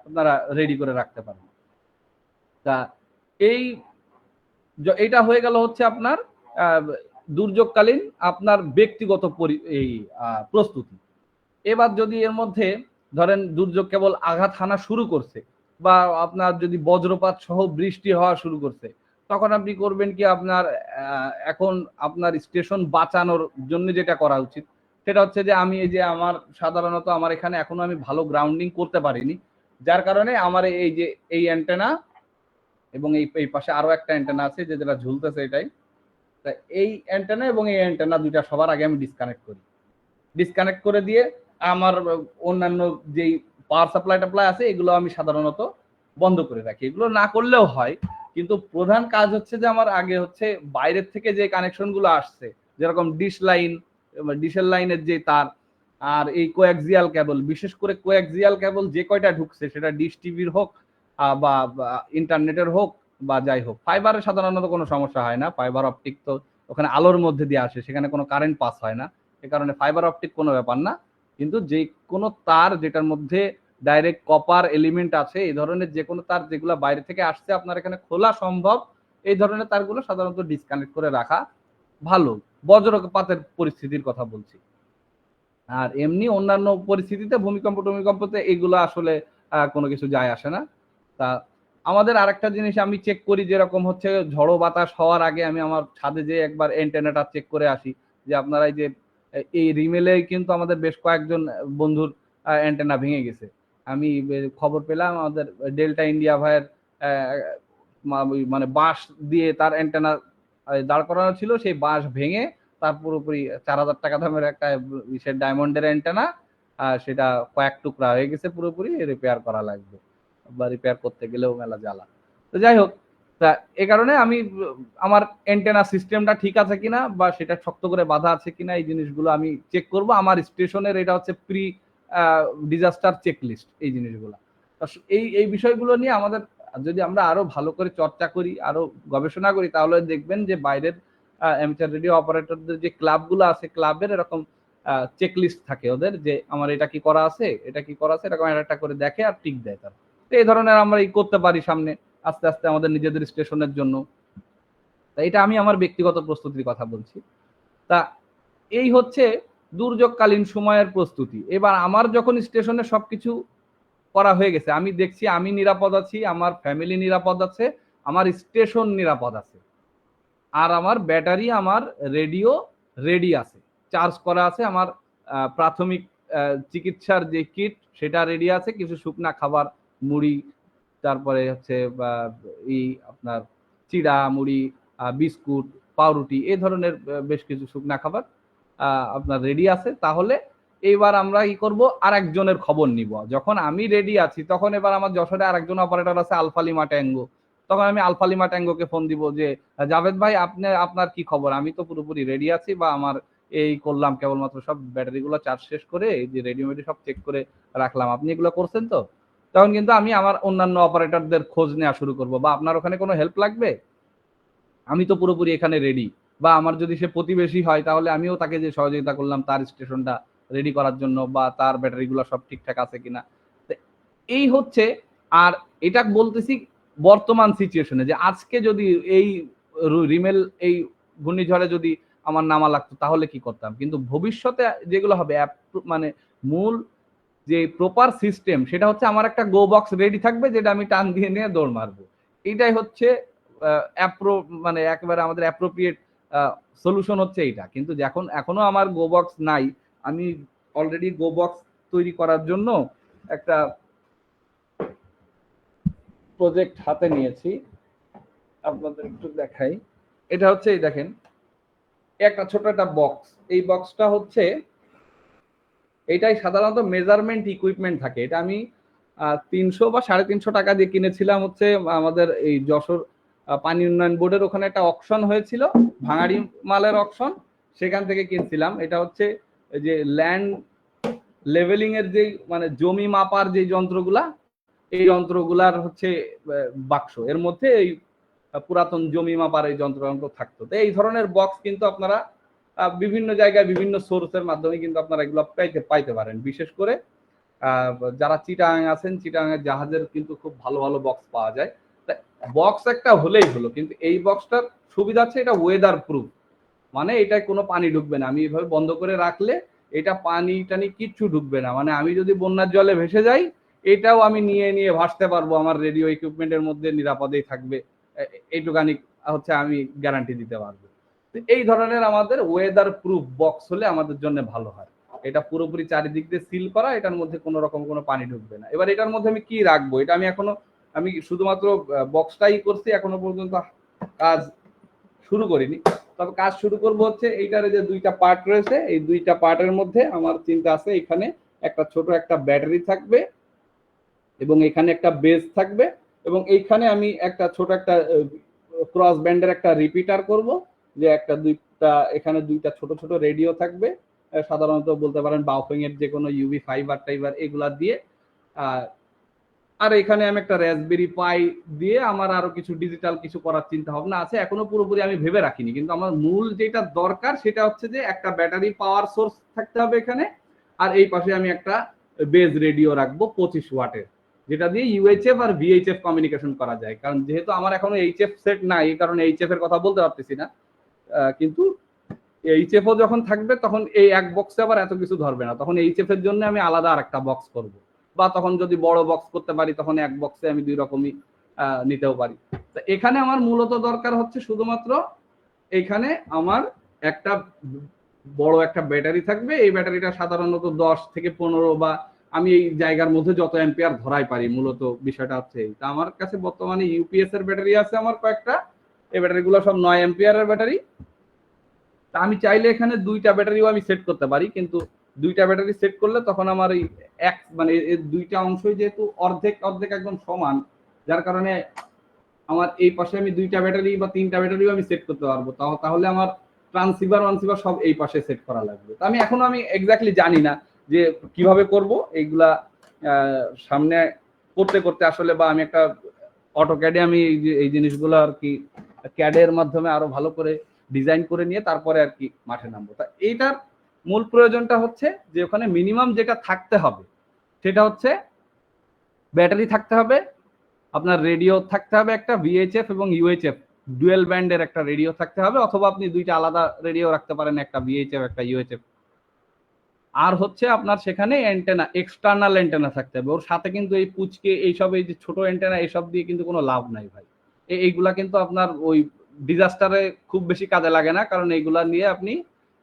আপনারা রেডি করে রাখতে পারেন। তা এইটা হয়ে গেল হচ্ছে আপনার দুর্যোগকালীন আপনার ব্যক্তিগত প্রস্তুতি। এবার যদি এর মধ্যে ধরেন দুর্যোগ কেবল আঘাত হানা শুরু করছে, বা আপনার যদি বজ্রপাত সহ বৃষ্টি হওয়া শুরু করছে, তখন আপনি করবেন কি, আপনার এখন আপনার স্টেশন বাঁচানোর জন্য যেটা করা উচিত, সেটা হচ্ছে যে আমি আমার সাধারণত আমার এখানে এখনো আমি ভালো গ্রাউন্ডিং করতে পারিনি, যার কারণে আমার এই অ্যান্টেনা এবং এই পাশে আরো একটা অ্যান্টেনা আছে যেটা ঝুলতেছে, এটাই। তা এই অ্যান্টেনা এবং এই অ্যান্টেনা দুইটা সবার আগে আমি ডিসকানেক্ট করে দিয়ে আমার অন্যান্য যেই পাওয়ার সাপ্লাই টাপ্লাই আছে, এগুলো আমি সাধারণত বন্ধ করে রাখি। এগুলো না করলেও হয়, কিন্তু প্রধান কাজ হচ্ছে যে আমার আগে হচ্ছে বাইরের থেকে যে কানেকশন গুলো আসছে, যেরকম ডিশের লাইনের যে তার, আর এই কোয়াক্সিয়াল কেবল, বিশেষ করে কোয়াক্সিয়াল কেবল যে কয়টা ঢুকছে, সেটা ডিশ টিভির হোক বা ইন্টারনেটের হোক বা যাই হোক, ফাইবারে সাধারণত কোনো সমস্যা হয় না। ফাইবার অপটিক তো ওখানে আলোর মধ্যে দিয়ে আসে, সেখানে কোনো কারেন্ট পাস হয় না, এ কারণে ফাইবার অপটিক কোনো ব্যাপার না। কিন্তু যে কোনো তার যেটার মধ্যে ডাইরেক্ট কপার এলিমেন্ট আছে, এই ধরনের যে কোনো তার যেগুলো বাইরে থেকে আসছে আপনার এখানে খোলা সম্ভব, এই ধরনের তারগুলো সাধারণত ডিসকানেক্ট করে রাখা ভালো। বজ্রপাতের পরিস্থিতির কথা বলছি। আর এমনি অন্যান্য পরিস্থিতিতে ভূমিকম্পতে এগুলো আসলে কোনো কিছু যায় আসে না। তা আমাদের আরেকটা জিনিস আমি চেক করি, যেরকম হচ্ছে ঝড়ো বাতাস হওয়ার আগে আমি আমার ছাদে যে একবার অ্যান্টেনাটা চেক করে আসি, যে আপনারা এই যে এই রিমেলে কিন্তু আমাদের বেশ কয়েকজন বন্ধুর অ্যান্টেনা ভেঙে গেছে। আমি খবর পেলাম আমাদের ডেল্টা ইন্ডিয়া ভাইয়ের মানে বাঁশ দিয়ে তার অ্যান্টেনা দাঁড় করানো ছিল, সেই বাঁশ ভেঙে তার পুরোপুরি 4000 টাকা দামের একটা ডায়মন্ডের অ্যান্টেনা, সেটা কয়েক টুকরা হয়ে গেছে, পুরোপুরি রিপেয়ার করা লাগবে, বা রিপেয়ার করতে গেলেও মেলা জ্বালা। তো যাই হোক, তা এ কারণে আমি আমার অ্যান্টেনা সিস্টেমটা ঠিক আছে কিনা বা সেটা শক্ত করে বাঁধা আছে কিনা, এই জিনিসগুলো আমি চেক করব। আমার স্টেশনের এটা হচ্ছে প্রি ডিজাস্টার চেকলিস্ট, এই জিনিসগুলো। এই বিষয়গুলো নিয়ে আমাদের যদি আমরা আরো ভালো করে চর্চা করি, আরো গবেষণা করি, তাহলে দেখবেন যে বাইরের অ্যামেচার রেডিও অপারেটরদের যে ক্লাবগুলো আছে, ক্লাবের এরকম চেকলিস্ট থাকে ওদের, যে আমার এটা কি করা আছে, এটা কি করা আছে, এরকম একটা করে দেখে আর টিক দেয় তারা। তো এই ধরনের আমরা করতে পারি সামনে আস্তে আস্তে আমাদের নিজেদের স্টেশনের জন্য। তা এটা আমি আমার ব্যক্তিগত প্রস্তুতির কথা বলছি। তা এই হচ্ছে দুর্যোগকালীন সময়ের প্রস্তুতি। এবার আমার যখন স্টেশনে সবকিছু করা হয়ে গেছে, আমি দেখছি আমি নিরাপদ আছি, আমার ফ্যামিলি নিরাপদ আছে, আমার স্টেশন নিরাপদ আছে, আর আমার ব্যাটারি, আমার রেডিও রেডি আছে, চার্জ করা আছে, আমার প্রাথমিক চিকিৎসার যে কিট সেটা রেডি আছে, কিছু শুকনা খাবার, মুড়ি, তারপরে হচ্ছে এই আপনার চিড়া, মুড়ি, বিস্কুট, পাউরুটি, এই ধরনের বেশ কিছু শুকনা খাবার আপনার রেডি আছে। তাহলে এইবার আমরা কি করব, আরেকজনের খবর নিব। যখন আমি রেডি আছি, তখন এবার আমার যশোরে আরেকজন অপারেটর আছে আলফালিমা ট্যাঙ্গো, তখন আমি আলফালিমা ট্যাঙ্গোকে ফোন দিব যে জাভেদ ভাই, আপনার কি খবর, আমি তো পুরোপুরি রেডি আছি, বা আমার এই করলাম, কেবলমাত্র সব ব্যাটারিগুলো চার্জ শেষ করে এই যে রেডিওমেডি সব চেক করে রাখলাম, আপনি এগুলো করছেন তো? তখন কিন্তু আমি আমার অন্যান্য অপারেটরদের খোঁজ নেওয়া শুরু করব, বা আপনার ওখানে কোনো হেল্প লাগবে, আমি তো পুরোপুরি এখানে রেডি। বা আমার যদি সে প্রতিবেশী হয়, তাহলে আমিও তাকে যে সহযোগিতা করলাম তার স্টেশনটা রেডি করার জন্য, বা তার ব্যাটারিগুলো সব ঠিকঠাক আছে কিনা। এই হচ্ছে, আর এটা বলতেছি বর্তমান সিচুয়েশনে, যে আজকে যদি এই রিমেল এই ঘূর্ণিঝড়ে যদি আমার নামা লাগতো, তাহলে কি করতাম। কিন্তু ভবিষ্যতে যেগুলো হবে, মানে মূল যে প্রপার সিস্টেম, সেটা হচ্ছে আমার একটা গো বক্স রেডি থাকবে, যেটা আমি টান দিয়ে নিয়ে দৌড় মারবো। এইটাই হচ্ছে মানে একেবারে আমাদের অ্যাপ্রোপ্রিয়েট সলিউশন হচ্ছে এইটা। কিন্তু এখনো আমার গো বক্স নাই, আমি অলরেডি গো বক্স তৈরি করার জন্য একটা প্রজেক্ট হাতে নিয়েছি, আপনাদের একটু দেখাই। এটা হচ্ছে, এই দেখেন, একটা ছোট একটা বক্স। এই বক্সটা হচ্ছে, এটাই সাধারণত মেজারমেন্ট ইকুইপমেন্ট থাকে। এটা আমি 300 বা 350 টাকা দিয়ে কিনেছিলাম, হচ্ছে আমাদের এই যশোর পানি উন্নয়ন বোর্ডের ওখানে একটা অকশন হয়েছিল, ভাঙাড়ি মালের অকশন, সেখান থেকে কিনছিলাম। এটা হচ্ছে যে ল্যান্ড লেভেলিং এর যে মানে জমি মাপার যে যন্ত্রগুলা, এই যন্ত্রগুলার হচ্ছে বাক্স, এর মধ্যে এই পুরাতন জমি মাপার এই যন্ত্র থাকতো। তো এই ধরনের বক্স কিন্তু আপনারা বিভিন্ন জায়গায় বিভিন্ন সোর্সের মাধ্যমে কিন্তু আপনারা এগুলো পাইতে পারেন। বিশেষ করে যারা চিটাগাং আছেন, চিটাগাংয়ের জাহাজের কিন্তু খুব ভালো ভালো বক্স পাওয়া যায়। বক্স একটা হলেই হলো, কিন্তু এই বক্সটার সুবিধা আছে, এটা ওয়েদার প্রুফ, মানে এটায় কোনো পানি ঢুকবে না। আমি এইভাবে বন্ধ করে রাখলে এটা পানি টানি কিচ্ছু ঢুকবে না। মানে আমি যদি বন্যার জলে ভেসে যাই, এটাও আমি নিয়ে ভাসতে পারবো, আমার রেডিও ইকুইপমেন্টের মধ্যে নিরাপদেই থাকবে, এইটুকানি হচ্ছে আমি গ্যারান্টি দিতে পারবো। এই ধরনের আমাদের ওয়েদার প্রুফ বক্স হলে আমাদের জন্য ভালো হয়। এটা পুরোপুরি চারিদিক দিয়ে সিল করা, এটার মধ্যে কোনো রকম কোনো পানি ঢুকবে না। এবার এটার মধ্যে আমি কি রাখবো, এটা আমি শুধুমাত্র বক্সটাই করছি, এখনো পর্যন্ত কাজ শুরু করিনি। তবে কাজ শুরু করবো হচ্ছে এইটার যে দুইটা পার্ট রয়েছে, এই দুইটা পার্টের মধ্যে আমার চিন্তা আছে, এখানে একটা ছোট একটা ব্যাটারি থাকবে, এবং এখানে একটা বেস থাকবে এবং এইখানে আমি একটা ছোট একটা ক্রস ব্যান্ডের একটা রিপিটার করব, যে একটা দুইটা এখানে দুইটা ছোট ছোট রেডিও থাকবে, সাধারণত বলতে পারেন বাউফিং এর যে কোনো ইউভি ফাইবার টাইবার এগুলা দিয়ে। আর এখানে আমি একটা রাসবেরি পাই দিয়ে আমার আরো কিছু ডিজিটাল কিছু করার চিন্তা ভাবনা আছে, এখনো পুরোপুরি আমি ভেবে রাখিনি, কিন্তু আমার মূল যেটা দরকার সেটা হচ্ছে যে একটা ব্যাটারি পাওয়ার সোর্স থাকতে হবে এখানে, আর এই পাশে আমি একটা বেজ রেডিও রাখবো 25 ওয়াটের, যেটা দিয়ে ইউএইচএফ আর ভিএইচএফ কমিউনিকেশন করা যায়। কারণ যেহেতু আমার এখনো এইচএফ সেট নাই, এই কারণে এইচএফ এর কথা বলতে পারতেছি না, কিন্তু এইচএফও যখন থাকবে তখন এই এক বক্সে আবার এত কিছু ধরবে না, তখন এইচএফ এর জন্য আমি আলাদা আর একটা বক্স করব, বা তখন যদি বড় বক্স করতে পারি তখন এক বক্সে আমি দুই রকমই নিতেও পারি। তো এখানে আমার মূলত দরকার হচ্ছে শুধুমাত্র এখানে আমার একটা বড় একটা ব্যাটারি থাকবে, এই ব্যাটারিটা সাধারণত 10 থেকে 15 বা আমি এই জায়গার মধ্যে যত অ্যাম্পিয়ার ধরাই পারি, মূলত বিষয়টা হচ্ছে এই। তা আমার কাছে বর্তমানে ইউপিএস এর ব্যাটারি আছে আমার কয়েকটা, এই ব্যাটারিগুলো সব 9 অ্যাম্পিয়ারের ব্যাটারি। তা আমি চাইলে এখানে দুইটা ব্যাটারিও আমি সেট করতে পারি, কিন্তু দুইটা ব্যাটারি সেট করলে তখন আমার এই এক মানে এই দুইটা অংশই যেহেতু অর্ধেক অর্ধেক একদম সমান, যার কারণে আমার এই পাশে আমি দুইটা ব্যাটারি বা তিনটা ব্যাটারিও আমি সেট করতে পারবো, তাহলে আমার ট্রান্সিভার ওয়ানসিভার সব এই পাশে সেট করা লাগবে। তো আমি এখনো এক্স্যাক্টলি জানি না যে কিভাবে করব এইগুলা, সামনে করতে করতে আসলে, বা আমি একটা অটোক্যাডে আমি এই জিনিসগুলো আর কি ক্যাডের মাধ্যমে আরো ভালো করে ডিজাইন করে নিয়ে তারপরে আর কি মাঠে নামবো। তা এইটার মূল প্রয়োজনটা হচ্ছে যে ওখানে মিনিমাম যেটা থাকতে হবে সেটা হচ্ছে ব্যাটারি থাকতে হবে, আপনার রেডিও থাকতে হবে একটা ভিএইচএফ এবং ইউএইচএফ ডুয়েল ব্যান্ডের একটা রেডিও থাকতে হবে, অথবা আপনি দুইটা আলাদা রেডিও রাখতে পারেন, একটা ভিএইচএফ একটা ইউএইচএফ। আর হচ্ছে আপনার সেখানে অ্যান্টেনা, এক্সটার্নাল অ্যান্টেনা থাকতে হবে ওর সাথে, কিন্তু এই পুচকে এইসব এই যে ছোট অ্যান্টেনা এইসব দিয়ে কিন্তু কোনো লাভ নাই ভাই, এইগুলা কিন্তু আপনার ওই ডিজাস্টারে খুব বেশি কাজে লাগে না, কারণ এইগুলা নিয়ে আপনি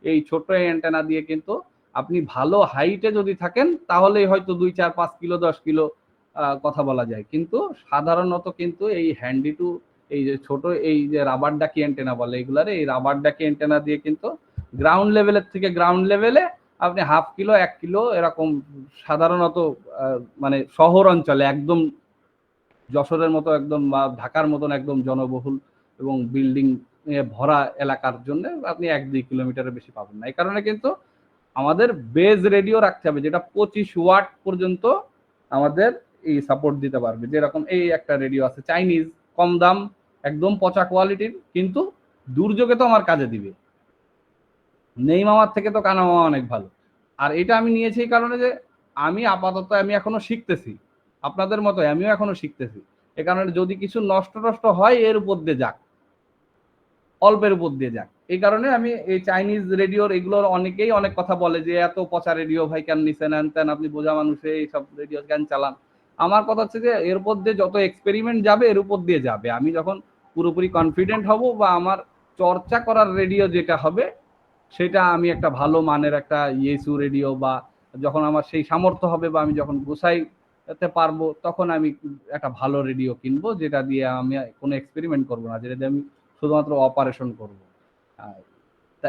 এই ছোট অ্যান্টেনা দিয়ে কিন্তু আপনি ভালো হাইটে যদি থাকেন তাহলেই হয়তো 2, 4, 5 কিলো 10 কিলো কথা বলা যায়, কিন্তু সাধারণত কিন্তু এই হ্যান্ডি টু এই যে ছোট এই যে রাবার ডাকি অ্যান্টেনা বলে এইগুলারে, এই রাবার ডাকি অ্যান্টেনা দিয়ে কিন্তু গ্রাউন্ড লেভেলের থেকে গ্রাউন্ড লেভেলে আপনি 1/2 কিলো 1 কিলো এরকম সাধারণত মানে শহর অঞ্চলে একদম যশোরের মতো একদম বা ঢাকার মতন একদম জনবহুল এবং বিল্ডিং ভরা এলাকার জন্য আপনি 1-2 কিলোমিটারের বেশি পাবেন না। এই কারণে কিন্তু আমাদের বেজ রেডিও রাখতে হবে যেটা 25 ওয়াট পর্যন্ত আমাদের এই সাপোর্ট দিতে পারবে। যেরকম এই একটা রেডিও আছে চাইনিজ, কম দাম, একদম পচা কোয়ালিটির, কিন্তু দুর্যোগে তো আমার কাজে দিবে। নেই মামার থেকে তো কানা মামা অনেক ভালো। আর এটা আমি নিয়েছি এই কারণে যে আমি আপাতত আমি এখনো শিখতেছি, আপনাদের মতো আমিও এখনো শিখতেছি। এ কারণে যদি কিছু নষ্ট হয় এর উপর দিয়ে যাক, অল্পের উপর দিয়ে যাক। এই কারণে আমি এই চাইনিজ রেডিওর এগুলোর অনেকেই অনেক কথা বলে যে এত পচা রেডিও ভাই কেন নিছেন, তেন আপনি বোঝা মানুষে এইসব রেডিও কেন চালান। আমার কথা হচ্ছে যে এর উপর দিয়ে যত এক্সপেরিমেন্ট যাবে এর উপর দিয়ে যাবে, আমি যখন পুরোপুরি কনফিডেন্ট হব বা আমার চর্চা করার রেডিও যেটা হবে সেটা আমি একটা ভালো মানের একটা ইয়েসু রেডিও, বা যখন আমার সেই সামর্থ্য হবে বা আমি যখন গোছাইতে পারবো তখন আমি একটা ভালো রেডিও কিনবো, যেটা দিয়ে আমি কোনো এক্সপেরিমেন্ট করবো না, যেটা দিয়ে আমি শুধুমাত্র অপারেশন করব। তা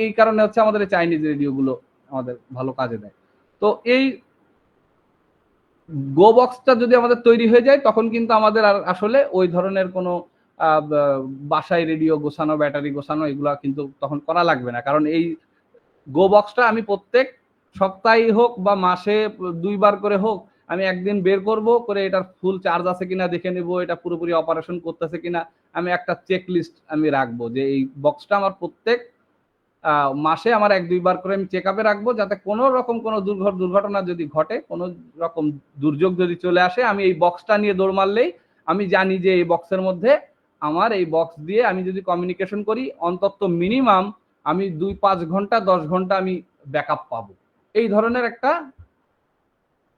এই কারণে হচ্ছে আমাদের চাইনিজ রেডিওগুলো আমাদের ভালো কাজে দেয়। তো এই গো বক্সটা যদি আমাদের তৈরি হয়ে যায় তখন কিন্তু আমাদের আর আসলে ওই ধরনের কোনো বাসায় রেডিও গোছানো, ব্যাটারি গোছানো এগুলা কিন্তু তখন করা লাগবে না। কারণ এই গো বক্সটা আমি প্রত্যেক সপ্তাহে হোক বা মাসে 2 বার করে হোক আমি একদিন বের করব, করে এটার ফুল চার্জ আছে কিনা দেখে নেব, এটা পুরোপুরি অপারেশন করতেছে কিনা। আমি একটা চেক লিস্ট আমি রাখবো যে এই বক্সটা আমার প্রত্যেক মাসে আমার 1-2 বার করে আমি চেক আপে রাখবো, যাতে কোনো রকম কোনো দুর্ঘটনা যদি ঘটে, কোনো রকম দুর্যোগ যদি চলে আসে, আমি এই বক্সটা নিয়ে দৌড় মারলেই আমি জানি যে এই বক্সের মধ্যে আমার এই বক্স দিয়ে আমি যদি কমিউনিকেশন করি অন্তত মিনিমাম আমি 2-5 ঘন্টা 10 ঘন্টা আমি ব্যাকআপ পাবো। এই ধরনের একটা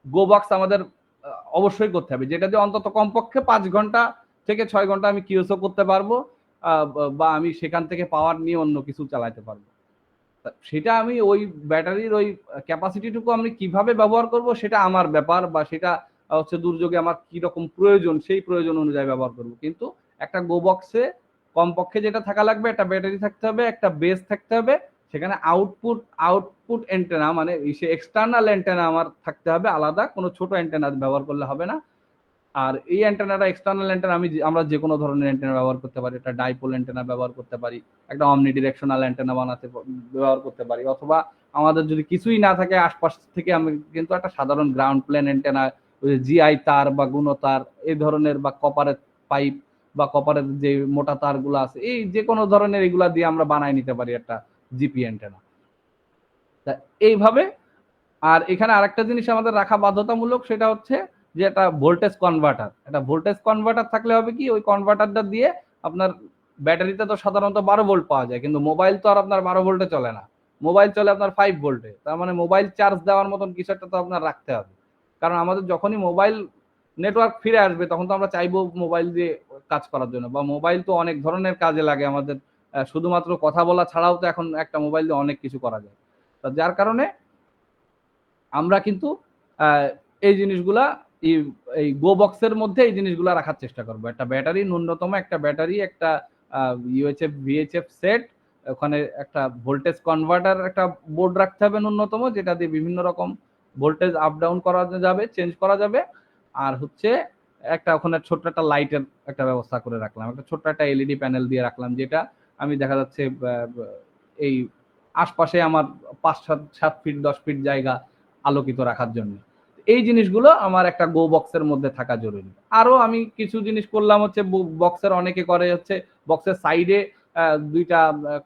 গো বক্স আমাদের অবশ্যই করতে হবে, যেটা দিয়ে অন্তত কমপক্ষে 5 ঘন্টা থেকে 6 ঘন্টা আমি কিওসও করতে পারবো, বা আমি সেখান থেকে পাওয়ার নিয়ে অন্য কিছু চালাতে পারবো। সেটা আমি ওই ব্যাটারির ওই ক্যাপাসিটিটুকু আমি কিভাবে ব্যবহার করব সেটা আমার ব্যাপার, বা সেটা হচ্ছে দুর্যোগে আমার কি রকম প্রয়োজন সেই প্রয়োজন অনুযায়ী ব্যবহার করব। কিন্তু একটা গো বক্সে কমপক্ষে যেটা থাকা লাগবে, একটা ব্যাটারি থাকতে হবে, একটা বেস থাকতে হবে, সেখানে আউটপুট অ্যান্টেনা মানে সে এক্সটার্নাল অ্যান্টেনা আমার থাকতে হবে আলাদা, কোনো ছোট অ্যান্টেনা ব্যবহার করলে হবে না। আর এই অ্যান্টেনাটা এক্সটার্নাল অ্যান্টেনা আমরা যে কোনো ধরনের অ্যান্টেনা ব্যবহার করতে পারি, একটা ডাইপোল অ্যান্টেনা ব্যবহার করতে পারি, একটা অমনি ডিরেকশনাল অ্যান্টেনা ব্যবহার করতে পারি, অথবা আমাদের যদি কিছুই না থাকে আশপাশ থেকে আমি কিন্তু একটা সাধারণ গ্রাউন্ড প্লেন অ্যান্টেনা, জিআই তার বা গুণ তার এই ধরনের, বা কপারের পাইপ বা কপারের যে মোটা তারগুলো আছে, এই যে কোনো ধরনের এগুলা দিয়ে আমরা বানাই নিতে পারি একটা জিপি অ্যান্টেনা। তা এইভাবে। আর এখানে আরেকটা জিনিস আমাদের রাখা বাধ্যতামূলক, সেটা হচ্ছে যে একটা ভোল্টেজ কনভার্টার। একটা ভোল্টেজ কনভার্টার থাকলে হবে কি, ওই কনভার্টারটা দিয়ে আপনার ব্যাটারিতে তো সাধারণত 12 ভোল্ট পাওয়া যায়, কিন্তু মোবাইল তো আর আপনার 12 ভোল্টে চলে না, মোবাইল চলে আপনার 5 ভোল্টে। তার মানে মোবাইল চার্জ দেওয়ার মতন কিছু একটা তো আপনার রাখতে হবে, কারণ আমাদের যখনই মোবাইল নেটওয়ার্ক ফিরে আসবে তখন তো আমরা চাইবো মোবাইল দিয়ে কাজ করার জন্য, বা মোবাইল তো অনেক ধরনের কাজে লাগে আমাদের, শুধুমাত্র কথা বলা ছাড়াও তো এখন একটা মোবাইল দিয়ে অনেক কিছু করা যায়। তো যার কারণে আমরা কিন্তু এই জিনিসগুলা এই গো বক্সের মধ্যে এই জিনিসগুলা রাখার চেষ্টা করবো। একটা ব্যাটারি, ন্যূনতম একটা ব্যাটারি, একটা ইউএইচএফ ভিএইচএফ সেট, ওখানে একটা ভোল্টেজ কনভার্টার একটা বোর্ড রাখতে হবে ন্যূনতম, যেটা দিয়ে বিভিন্ন রকম ভোল্টেজ আপ ডাউন করা যাবে, চেঞ্জ করা যাবে। আর হচ্ছে একটা ওখানে ছোট্ট একটা লাইটের একটা ব্যবস্থা করে রাখলাম, একটা ছোট্ট একটা এলইডি প্যানেল দিয়ে রাখলাম, যেটা আমি দেখা যাচ্ছে এই আশপাশে আমার 5-7 ফিট 10 ফিট জায়গা আলোকিত রাখার জন্য। এই জিনিসগুলো আমার একটা গো বক্সের মধ্যে থাকা জরুরি। আরো আমি কিছু জিনিস করলাম হচ্ছে, বক্সের অনেকে করে হচ্ছে বক্সের সাইডে 2টা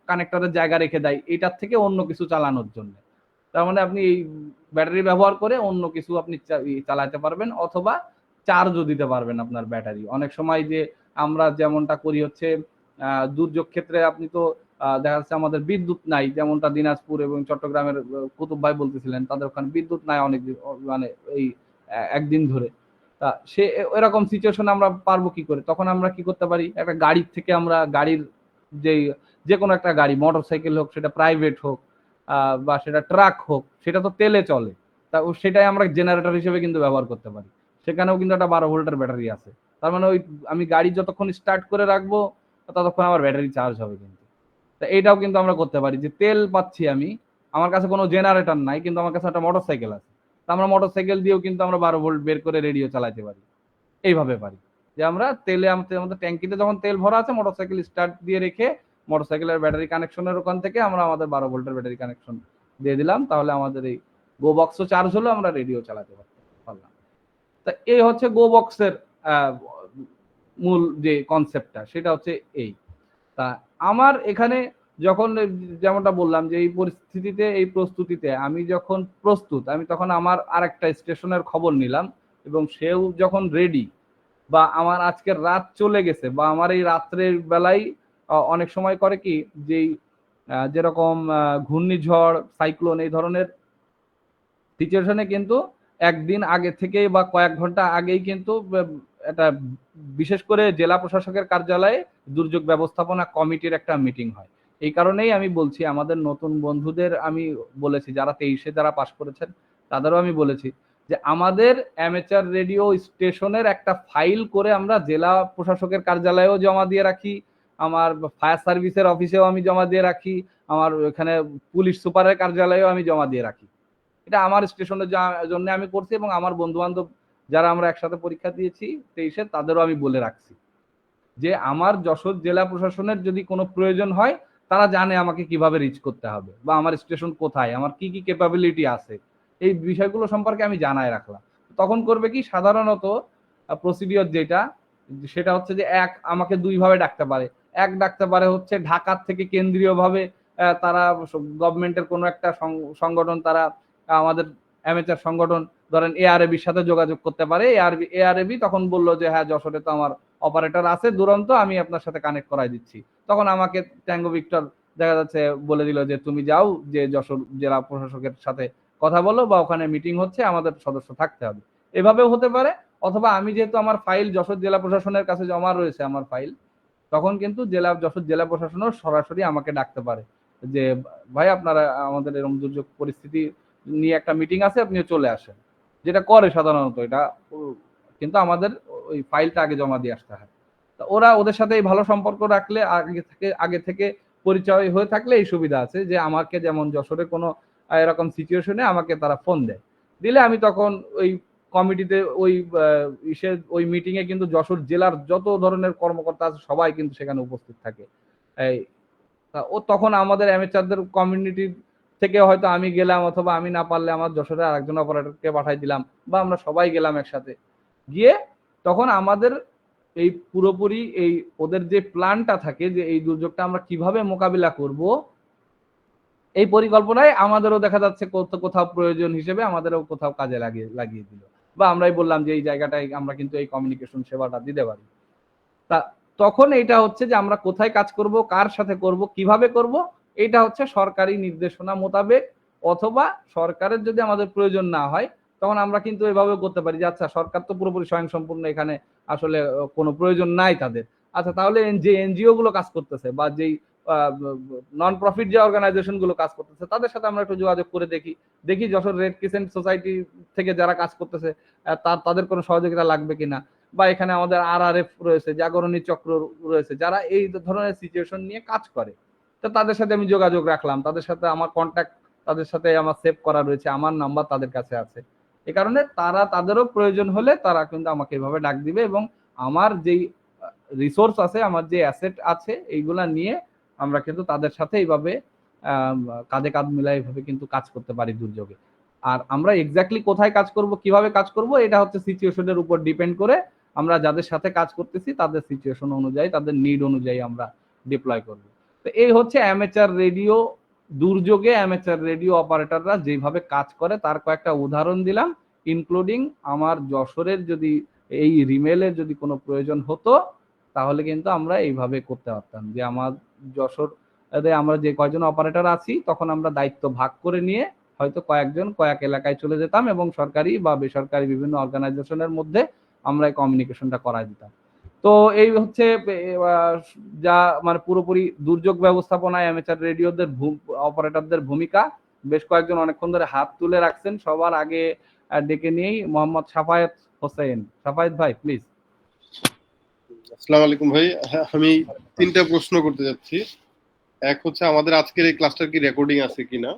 কানেক্টরের জায়গা রেখে দেয় এটার থেকে অন্য কিছু চালানোর জন্য। তার মানে আপনি এই ব্যাটারি ব্যবহার করে অন্য কিছু আপনি চালাতে পারবেন, অথবা চার্জও দিতে পারবেন আপনার ব্যাটারি। অনেক সময় যে আমরা যেমনটা করি হচ্ছে দুর্যোগ ক্ষেত্রে আপনি তো দেখা যাচ্ছে আমাদের বিদ্যুৎ নাই, যেমনটা দিনাজপুর এবং চট্টগ্রামের কুতুব ভাই বলতেছিলেন, তাদের ওখানে বিদ্যুৎ নাই অনেক মানে এই একদিন ধরে। তা সে এরকম সিচুয়েশন আমরা পারবো কি করে? তখন আমরা কি করতে পারি, একটা গাড়ির থেকে আমরা গাড়ির যে কোনো একটা গাড়ি, মোটর সাইকেল হোক, সেটা প্রাইভেট হোক বা সেটা ট্রাক হোক, সেটা তো তেলে চলে, তা সেটাই আমরা জেনারেটর হিসেবে কিন্তু ব্যবহার করতে পারি। সেখানেও কিন্তু একটা 12 ভোল্টের ব্যাটারি আছে। তার মানে ওই আমি গাড়ি যতক্ষণ স্টার্ট করে রাখবো ততক্ষণ আমার ব্যাটারি চার্জ হবে কিন্তু। তা এইটাও কিন্তু আমরা করতে পারি, যে তেল পাচ্ছি আমি, আমার কাছে কোনো জেনারেটর নাই, কিন্তু আমার কাছে একটা মোটর সাইকেল আছে, তা আমরা মোটর সাইকেল দিয়েও কিন্তু আমরা 12 ভোল্ট বের করে রেডিও চালাতে পারি। এইভাবে পারি যে আমরা তেলে আমাদের ট্যাঙ্কিতে যখন তেল ভরা আছে, মোটর সাইকেল স্টার্ট দিয়ে রেখে মোটর সাইকেলের ব্যাটারি কানেকশনের ওখান থেকে আমরা আমাদের 12 ভোল্টের ব্যাটারি কানেকশন দিয়ে দিলাম, তাহলে আমাদের এই গো বক্সও চার্জ হলো, আমরা রেডিও চালাতে পারলাম। তা এই হচ্ছে গো বক্সের মূল যে কনসেপ্টটা, সেটা হচ্ছে এই। তা আমার এখানে যখন যেমনটা বললাম যে এই পরিস্থিতিতে, এই প্রস্তুতিতে আমি যখন প্রস্তুত, আমি তখন আমার আরেকটা স্টেশনের খবর নিলাম, এবং সেও যখন রেডি, বা আমার আজকের রাত চলে গেছে, বা আমার এই রাত্রের বেলায় অনেক সময় করে কি, যেই যেরকম ঘূর্ণিঝড়, সাইক্লোন, এই ধরনের সিচুয়েশনে কিন্তু একদিন আগে থেকেই বা কয়েক ঘন্টা আগেই কিন্তু একটা বিশেষ করে জেলা প্রশাসকের কার্যালয়ে দুর্যোগ ব্যবস্থাপনা কমিটির একটা মিটিং হয়। এই কারণেই আমি বলছি, আমাদের নতুন বন্ধুদের আমি বলেছি, যারা 23-এ যারা পাশ করেছেন তাদেরও আমি বলেছি যে আমাদের অ্যামেচার রেডিও স্টেশনের একটা ফাইল করে আমরা জেলা প্রশাসকের কার্যালয়েও জমা দিয়ে রাখি, আমার ফায়ার সার্ভিসের অফিসেও আমি জমা দিয়ে রাখি, আমার এখানে পুলিশ সুপারের কার্যালয়েও আমি জমা দিয়ে রাখি। এটা আমার স্টেশনের জন্য আমি করছি, এবং আমার বন্ধু বান্ধব যারা আমরা একসাথে পরীক্ষা দিয়েছি 23-এ, তাদেরও আমি বলে রাখছি যে আমার যশোর জেলা প্রশাসনের যদি কোনো প্রয়োজন হয়, তারা জানে আমাকে কিভাবে রিচ করতে হবে, বা আমার স্টেশন কোথায়, আমার কি কি ক্যাপাবিলিটি আছে, এই বিষয়গুলো সম্পর্কে আমি জানায় রাখলাম। তখন করবে কি, সাধারণত প্রসিডিওর যেটা, সেটা হচ্ছে যে আমাকে 2 ভাবে ডাকতে পারে। এক ডাকতে পারে হচ্ছে ঢাকার থেকে কেন্দ্রীয়ভাবে, তারা গভর্নমেন্টের কোনো একটা সংগঠন, তারা আমাদের অ্যামেচার সংগঠন ধরেন এআরএবির সাথে যোগাযোগ করতে পারে। এআরএবি তখন বললো যে হ্যাঁ, যশোরে তো আমার অপারেটর আছে দুরন্ত, আমি আপনার সাথে কানেক্ট করাই দিচ্ছি। তখন আমাকে ট্যাঙ্গো ভিক্টর দেখা যাচ্ছে বলে দিল যে তুমি যাও, যে যশোর জেলা প্রশাসকের সাথে কথা বলো, বা ওখানে মিটিং হচ্ছে, আমাদের সদস্য থাকতে হবে। এভাবেও হতে পারে। অথবা আমি যেহেতু আমার ফাইল যশোর জেলা প্রশাসনের কাছে জমা রয়েছে আমার ফাইল, তখন কিন্তু যশোর জেলা প্রশাসনও সরাসরি আমাকে ডাকতে পারে যে ভাই, আপনারা আমাদের এরকম দুর্যোগ পরিস্থিতি নিয়ে একটা মিটিং আছে, আপনিও চলে আসেন। যেটা করে সাধারণত এটা, কিন্তু আমাদের ওই ফাইলটা আগে জমা দিয়ে আসতে হয়। ওরা ওদের সাথে ভালো সম্পর্ক রাখলে, আগে থেকে পরিচয় হয়ে থাকলে এই সুবিধা আছে যে আমাকে যেমন যশোরে কোনো এরকম সিচুয়েশনে আমাকে তারা ফোন দেয়, দিলে আমি তখন ওই কমিটিতে ওই মিটিং এ কিন্তু যশোর জেলার যত ধরনের কর্মকর্তা আছে সবাই কিন্তু সেখানে উপস্থিত থাকে। এই ও তখন আমাদের অ্যামেচারদের কমিউনিটি থেকে হয়তো আমি গেলাম, অথবা আমি না পারলে আমার যশোরের আরেকজন অপারেটরকে পাঠাই দিলাম, বা আমরা সবাই গেলাম একসাথে গিয়ে তখন আমাদের এই পুরোপুরি এই ওদের যে প্ল্যানটা থাকে যে এই দুর্যোগটা আমরা কিভাবে মোকাবিলা করব, এই পরিকল্পনায় আমাদেরও দেখা যাচ্ছে কোথাও প্রয়োজন হিসেবে আমাদেরও কোথাও কাজে লাগিয়ে দিল, বা আমরাই বললাম যে এই জায়গাটায় আমরা কিন্তু এই কমিউনিকেশন সেবাটা দিতে পারি। তা তখন এটা হচ্ছে যে আমরা কোথায় কাজ করব, কার সাথে করব, কিভাবে করব, এটা হচ্ছে সরকারি নির্দেশনা মোতাবেক, অথবা সরকারের যদি আমাদের প্রয়োজন না হয় তখন আমরা কিন্তু এভাবে করতে পারি যে আচ্ছা সরকার তো পুরোপুরি স্বয়ংসম্পূর্ণ, এখানে আসলে কোনো প্রয়োজন নাই তাদের, আচ্ছা তাহলে যে এনজিও গুলো কাজ করতেছে বা যেই নন প্রফিট যে অর্গানাইজেশন গুলো কাজ করতেছে তাদের সাথে আমরা একটু যোগাযোগ করে দেখি যশোর রেড ক্রিসেন্ট সোসাইটি থেকে যারা কাজ করতেছে তাদের কোনো সহযোগিতা লাগবে কিনা, বা এখানে আমাদের RRF রয়েছে, জাগরণী চক্র রয়েছে, যারা এই ধরনের সিচুয়েশন নিয়ে কাজ করে, তো তাদের সাথে আমি যোগাযোগ রাখলাম, তাদের সাথে আমার কন্ট্যাক্ট, তাদের সাথে আমার সেভ করা রয়েছে, আমার নাম্বার তাদের কাছে আছে। এই কারণে তাদেরও প্রয়োজন হলে তারা কিন্তু আমাকে এইভাবে ডাক দিবে, এবং আমার যেই রিসোর্স আছে, আমার যে অ্যাসেট আছে, এইগুলা নিয়ে আমরা কিন্তু তাদের সাথে এইভাবে কাঁধে কাঁধ মিলাই এইভাবে কিন্তু কাজ করতে পারি দুর্যোগে। আর আমরা এক্স্যাক্টলি কোথায় কাজ করব, কিভাবে কাজ করব, এটা হচ্ছে সিচুয়েশনের উপর ডিপেন্ড করে আমরা যাদের সাথে কাজ করতেছি তাদের সিচুয়েশন অনুযায়ী, তাদের নিড অনুযায়ী আমরা ডিপ্লয় করব। তো এই হচ্ছে অ্যামেচার রেডিও দুর্যোগে অ্যামেচার রেডিও অপারেটররা যেভাবে কাজ করে তার কয়েকটা উদাহরণ দিলাম, ইনক্লুডিং আমার যশোরের যদি এই রিমেলের যদি কোনো প্রয়োজন হতো তাহলে কিন্তু আমরা এইভাবে করতে পারতাম যে আমার যশোর আমরা যে কয়েকজন অপারেটর আছি তখন আমরা দায়িত্ব ভাগ করে নিয়ে হয়তো কয়েক এলাকায় চলে যেতাম এবং সরকারি বা বেসরকারি বিভিন্ন অর্গানাইজেশনের মধ্যে আমরা এই কমিউনিকেশনটা করাই দিতাম। তো এই হচ্ছে যা মানে পুরোপুরি দুর্যোগ ব্যবস্থাপনায় অ্যামেচার রেডিওদের অপারেটরদের ভূমিকা। বেশ কয়েকজন অনেকক্ষণ ধরে হাত তুলে রাখছেন, সবার আগে ডেকে নিয়েই মোহাম্মদ সাফায়েত হোসেন। সাফায়েত ভাই প্লিজ। আসসালামু আলাইকুম ভাই, আমি 3টা প্রশ্ন করতে যাচ্ছি। এক হচ্ছে আমাদের আজকের এই ক্লাসটার কি রেকর্ডিং আছে কিনা?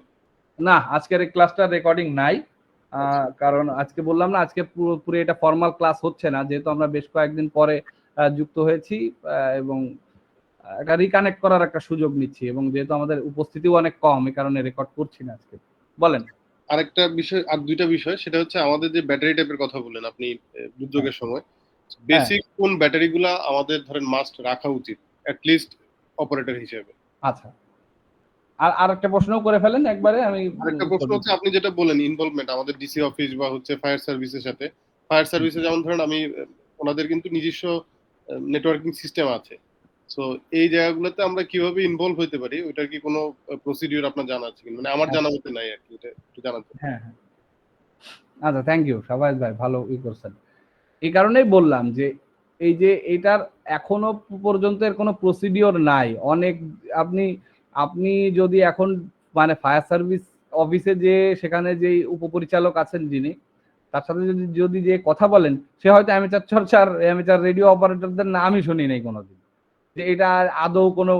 না, আজকের এই ক্লাসটার রেকর্ডিং নাই, কারণ আজকে বললাম না আজকে পুরোপুরি এটা ফর্মাল ক্লাস হচ্ছে না, যেহেতু আমরা বেশ কয়েকদিন পরে যুক্ত হয়েছি এবং একটা রিকানেক্ট করার একটা সুযোগ নিচ্ছি, এবং যেহেতু আমাদের উপস্থিতিও অনেক কম এই কারণে রেকর্ড করছি না আজকে। বলেন। আরেকটা বিষয়, আর 2টা বিষয়, সেটা হচ্ছে আমাদের যে ব্যাটারি টাইপের কথা বললেন আপনি দুর্যোগের সময়, বেসিক কোন ব্যাটারিগুলা আমাদের ধরেন মাস্ট রাখা উচিত অ্যাট লিস্ট অপারেটর হিসেবে? আচ্ছা, আর একটা প্রশ্ন করে ফেলেন একবারে। আমি আরেকটা প্রশ্ন হচ্ছে আপনি যেটা বলেন ইনভলভমেন্ট আমাদের ডিসি অফিস বা হচ্ছে ফায়ার সার্ভিসের সাথে, ফায়ার সার্ভিসে যেমন ধরেন আমি ওনাদের কিন্তু নিজস্ব নেটওয়ার্কিং সিস্টেম আছে, সো এই জায়গাগুলোতে আমরা কিভাবে ইনভলভ হতে পারি ওইটার কি কোনো প্রসিডিউর আপনার জানা আছে কিনা? মানে আমার জানা মতে নাই আর কি, এটা একটু জানাতে। হ্যাঁ, আচ্ছা, থ্যাংক ইউ সাফায়েত ভাই, ভালো করছেন। এই কারণেই বললাম যে এই যে এটার এখনো পর্যন্ত এর কোনো প্রসিডিওর নাই। অনেক আপনি যদি এখন মানে ফায়ার সার্ভিস অফিসে যে সেখানে যে উপপরিচালক আছেন যিনি, তার সাথে যদি যে কথা বলেন, সে হয়তো অ্যামেচার চর্চার অ্যামেচার রেডিও অপারেটরদের নামই শুনি নাই কোনোদিন, যে এটা আদৌ কোনো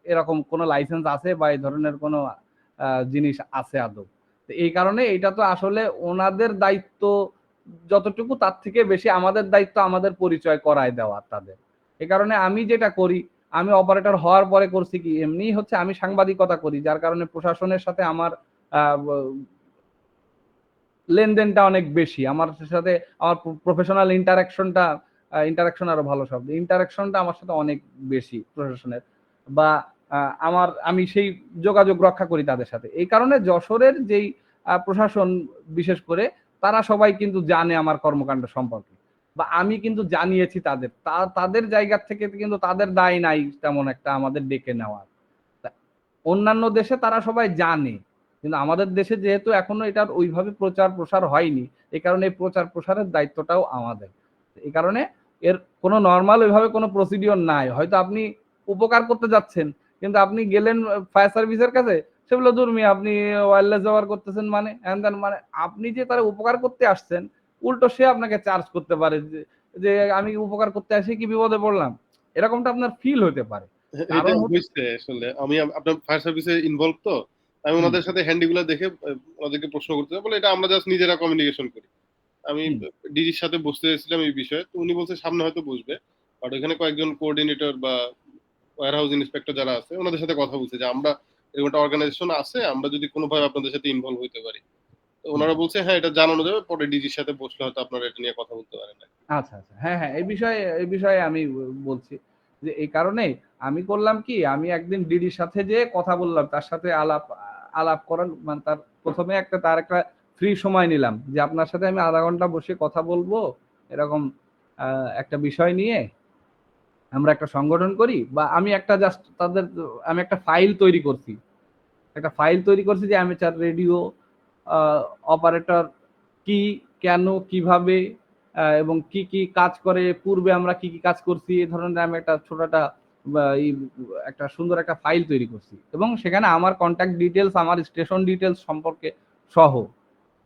এরকম কোনো লাইসেন্স আছে বা এই ধরনের কোনো জিনিস আছে আদৌ। তো এই কারণে এটা তো আসলে ওনাদের দায়িত্ব যতটুকু তার থেকে বেশি আমাদের দায়িত্ব আমাদের পরিচয় করায় দেওয়া তাদের। এই কারণে আমি যেটা করি, আমি অপারেটর হওয়ার পরে করছি কি, এমনি হচ্ছে আমি সাংবাদিকতা করি, যার কারণে প্রশাসনের সাথে আমার লেনদেনটা অনেক বেশি, আমার সাথে আমার প্রফেশনাল ইন্টারাকশন আরো ভালো শব্দ, ইন্টারাকশনটা আমার সাথে অনেক বেশি প্রশাসনের, বা আমি সেই যোগাযোগ রক্ষা করি তাদের সাথে। এই কারণে যশোরের যেই প্রশাসন বিশেষ করে তারা সবাই কিন্তু জানে আমার কর্মকাণ্ড সম্পর্কে, বা আমি কিন্তু জানিয়েছি তাদের জায়গা থেকে কিন্তু তাদের দায় নাই তেমন একটা আমাদের ডেকে নেওয়ার। অন্যান্য দেশে তারা সবাই জানে, কিন্তু আমাদের দেশে যেহেতু এখনো এটার ওইভাবে প্রচার প্রসার হয়নি, এই কারণে এই প্রচার প্রসারের দায়িত্বটাও আমাদের। এই কারণে এর কোনো নর্মাল ওইভাবে কোনো প্রসিডিওর নাই। হয়তো আপনি উপকার করতে যাচ্ছেন, কিন্তু আপনি গেলেন ফায়ার সার্ভিসের কাছে, সেগুলো দূরমি আপনি ওয়্যারলেস ব্যবহার করতেছেন, মানে মানে আপনি যে তারা উপকার করতে আসছেন, উল্টো সে আপনাকে চার্জ করতে পারে যে আমি উপকার করতে আসি কি বিপদে পড়লাম, এরকমটা আপনার ফিল হতে পারে। এটা কারণ হচ্ছে- বুঝতে আসলে আমি আপনার ফায়ার সার্ভিসে ইনভলভ, তো আমি ওনাদের সাথে হ্যান্ডিগুলো দেখে ওনাদেরকে প্রশ্ন করতে বলে এটা আমরা জাস্ট নিজেরা কমিউনিকেশন করি। আমি ডিজির সাথে বসতে চেয়েছিলাম এই বিষয়ে, তো উনি বলছে সামনে হয়তো বসবে, বাট ওখানে কয়েকজন কোঅর্ডিনেটর বা ওয়্যার হাউস ইন্সপেক্টর যারা আছে ওনাদের সাথে কথা বলছে যে আমরা এরকম একটা অর্গানাইজেশন আছে, আমরা যদি কোনোভাবে আপনাদের সাথে ইনভলভ হইতে পারি, তো ওনারা বলছে হ্যাঁ এটা জানানো যাবে, পরে ডিজির সাথে বসলে হয়তো আপনারা এটা নিয়ে কথা বলতে পারেন। আচ্ছা আচ্ছা, হ্যাঁ হ্যাঁ, এই বিষয়ে আমি বলছি যে এই কারণে আমি করলাম কি, আমি একদিন ডিডির সাথে যে কথা বললাম, তার সাথে আলাপ করার মানে তার প্রথমে তার একটা ফ্রি সময় নিলাম যে আপনার সাথে আমি আধা ঘন্টা বসে কথা বলবো এরকম একটা বিষয় নিয়ে, আমরা একটা সংগঠন করি, বা আমি একটা জাস্ট আমি একটা ফাইল তৈরি করছি যে অ্যামেচার রেডিও অপারেটর কি, কেন, কিভাবে এবং কি কি কাজ করে, পূর্বে আমরা কি কি কাজ করছি, এই ধরনের আমি একটা একটা সুন্দর একটা ফাইল তৈরি করছি, এবং সেখানে আমার কন্ট্যাক্ট ডিটেলস, আমার স্টেশন ডিটেলস সম্পর্কে সহ।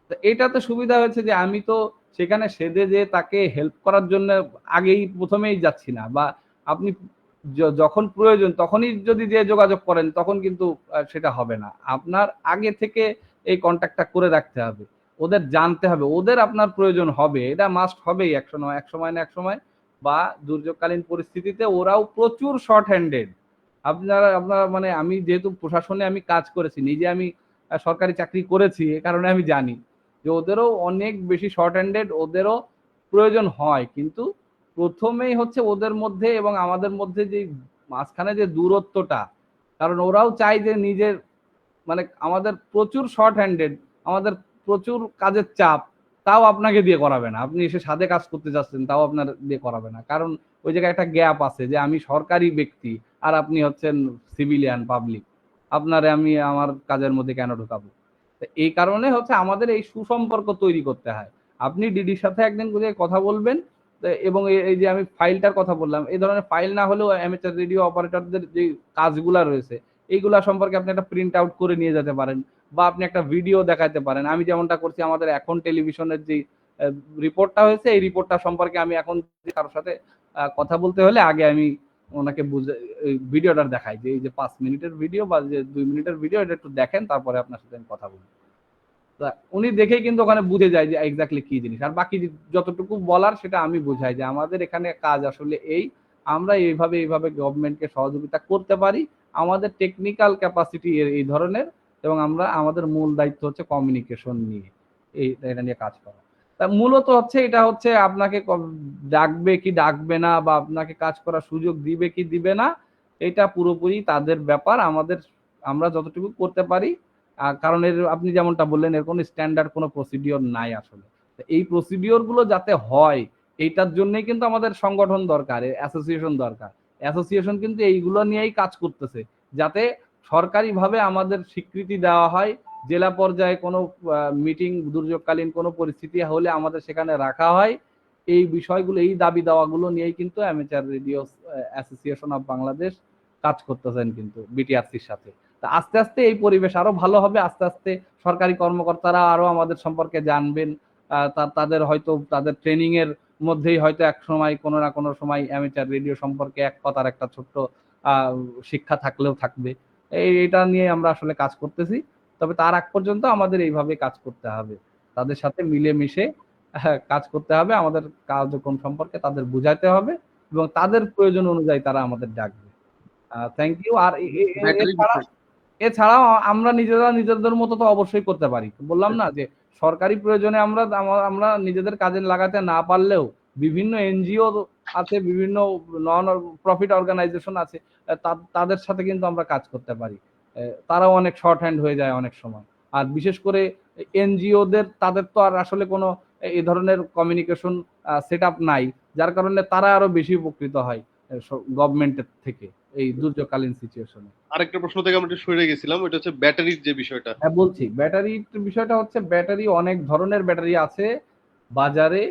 তো এটাতে সুবিধা হয়েছে যে আমি তো সেখানে সেদে যে তাকে হেল্প করার জন্য প্রথমেই যাচ্ছি না, বা আপনি যখন প্রয়োজন তখনই যদি যে যোগাযোগ করেন তখন কিন্তু সেটা হবে না। আপনার আগে থেকে এই কন্ট্যাক্টটা করে রাখতে হবে, ওদের জানতে হবে, ওদের আপনার প্রয়োজন হবে, এটা মাস্ট হবেই এক সময় না এক সময়, বা দুর্যোগকালীন পরিস্থিতিতে ওরাও প্রচুর শর্ট হ্যান্ডেড। আপনারা মানে আমি যেহেতু প্রশাসনে আমি কাজ করেছি, নিজে আমি সরকারি চাকরি করেছি, এ কারণে আমি জানি যে ওদেরও অনেক বেশি শর্ট হ্যান্ডেড, ওদেরও প্রয়োজন হয়, কিন্তু প্রথমেই হচ্ছে ওদের মধ্যে এবং আমাদের মধ্যে যে মাঝখানে যে দূরত্বটা, কারণ ওরাও চায় যে নিজের মানে আমাদের প্রচুর শর্ট হ্যান্ডেড, আমাদের প্রচুর কাজের চাপ, তাও আপনাকে দিয়ে করাবে না, আপনি এসে সাথে কাজ করতে যাচ্ছেন তাও আপনার দিয়ে করাবে না, কারণ ওই জায়গায় একটা গ্যাপ আছে যে আমি সরকারি ব্যক্তি আর আপনি হচ্ছেন সিভিলিয়ান পাবলিক, আপনারে আমি আমার কাজের মধ্যে কেন ঢোকাবো। এই কারণে হচ্ছে আমাদের এই সুসম্পর্ক তৈরি করতে হয়। আপনি ডিডির সাথে একদিন কথা বলবেন, এবং এই যে আমি ফাইলটার কথা বললাম, এই ধরনের ফাইল না হলেও অ্যামেচার রেডিও অপারেটরদের যে কাজগুলা রয়েছে এইগুলা সম্পর্কে আপনি একটা প্রিন্ট আউট করে নিয়ে যেতে পারেন, বা আপনি একটা ভিডিও দেখাতে পারেন। আমি যেমনটা করছি, আমাদের এখন টেলিভিশনের যে রিপোর্টটা হয়েছে, এই রিপোর্টটা সম্পর্কে আমি এখন কারোর সাথে কথা বলতে হলে আগে আমি ওনাকে ভিডিওটা দেখাই যে এই যে 5 মিনিটের ভিডিও বা যে 2 মিনিটের ভিডিও, এটা একটু দেখেন, তারপরে আপনার সাথে আমি কথা বলবো। উনি দেখেই কিন্তু ওখানে বুঝে যায় যে এক্স্যাক্টলি কি জিনিস, আর বাকি যতটুকু বলার সেটা আমি বুঝাই যে আমাদের এখানে কাজ আসলে আমরা এইভাবে গভর্নমেন্টকে সহযোগিতা করতে পারি, আমাদের টেকনিক্যাল ক্যাপাসিটি এই ধরনের, এবং আমাদের মূল দায়িত্ব হচ্ছে কমিউনিকেশন নিয়ে এটা নিয়ে কাজ করা। তা মূলত হচ্ছে এটা হচ্ছে আপনাকে ডাকবে কি ডাকবে না, বা আপনাকে কাজ করার সুযোগ দিবে কি দিবে না, এটা পুরোপুরি তাদের ব্যাপার। আমরা যতটুকু করতে পারি, কারণ আপনি যেমনটা বললেন, এর কোনো স্ট্যান্ডার্ড কোনো প্রসিডিওর নাই আসলে। এই প্রসিডিওর গুলো যাতে হয়, এইটার জন্যই কিন্তু আমাদের সংগঠন দরকার, অ্যাসোসিয়েশন দরকার। অ্যাসোসিয়েশন কিন্তু এইগুলো নিয়েই কাজ করতেছে, যাতে সরকারিভাবে আমাদের স্বীকৃতি দেওয়া হয়, জেলা পর্যায়ে কোনো মিটিং, দুর্যোগকালীন কোনো পরিস্থিতি হলে আমাদের সেখানে রাখা হয়। এই বিষয়গুলো, এই দাবি দাওয়াগুলো নিয়েই কিন্তু amateur radio association of Bangladesh কাজ করতেছেন কিন্তু বিটিআরসির সাথে। আস্তে আস্তে এই পরিবেশ আরো ভালো হবে, আস্তে আস্তে সরকারি কর্মকর্তারা আরো আমাদের সম্পর্কে জানবেন, তাদের হয়তো তাদের ট্রেনিং এর মধ্যেই হয়তো এক সময় কোনো না কোনো সময় অ্যামেচার রেডিও সম্পর্কে এক কথার একটা ছোট্ট শিক্ষা থাকলেও থাকবে। এটা নিয়ে আমরা আসলে কাজ করতেছি, তবে তার আগ পর্যন্ত আমাদের এইভাবে কাজ করতে হবে, তাদের সাথে মিলেমিশে কাজ করতে হবে, আমাদের কার্যক্রম সম্পর্কে তাদের বুঝাইতে হবে, এবং তাদের প্রয়োজন অনুযায়ী তারা আমাদের ডাকবে। Thank you. আর এছাড়াও আমরা নিজেদের মতো তো অবশ্যই করতে পারি, বললাম না যে সরকারি প্রয়োজনে আমরা নিজেদের কাজে লাগাতে না পারলেও বিভিন্ন এনজিও আছে, বিভিন্ন নন প্রফিট অর্গানাইজেশন আছে, তাদের সাথে কিন্তু আমরা কাজ করতে পারি। তারাও অনেক শর্ট হ্যান্ড হয়ে যায় অনেক সময়, আর বিশেষ করে এনজিওদের তাদের তো আর আসলে কোনো এই ধরনের কমিউনিকেশন সেট আপ নাই, যার কারণে তারা আরো বেশি উপকৃত হয় গভর্নমেন্টের থেকে এই দুর্যোগকালীন সিচুয়েশনে। আরেকটা প্রশ্ন থেকে আমরা একটু সরে গেছিলাম, ওটা হচ্ছে ব্যাটারির যে বিষয়টা। হ্যাঁ বলছি, ব্যাটারির বিষয়টা হচ্ছে, ব্যাটারি অনেক ধরনের ব্যাটারি আছে বাজারে।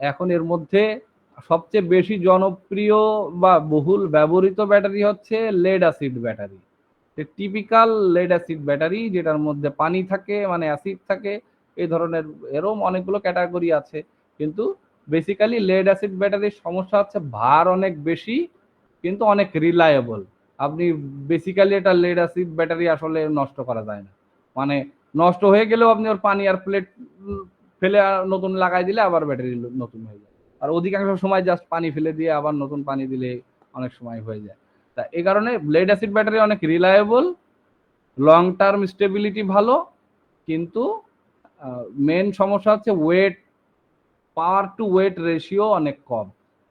এখন এর মধ্যে সবচেয়ে বেশি জনপ্রিয় বা বহুল ব্যবহৃত ব্যাটারি হচ্ছে lead acid battery. Typical lead acid battery, যেটার মধ্যে পানি থাকে, মানে অ্যাসিড থাকে, এই ধরনের এরকম অনেকগুলো ক্যাটাগরি আছে। কিন্তু বেসিক্যালি লেড অ্যাসিড ব্যাটারির সমস্যা হচ্ছে ভার অনেক বেশি, কিন্তু অনেক রিলায়েবল। আপনি বেসিক্যালি এটা লেড অ্যাসিড ব্যাটারি আসলে নষ্ট করা যায় না, মানে নষ্ট হয়ে গেলেও আপনি ওর পানি আর প্লেট ফেলে নতুন লাগাই দিলে আবার ব্যাটারি নতুন হয়ে যায়। আর অধিকাংশ সময় জাস্ট পানি ফেলে দিয়ে আবার নতুন পানি দিলে অনেক সময় হয়ে যায়। তা এই কারণে লেড অ্যাসিড ব্যাটারি অনেক রিলায়েবল, লং টার্ম স্টেবিলিটি ভালো, কিন্তু মেন সমস্যা হচ্ছে weight, power to weight ratio অনেক কম,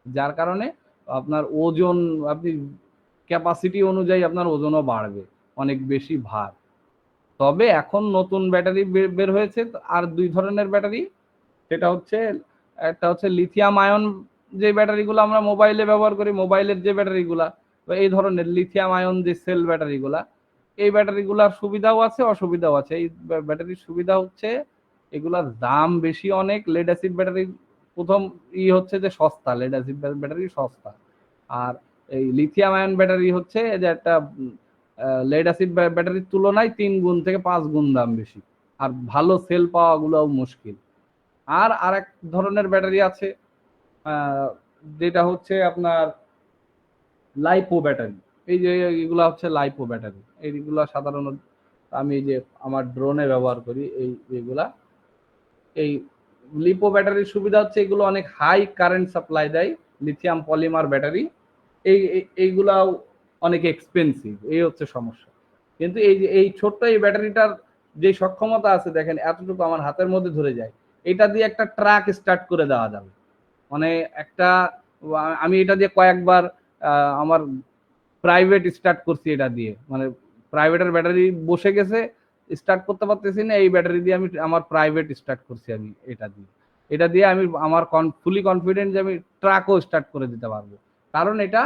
যার কারণে আপনার ওজন, আপনি ক্যাপাসিটি অনুযায়ী আপনার ওজনও বাড়বে, অনেক বেশি ভার। তবে এখন নতুন ব্যাটারি বের হয়েছে আর দুই ধরনের ব্যাটারি, সেটা হচ্ছে একটা হচ্ছে লিথিয়াম আয়ন, যে ব্যাটারিগুলো আমরা মোবাইলে ব্যবহার করি, মোবাইলের যে ব্যাটারিগুলা, বা এই ধরনের লিথিয়াম আয়ন যে সেল ব্যাটারিগুলা, এই ব্যাটারিগুলার সুবিধাও আছে অসুবিধাও আছে। এই ব্যাটারির সুবিধা হচ্ছে এগুলার দাম বেশি অনেক। লেড অ্যাসিড ব্যাটারি প্রথম হচ্ছে যে সস্তা, লেড অ্যাসিড ব্যাটারি সস্তা। আর এই লিথিয়াম আয়ন ব্যাটারি হচ্ছে যে একটা লেড অ্যাসিড ব্যাটারির তুলনায় 3 গুণ থেকে 5 গুণ দাম বেশি, আর ভালো সেল পাওয়াগুলোও মুশকিল। আর আরেক ধরনের ব্যাটারি আছে যেটা হচ্ছে আপনার লাইপো ব্যাটারি। এই যে এগুলা হচ্ছে লাইপো ব্যাটারি, এইগুলা সাধারণত আমি যে আমার ড্রোনে ব্যবহার করি, এইগুলা এই লিপো ব্যাটারির সুবিধা হচ্ছে এগুলো অনেক হাই কারেন্ট সাপ্লাই দেয়, লিথিয়াম পলিমার ব্যাটারি। এইগুলাও অনেক এক্সপেন্সিভ, এই হচ্ছে সমস্যা। কিন্তু এই যে এই ছোট্ট এই ব্যাটারিটার যে সক্ষমতা আছে, দেখেন এতটুকু আমার হাতের মধ্যে ধরে যায়, এটা দিয়ে একটা ট্রাক স্টার্ট করে দেওয়া যাবে। মানে একটা, আমি এটা দিয়ে কয়েকবার আমার প্রাইভেট স্টার্ট করছি এটা দিয়ে, মানে প্রাইভেটের ব্যাটারি বসে গেছে, স্টার্ট করতে পারতেছি না, এই ব্যাটারি দিয়ে আমি আমার প্রাইভেট স্টার্ট করছি। আমি এটা দিয়ে আমি আমার ফুলি কনফিডেন্ট যে আমি ট্রাকও স্টার্ট করে দিতে পারবো, কারণ এটা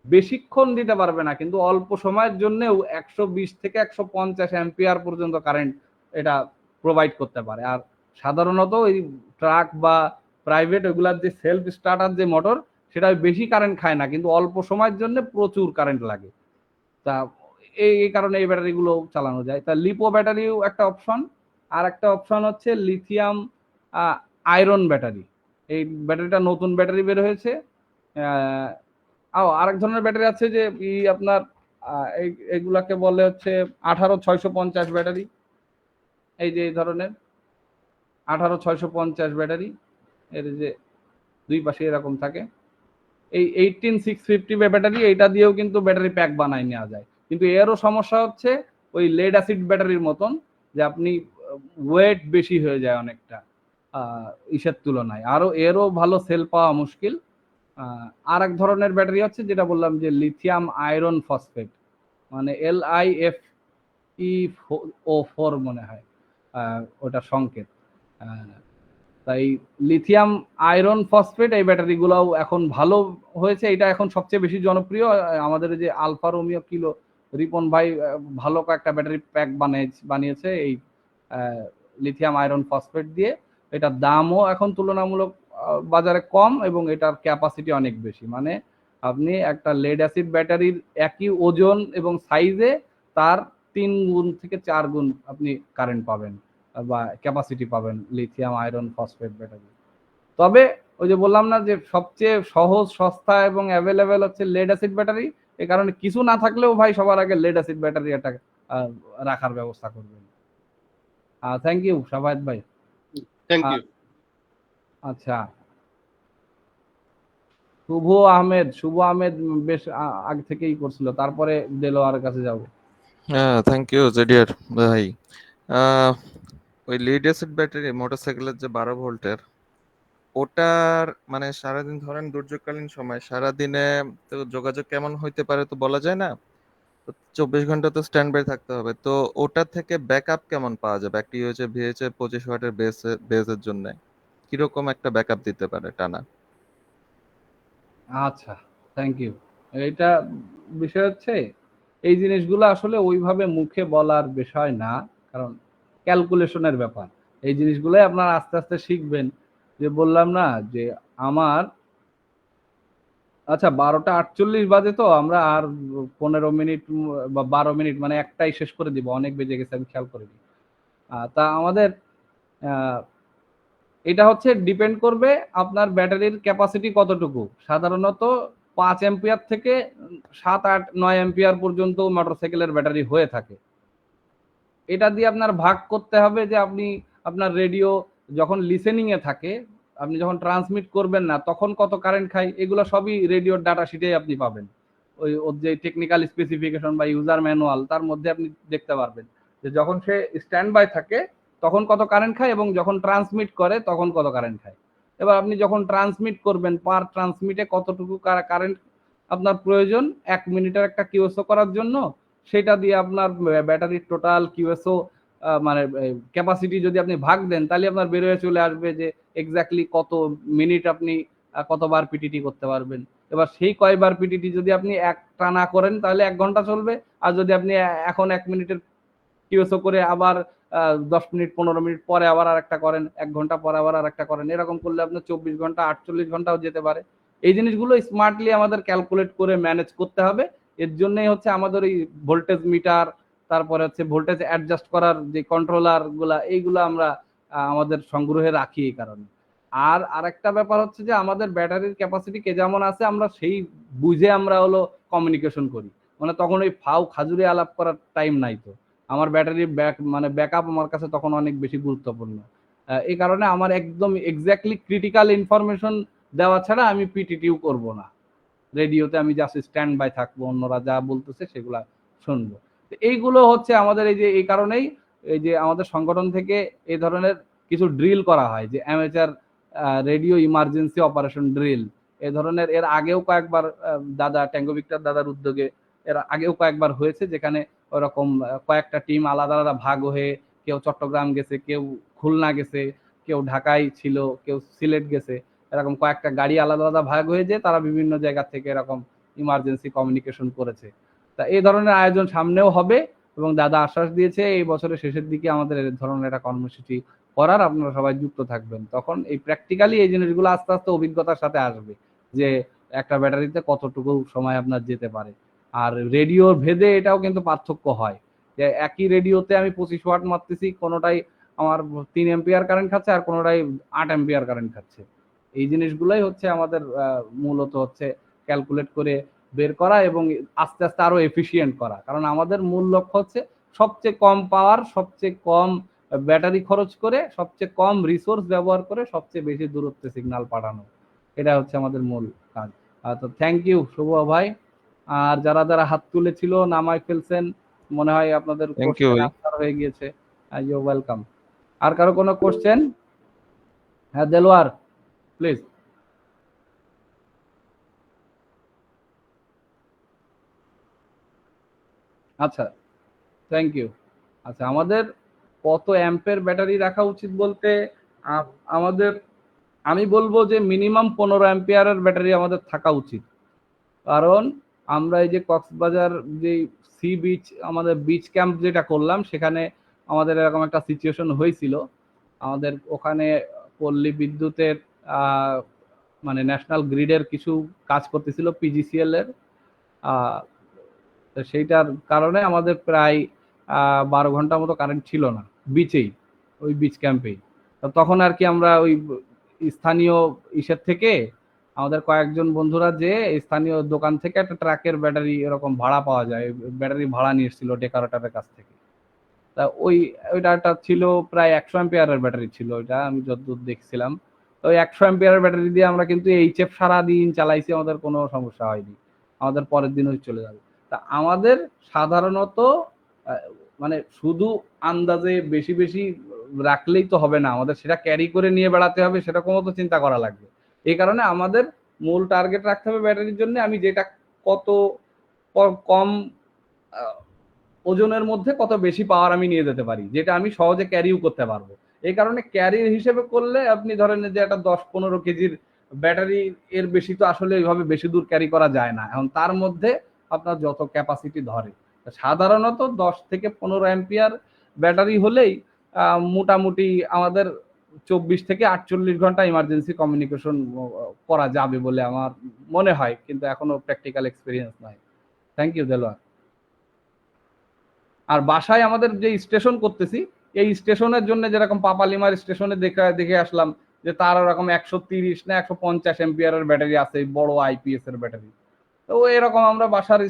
বেশিক্ষণ দিতে পারবে না, কিন্তু অল্প সময়ের জন্যও 120 থেকে 150 অ্যাম্পিয়ার পর্যন্ত কারেন্ট এটা প্রোভাইড করতে পারে। আর সাধারণত এই ট্রাক বা প্রাইভেট ওইগুলার যে সেলফ স্টার্টার যে মোটর, সেটা বেশি কারেন্ট খায় না, কিন্তু অল্প সময়ের জন্য প্রচুর কারেন্ট লাগে। তা এই কারণে এই ব্যাটারিগুলো চালানো যায়। তা লিপো ব্যাটারিও একটা অপশন। আর একটা অপশন হচ্ছে লিথিয়াম আয়রন ব্যাটারি। এই ব্যাটারিটা নতুন ব্যাটারি বের হয়েছে। আরেক ধরনের ব্যাটারি আছে যে আপনার এইগুলাকে বলে হচ্ছে 18650 ব্যাটারি। এই যে এই ধরনের 18650 ব্যাটারি, এর যে দুই পাশে এরকম থাকে। এই 18650 ব্যাটারি, এইটা দিয়েও কিন্তু ব্যাটারি প্যাক বানাই নেওয়া যায়, কিন্তু এরও সমস্যা হচ্ছে ওই লেড অ্যাসিড ব্যাটারির মতন, যে আপনি ওয়েট বেশি হয়ে যায় অনেকটা ইসের তুলনায়, এরও ভালো সেল পাওয়া মুশকিল। আর এক ধরনের ব্যাটারি হচ্ছে যেটা বললাম যে লিথিয়াম আয়রন ফসফেট, মানে LiFeO4 মনে হয় ওটা সংকেত। তাই লিথিয়াম আয়রন ফসফেট এই ব্যাটারিগুলোও এখন ভালো হয়েছে, এটা এখন সবচেয়ে বেশি জনপ্রিয়। আমাদের যে আলফা রোমিও কিলো রিপন ভাই ভালো কয়েকটা ব্যাটারি প্যাক বানিয়েছে এই লিথিয়াম আয়রন ফসফেট দিয়ে। এটার দামও এখন তুলনামূলক বাজারে কম, এবং এটার ক্যাপাসিটি অনেক বেশি। মানে আপনি একটা লেড অ্যাসিড ব্যাটারির একই ওজন এবং সাইজে তার 3 গুণ থেকে 4 গুণ আপনি কারেন্ট পাবেন বা ক্যাপাসিটি পাবেন লিথিয়াম আয়রন ফসফেট ব্যাটারি। তবে ওই যে বললাম না যে সবচেয়ে সহজ, সস্তা এবং অ্যাভেলেবেল হচ্ছে লেড অ্যাসিড ব্যাটারি। এই কারণে কিছু না থাকলেও ভাই সবার আগে লেড অ্যাসিড ব্যাটারি এটা রাখার ব্যবস্থা করবেন। থ্যাংক ইউ শাবায়েত ভাই। Thank you. আচ্ছা, শুভ আহমেদ বেশ আগে থেকেই করছিল, তারপরে দেলোয়ারের কাছে যাব। হ্যাঁ, থ্যাংক ইউ জেডিআর ভাই। ওই লিড অ্যাসিড ব্যাটারি মোটরসাইকেলের যে 12 ভোল্টের, ওটার মানে সারাদিন ধরেন দুর্যোগকালীন সময় সারাদিনে তো যোগাযোগ কেমন হইতে পারে তো বলা যায় না, 24 ঘন্টা তো স্ট্যান্ড বাই থাকতে হবে। তো ওটা থেকে ব্যাকআপ কেমন পাওয়া যাবে? একটি হচ্ছে ভিএইচএ 25 ওয়াটের বেসের জন্য কিরকম একটা ব্যাকআপ দিতে পারে টানা? আচ্ছা, থ্যাংক ইউ। এইটা বিষয় হচ্ছে এই জিনিসগুলো আসলে ওইভাবে মুখে বলার বিষয় না, কারণ ক্যালকুলেশনের ব্যাপার। এই জিনিসগুলোই আপনারা আস্তে আস্তে শিখবেন। যে বললাম না যে আমার, আচ্ছা 12টা 48 বাজে, তো আমরা আর 15 মিনিট বা 12 মিনিট মানে একটাই শেষ করে দিব, অনেক বেজে গেছে, আমি খেয়াল করিনি। তা আমাদের এটা হচ্ছে ডিপেন্ড করবে আপনার ব্যাটারির ক্যাপাসিটি কতটুকু। সাধারণত 5 অ্যাম্পিয়ার থেকে 7, 8, 9 অ্যাম্পিয়ার পর্যন্ত মোটরসাইকেলের ব্যাটারি হয়ে থাকে। এটা দিয়ে আপনার ভাগ করতে হবে যে আপনি আপনার রেডিও যখন লিসেনিং এ থাকে, আপনি যখন ট্রান্সমিট করবেন না তখন কত কারেন্ট খায়, এগুলো সবই রেডিওর ডাটা শিটেই আপনি পাবেন। ওর যে টেকনিক্যাল স্পেসিফিকেশন বা ইউজার ম্যানুয়াল তার মধ্যে আপনি দেখতে পারবেন যে যখন সে স্ট্যান্ড বাই থাকে তখন কত কারেন্ট খায় এবং যখন ট্রান্সমিট করে তখন কত কারেন্ট খায়। এবার আপনি যখন ট্রান্সমিট করবেন পার ট্রান্সমিটে কতটুকু কারেন্ট আপনার প্রয়োজন 1 মিনিটের একটা কিউএসও করার জন্য, সেটা দিয়ে আপনার ব্যাটারির টোটাল কিউএসও মানে ক্যাপাসিটি যদি আপনি ভাগ দেন তাহলে আপনার বেরোয় চলে আসবে যে এক্স্যাক্টলি কত মিনিট আপনি কতবার পিটিটি করতে পারবেন। এবার সেই কয়বার পিটিটি যদি আপনি একটা না করেন তাহলে 1 ঘন্টা চলবে, আর যদি আপনি এখন 1 মিনিটের কিউএসও করে আবার 10 মিনিট 15 মিনিট পরে আবার আরেকটা করেন, 1 ঘন্টা পরে আবার আরেকটা করেন, এরকম করলে আপনার 24 ঘন্টা 48 ঘন্টাও যেতে পারে। এই জিনিসগুলো স্মার্টলি আমাদের ক্যালকুলেট করে ম্যানেজ করতে হবে। এর জন্যই হচ্ছে আমাদের এই ভোল্টেজ মিটার, তারপরে হচ্ছে ভোল্টেজ অ্যাডজাস্ট করার যে কন্ট্রোলার গুলা, এইগুলো আমরা আমাদের সংগ্রহে রাখি এই কারণে। আর আরেকটা ব্যাপার হচ্ছে যে আমাদের ব্যাটারির ক্যাপাসিটি কে যেমন আছে আমরা সেই বুঝে আমরা হলো কমিউনিকেশন করি, মানে তখন ওই ফাউ খাজুরি আলাপ করার টাইম নাই। তো আমার ব্যাটারির ব্যাকআপ আমার কাছে তখন অনেক বেশি গুরুত্বপূর্ণ। এই কারণে আমার একদম এক্স্যাক্টলি ক্রিটিক্যাল ইনফরমেশন দেওয়া ছাড়া আমি পিটিটিও করব না। রেডিওতে আমি জাস্ট স্ট্যান্ড বাই থাকবো, অন্যরা যা বলতেছে সেগুলা শুনবো। এইগুলো হচ্ছে আমাদের এই কারণেই এই যে আমাদের সংগঠন থেকে এই ধরনের কিছু ড্রিল করা হয়, যে amateur radio emergency operation drill. এই ধরনের এর আগেও কয়েকবার দাদা ট্যাঙ্গো ভিক্টর দাদার উদ্যোগে এর আগেও কয়েকবার হয়েছে, যেখানে ওরকম কয়েকটা টিম আলাদা আলাদা ভাগ হয়ে কেউ চট্টগ্রাম গেছে, কেউ খুলনা গেছে, কেউ ঢাকায় ছিল, কেউ সিলেট গেছে, এরকম কয়েকটা গাড়ি আলাদা আলাদা ভাগ হয়ে যে তারা বিভিন্ন জায়গা থেকে এরকম ইমার্জেন্সি কমিউনিকেশন করেছে। তা এই ধরনের আয়োজন সামনেও হবে এবং দাদা আশ্বাস দিয়েছে এই বছরের শেষের দিকে আমাদের এই ধরনের একটা কর্মসূচি করার, আপনারা সবাই যুক্ত থাকবেন। তখন এই প্র্যাকটিক্যালি এই জিনিসগুলো আস্তে আস্তে অভিজ্ঞতার সাথে আসবে যে একটা ব্যাটারিতে কতটুকু সময় আপনার যেতে পারে। আর রেডিওর ভেদে এটাও কিন্তু পার্থক্য হয়, যে একই রেডিওতে আমি 25 ওয়াট মারতেছি, কোনোটাই আমার 3 অ্যাম্পিয়ার কারেন্ট খাচ্ছে আর কোনোটাই 8 অ্যাম্পিয়ার কারেন্ট খাচ্ছে। এই জিনিসগুলাই হচ্ছে আমাদের মূলত হচ্ছে ক্যালকুলেট করে বের করা এবং আস্তে আস্তে আরো এফিশিয়েন্ট করা। কারণ আমাদের মূল লক্ষ্য হচ্ছে সবচেয়ে কম পাওয়ার, সবচেয়ে কম ব্যাটারি খরচ করে, সবচেয়ে কম রিসোর্স ব্যবহার করে সবচেয়ে বেশি দূরত্বে সিগন্যাল পাঠানো। এটা হচ্ছে আমাদের মূল কাজ। তো থ্যাংক ইউ শুভ ভাই। আর যারা যারা হাত তুলেছিল নামাই ফেলছেন, মনে হয় আপনাদের কোশ্চেন আনসার হয়ে গিয়েছে। You welcome. আর কারো কোনো কোশ্চেন? হ্যাঁ দেলোয়ার প্লিজ। আচ্ছা থ্যাংক ইউ। আচ্ছা আমাদের কত অ্যাম্পের ব্যাটারি রাখা উচিত বলতে আমাদের আমি বলবো যে মিনিমাম 15 অ্যাম্পিয়ারের ব্যাটারি আমাদের থাকা উচিত। কারণ আমরা এই যে কক্সবাজার যে সি বিচ আমাদের বিচ ক্যাম্প যেটা করলাম, সেখানে আমাদের এরকম একটা সিচুয়েশন হয়েছিল। আমাদের ওখানে পল্লী বিদ্যুতের মানে ন্যাশনাল গ্রিডের কিছু কাজ করতেছিল পিজিসিএল এর, সেইটার কারণে আমাদের প্রায় 12 ঘন্টা মতো কারেন্ট ছিল না বিচেই, ওই বিচ ক্যাম্পেই। তখন আর কি আমরা ওই স্থানীয় ইসের থেকে আমাদের কয়েকজন বন্ধুরা যে স্থানীয় দোকান থেকে একটা ট্রাকের ব্যাটারি এরকম ভাড়া পাওয়া যায়, ব্যাটারি ভাড়া নিয়ে এসেছিল ডেকারেটরের কাছ থেকে। তা ওইটা ছিল প্রায় 100 অ্যাম্পিয়ারের ব্যাটারি ছিল ওইটা, আমি যতদূর দেখছিলাম। তো ওই 100 অ্যাম্পিয়ারের ব্যাটারি দিয়ে আমরা কিন্তু এইচএফ সারাদিন চালাইছি, আমাদের কোনো সমস্যা হয়নি, আমাদের পরের দিন ওই চলে যাবে। তা আমাদের সাধারণত মানে শুধু আন্দাজে বেশি বেশি রাখলেই তো হবে না, আমাদের সেটা ক্যারি করে নিয়ে বেড়াতে হবে, সেরকমও তো চিন্তা করা লাগবে। এই কারণে আমাদের মূল টার্গেট রাখতে হবে ব্যাটারির জন্য আমি যেটা কত কম ওজনের মধ্যে কত বেশি পাওয়ার আমি নিয়ে যেতে পারি, যেটা আমি সহজে ক্যারিও করতে পারবো। এই কারণে ক্যারির হিসেবে করলে আপনি ধরেন যে একটা 10-15 কেজির ব্যাটারি, এর বেশি তো আসলে এইভাবে বেশি দূর ক্যারি করা যায় না। এখন তার মধ্যে আপনার যত ক্যাপাসিটি ধরে, সাধারণত 10 থেকে 15 অ্যাম্পিয়ার ব্যাটারি হলেই মোটামুটি আমাদের 24 থেকে 48 ঘন্টা ইমার্জেন্সি কমিউনিকেশন করা যাবে বলে আমার মনে হয়, কিন্তু এখনো প্র্যাকটিক্যাল এক্সপিরিয়েন্স নাই। Thank you Delowar. আর বাসায় আমাদের যে স্টেশন করতেছি, এই স্টেশনের জন্য যেরকম পাপালিমার স্টেশনে দেখে আসলাম যে তার ওরকম 130 না 150 অ্যাম্পিয়ারের ব্যাটারি আছে, বড় আইপিএস এর ব্যাটারি। তো এরকম আমরা বাসার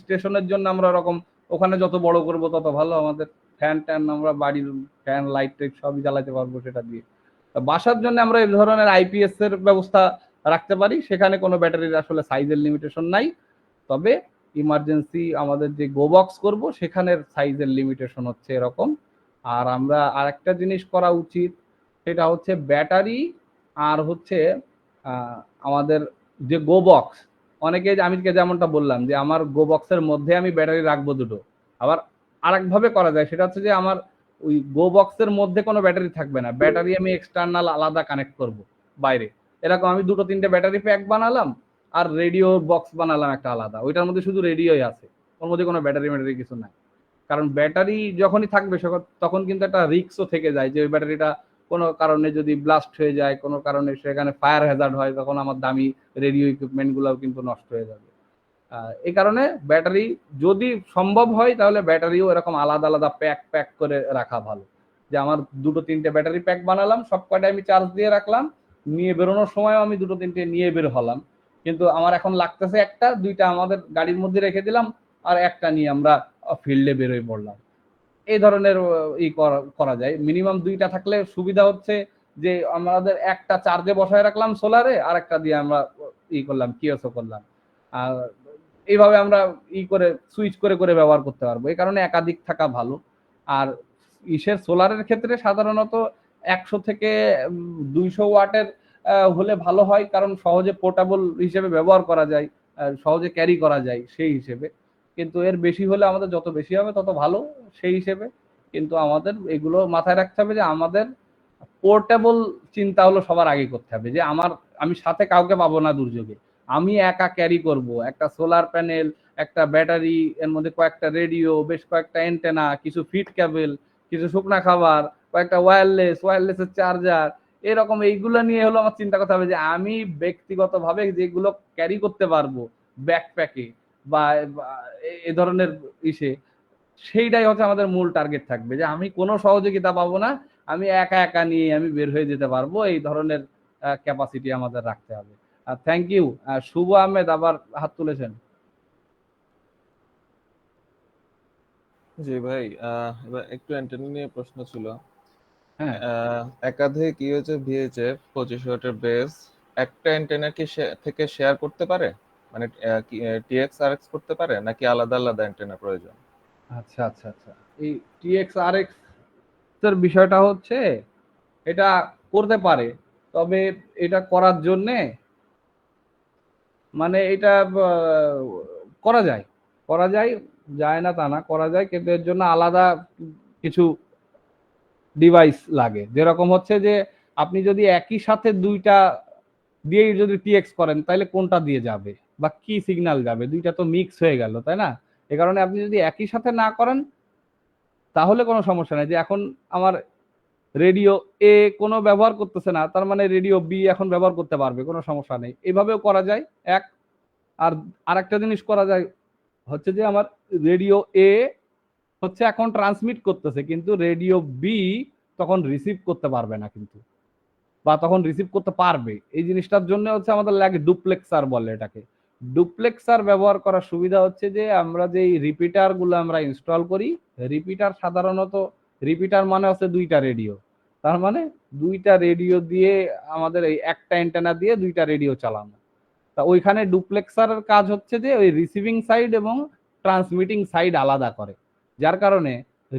স্টেশনের জন্য আমরা এরকম ওখানে যত বড় করব তত ভালো, আমাদের ফ্যান ট্যান আমরা বাড়ির ফ্যান লাইট টাইট সবই জ্বালাতে পারবো সেটা দিয়ে। বাসার জন্য আমরা এই ধরনের আইপিএস এর ব্যবস্থা রাখতে পারি, সেখানে কোনো ব্যাটারির আসলে সাইজের লিমিটেশন নাই। তবে ইমার্জেন্সি আমাদের যে গো বক্স করবো সেখানের সাইজের লিমিটেশন হচ্ছে এরকম। আর আমরা আরেকটা জিনিস করা উচিত, সেটা হচ্ছে ব্যাটারি আর হচ্ছে আমাদের যে গো বক্স, অনেকে আমি যেমনটা বললাম যে আমার গো বক্সের মধ্যে আমি ব্যাটারি রাখবো দুটো। আবার আরেকভাবে করা যায়, সেটা হচ্ছে যে আমার ওই গো বক্সের মধ্যে কোনো ব্যাটারি থাকবে না, ব্যাটারি আমি এক্সটার্নাল আলাদা কানেক্ট করব বাইরে। এরকম আমি 2-3টে ব্যাটারি প্যাক বানালাম আর রেডিও বক্স বানালাম একটা আলাদা, ওইটার মধ্যে শুধু রেডিওই আছে, ওর মধ্যে কোনো ব্যাটারি ম্যাটারি কিছু নাই। কারণ ব্যাটারি যখনই থাকবে তখন কিন্তু একটা রিস্কও থেকে যায় যে ওই ব্যাটারিটা কোনো কারণে যদি ব্লাস্ট হয়ে যায়, কোনো কারণে সেখানে ফায়ার হ্যাজার্ড হয়, তখন আমার দামি রেডিও ইকুইপমেন্টগুলোও কিন্তু নষ্ট হয়ে যাবে। এই কারণে ব্যাটারি যদি সম্ভব হয় তাহলে ব্যাটারিও এরকম আলাদা আলাদা প্যাক করে রাখা ভালো। যে আমার 2-3টে ব্যাটারি প্যাক বানালাম, সব কয়টা আমি চার্জ দিয়ে রাখলাম, নিয়ে বেরোনোর সময় আমি 2-3টে নিয়ে বের হলাম, কিন্তু আমার এখন লাগতেছে একটা, 2টা আমাদের গাড়ির মধ্যে রেখে দিলাম আর একটা নিয়ে আমরা ফিল্ডে বেরোয় পড়লাম। এই ধরনের করা যায়। মিনিমাম 2টা থাকলে সুবিধা হচ্ছে যে আমাদের একটা চার্জে বসায় রাখলাম সোলারে, আর একটা দিয়ে আমরা করলাম কিওসও করলাম। আর এইভাবে আমরা করে সুইচ করে ব্যবহার করতে পারবো। এই কারণে একাধিক থাকা ভালো। আর সোলারের ক্ষেত্রে সাধারণত 100 থেকে 200 ওয়াটের হলে ভালো হয়, কারণ সহজে পোর্টেবল হিসেবে ব্যবহার করা যায়, সহজে ক্যারি করা যায় সেই হিসেবে। কিন্তু এর বেশি হলে আমাদের যত বেশি হবে তত ভালো সেই হিসেবে। কিন্তু আমাদের এগুলো মাথায় রাখতে হবে যে আমাদের পোর্টেবল চিন্তা হলো সবার আগে করতে হবে, যে আমি সাথে কাউকে পাবো না দুর্যোগে, আমি একা ক্যারি করব একটা সোলার প্যানেল, একটা ব্যাটারি, এর মধ্যে কয়েকটা রেডিও, বেশ কয়েকটা অ্যান্টেনা, কিছু ফিট কেবল, কিছু শুকনা খাবার, কয়েকটা ওয়্যারলেসের চার্জার, এরকম এইগুলো নিয়ে হলো আমার চিন্তা করতে হবে যে আমি ব্যক্তিগতভাবে যেগুলো ক্যারি করতে পারবো ব্যাকপ্যাকে বা এ ধরনের সেইটাই হচ্ছে আমাদের মূল টার্গেট থাকবে, যে আমি কোনো সহযোগিতা পাবো না, আমি একা নিয়ে আমি বের হয়ে যেতে পারবো, এই ধরনের ক্যাপাসিটি আমাদের রাখতে হবে। Thank you. শুভ আহমেদ আবার হাত তুলেছেন। জি ভাই, এবার একটু অ্যান্টেনা নিয়ে প্রশ্ন ছিল। হ্যাঁ, একাধিক হচ্ছে ভিএইচএফ 25 ওয়াটের বেস একটা অ্যান্টেনা কি থেকে শেয়ার করতে পারে, মানে টিএক্স আরএক্স করতে পারে, নাকি আলাদা আলাদা অ্যান্টেনা প্রয়োজন? আচ্ছা। এই টিএক্স আরএক্স এর বিষয়টা হচ্ছে এটা করতে পারে, তবে এটা করার জন্যে মানে এটা করা যায় না তা না, করা যায়, কিন্তু এর জন্য আলাদা কিছু ডিভাইস লাগে। যেরকম হচ্ছে যে আপনি যদি একই সাথে 2টা দিয়েই যদি টিএক্স করেন তাহলে কোনটা দিয়ে যাবে বা কি সিগন্যাল যাবে, 2টা তো মিক্স হয়ে গেল, তাই না? এই কারণে আপনি যদি একই সাথে না করেন তাহলে কোনো সমস্যা নেই। যে এখন আমার রেডিও এ কোনো ব্যবহার করতেছে না, তার মানে রেডিও বি এখন ব্যবহার করতে পারবে, কোনো সমস্যা নেই। এইভাবেও করা যায় এক। আর আরেকটা জিনিস করা যায় হচ্ছে যে আমার রেডিও এ হচ্ছে এখন ট্রান্সমিট করতেছে, কিন্তু রেডিও বি তখন রিসিভ করতে পারবে না, কিন্তু বা তখন রিসিভ করতে পারবে। এই জিনিসটার জন্য হচ্ছে আমাদের লাগে ডুপ্লেক্সার বলে এটাকে। ডুপ্লেক্সার ব্যবহার করার সুবিধা হচ্ছে যে আমরা যে রিপিটার গুলো আমরা ইনস্টল করি, রিপিটার মানে হচ্ছে 2টা রেডিও, তার মানে 2টা রেডিও দিয়ে আমাদের এই একটা অ্যান্টেনা দিয়ে 2টা রেডিও চালানো। তা ওইখানে ডুপ্লেক্সারের কাজ হচ্ছে যে ওই রিসিভিং সাইড এবং ট্রান্সমিটিং সাইড আলাদা করে, যার কারণে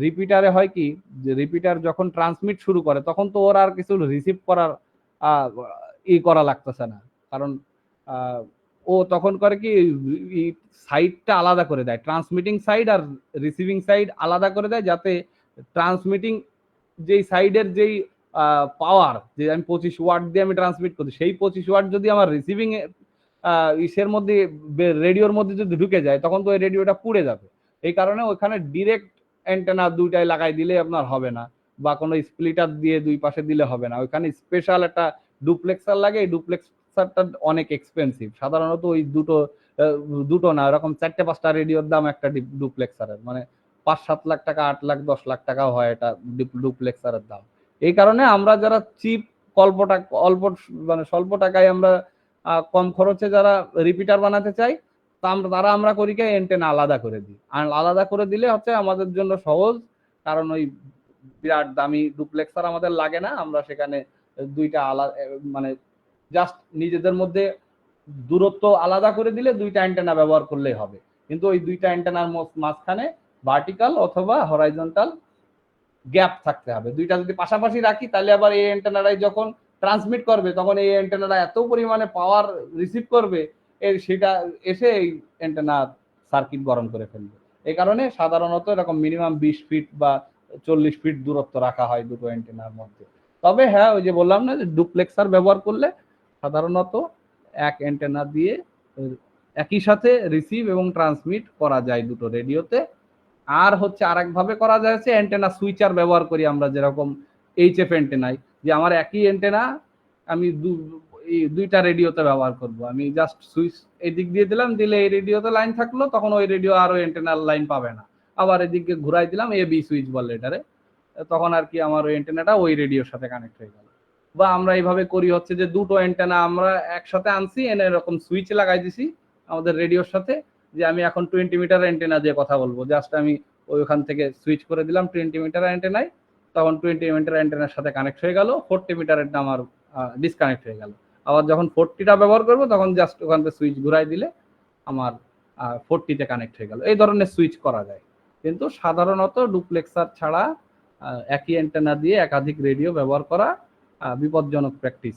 রিপিটারে হয় কি যে রিপিটার যখন ট্রান্সমিট শুরু করে তখন তো ওর আর কিছু রিসিভ করার করা লাগতেছে না, কারণ ও তখন করে কি সাইডটা আলাদা করে দেয়, ট্রান্সমিটিং সাইড আর রিসিভিং সাইড আলাদা করে দেয়, যাতে ট্রান্সমিটিং যেই সাইডের যেই পাওয়ার, যে আমি 25 ওয়াট দিয়ে আমি ট্রান্সমিট করছি, সেই 25 ওয়াট যদি আমার রিসিভিং ইসের মধ্যে রেডিওর মধ্যে যদি ঢুকে যায় তখন তো ওই রেডিওটা পুড়ে যাবে। এই কারণে ওখানে ডিরেক্ট অ্যান্টেনা 2টাই লাগাই দিলে আপনার হবে না, বা কোনো স্প্লিটার দিয়ে 2 পাশে দিলে হবে না, ওইখানে স্পেশাল একটা ডুপ্লেক্সার লাগে। এই ডুপ্লেক্সারটা অনেক এক্সপেন্সিভ, সাধারণত ওই দুটো না, এরকম 4-5টা রেডিওর দাম একটা ডুপ্লেক্সারের, মানে 5-7 লাখ টাকা, 8 লাখ 10 লাখ টাকাও হয় এটা ডুপ্লেক্সারের দাম। এই কারণে আমরা যারা চিপ অল্প মানে স্বল্প টাকায় আমরা কম খরচে যারা রিপিটার বানাতে চাই তারা আমরা করি কি এন্টেনা আলাদা করে দিই, আর আলাদা করে দিলে হচ্ছে আমাদের জন্য সহজ, কারণ ওই বিরাট দামি ডুপ্লেক্সার আমাদের লাগে না, আমরা সেখানে দুইটা আলাদা মানে জাস্ট নিজেদের মধ্যে দূরত্ব আলাদা করে দিলে দুইটা অ্যান্টেনা ব্যবহার করলেই হবে। কিন্তু ওই দুইটা অ্যান্টেনার মাঝখানে ভার্টিক্যাল অথবা হরাইজন্টাল গ্যাপ থাকতে হবে। দুইটা যদি পাশাপাশি রাখি তাহলে আবার এই অ্যান্টেনারাই যখন ট্রান্সমিট করবে তখন এই অ্যান্টেনারা এত পরিমাণে পাওয়ার রিসিভ করবে সেটা এসে এই অ্যান্টেনার সার্কিট গরম করে ফেলবে। এই কারণে সাধারণত এরকম মিনিমাম 20 ফিট বা 40 ফিট দূরত্ব রাখা হয় দুটো অ্যান্টেনার মধ্যে। তবে হ্যাঁ, ওই যে বললাম না যে ডুপ্লেক্সার ব্যবহার করলে সাধারণত এক অ্যান্টেনা দিয়ে একই সাথে রিসিভ এবং ট্রান্সমিট করা যায় দুটো রেডিওতে। আর হচ্ছে আরেকভাবে করা যায় হচ্ছে অ্যান্টেনা সুইচার ব্যবহার করি আমরা, যেরকম এইচএফ অ্যান্টেনায়, যে আমার একই অ্যান্টেনা আমি দুইটা রেডিওতে ব্যবহার করব। আমি জাস্ট সুইচ এদিক দিয়ে দিলাম, দিলে এই রেডিওতে লাইন থাকলো, তখন ওই রেডিও আর ওই অ্যান্টেনার লাইন পাবে না। আবার এদিকে ঘুরাই দিলাম, এ বি সুইচ বলে এটারে, তখন আর কি আমার ওই অ্যান্টেনাটা ওই রেডিওর সাথে কানেক্ট হয়ে গেল। বা আমরা এইভাবে করি হচ্ছে যে দুটো অ্যান্টেনা আমরা একসাথে আনছি, এনে এরকম সুইচ লাগাই দিছি আমাদের রেডিওর সাথে, যে আমি এখন 20 মিটার অ্যান্টেনা দিয়ে কথা বলবো, জাস্ট আমি ওইখান থেকে সুইচ করে দিলাম 20 মিটার অ্যান্টেনায়, তখন 20 মিটার অ্যান্টেনার সাথে কানেক্ট হয়ে গেল, 40 মিটারেরটা আমার ডিসকানেক্ট হয়ে গেল। আবার যখন 40টা ব্যবহার করবো তখন জাস্ট ওখান থেকে সুইচ ঘুরাই দিলে আমার 40তে কানেক্ট হয়ে গেল। এই ধরনের সুইচ করা যায়, কিন্তু সাধারণত ডুপ্লেক্সার ছাড়া একই অ্যান্টেনা দিয়ে একাধিক রেডিও ব্যবহার করা বিপজ্জনক প্র্যাকটিস।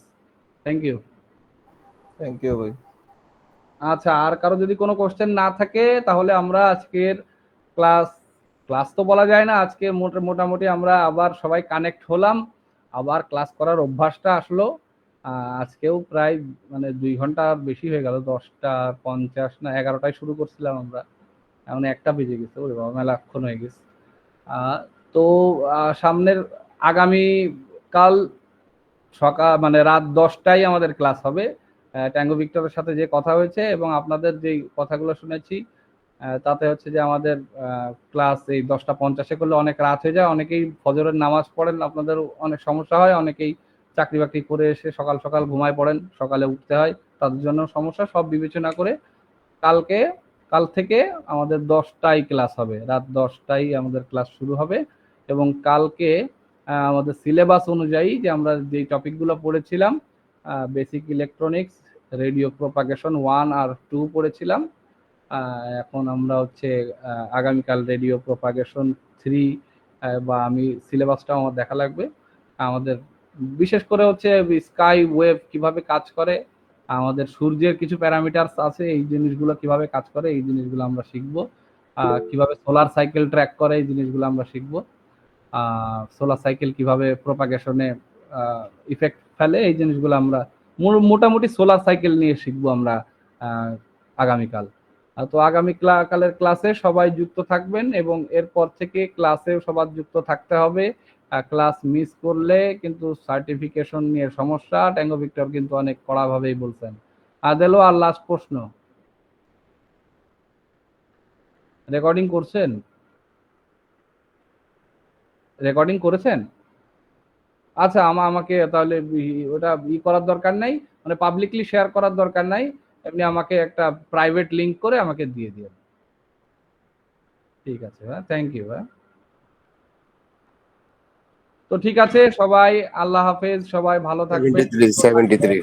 থ্যাংক ইউ ভাই। আচ্ছা, আর কারো যদি কোনো কোশ্চেন না থাকে তাহলে আমরা আজকের ক্লাস তো বলা যায় না, আজকে মোটামুটি আমরা আবার সবাই কানেক্ট হলাম, আবার ক্লাস করার অভ্যাসটা আসলো। আজকেও প্রায় মানে 2 ঘন্টা বেশি হয়ে গেল, 10:50 না 11টায় শুরু করছিলাম আমরা, এখন 1টা বেজে গেছে, ওরে বাবা মেলাক্ষণ হয়ে গেছে। তো সামনের আগামী কাল সকাল মানে রাত 10টায় আমাদের ক্লাস হবে। ট্যাঙ্গো ভিক্টরের সাথে যে কথা হয়েছে এবং আপনাদের যে কথাগুলো শুনেছি, তাতে হচ্ছে যে আমাদের ক্লাস এই 10:50 করলে অনেক রাত হয়ে যায়, অনেকেই ফজরের নামাজ পড়েন, আপনাদের অনেক সমস্যা হয়, অনেকেই চাকরি বাকরি করে এসে সকাল সকাল ঘুমায় পড়েন, সকালে উঠতে হয়, তাদের জন্য সমস্যা। সব বিবেচনা করে কাল থেকে আমাদের 10টায় ক্লাস হবে, রাত 10টায় আমাদের ক্লাস শুরু হবে। এবং কালকে আমাদের সিলেবাস অনুযায়ী যে আমরা যেই টপিকগুলো পড়েছিলাম, বেসিক ইলেকট্রনিক্স, রেডিও প্রোপাগেশন 1 আর 2 পড়েছিলাম, এখন আমরা হচ্ছে আগামীকাল রেডিও প্রোপাগেশন 3, বা আমি সিলেবাসটা আমার দেখা লাগবে। আমাদের বিশেষ করে হচ্ছে স্কাই ওয়েভ কিভাবে কাজ করে, আমাদের সূর্যের কিছু প্যারামিটারস আছে, এই জিনিসগুলো কিভাবে কাজ করে এই জিনিসগুলো আমরা শিখবো। কিভাবে সোলার সাইকেল ট্র্যাক করে এই জিনিসগুলো আমরা শিখবো। সোলার সাইকেল কিভাবে প্রোপাগেশনে ইফেক্ট ফেলে এই জিনিসগুলো আমরা মোটামুটি সোলার সাইকেল নিয়ে শিখবো আমরা আগামীকাল। তো আগামীকালের ক্লাসে সবাই যুক্ত থাকবেন এবং এরপর থেকে ক্লাসে সবার যুক্ত থাকতে হবে। ক্লাস মিস করলে কিন্তু সার্টিফিকেশন নিয়ে সমস্যা, ট্যাঙ্গো ভিক্টর কিন্তু অনেক কড়াভাবেই বলছেন। আদেলো, আর লাস্ট প্রশ্ন, রেকর্ডিং করেছেন? আচ্ছা, আমাকে তাহলে ওটা করার দরকার নাই, মানে পাবলিকলি শেয়ার করার দরকার নাই, এমনি আমাকে একটা প্রাইভেট লিংক করে আমাকে দিয়ে দিন। ঠিক আছে, হ্যাঁ, থ্যাংক ইউ। হ্যাঁ, তো ঠিক আছে, সবাই আল্লাহ হাফেজ, সবাই ভালো থাকবেন। 73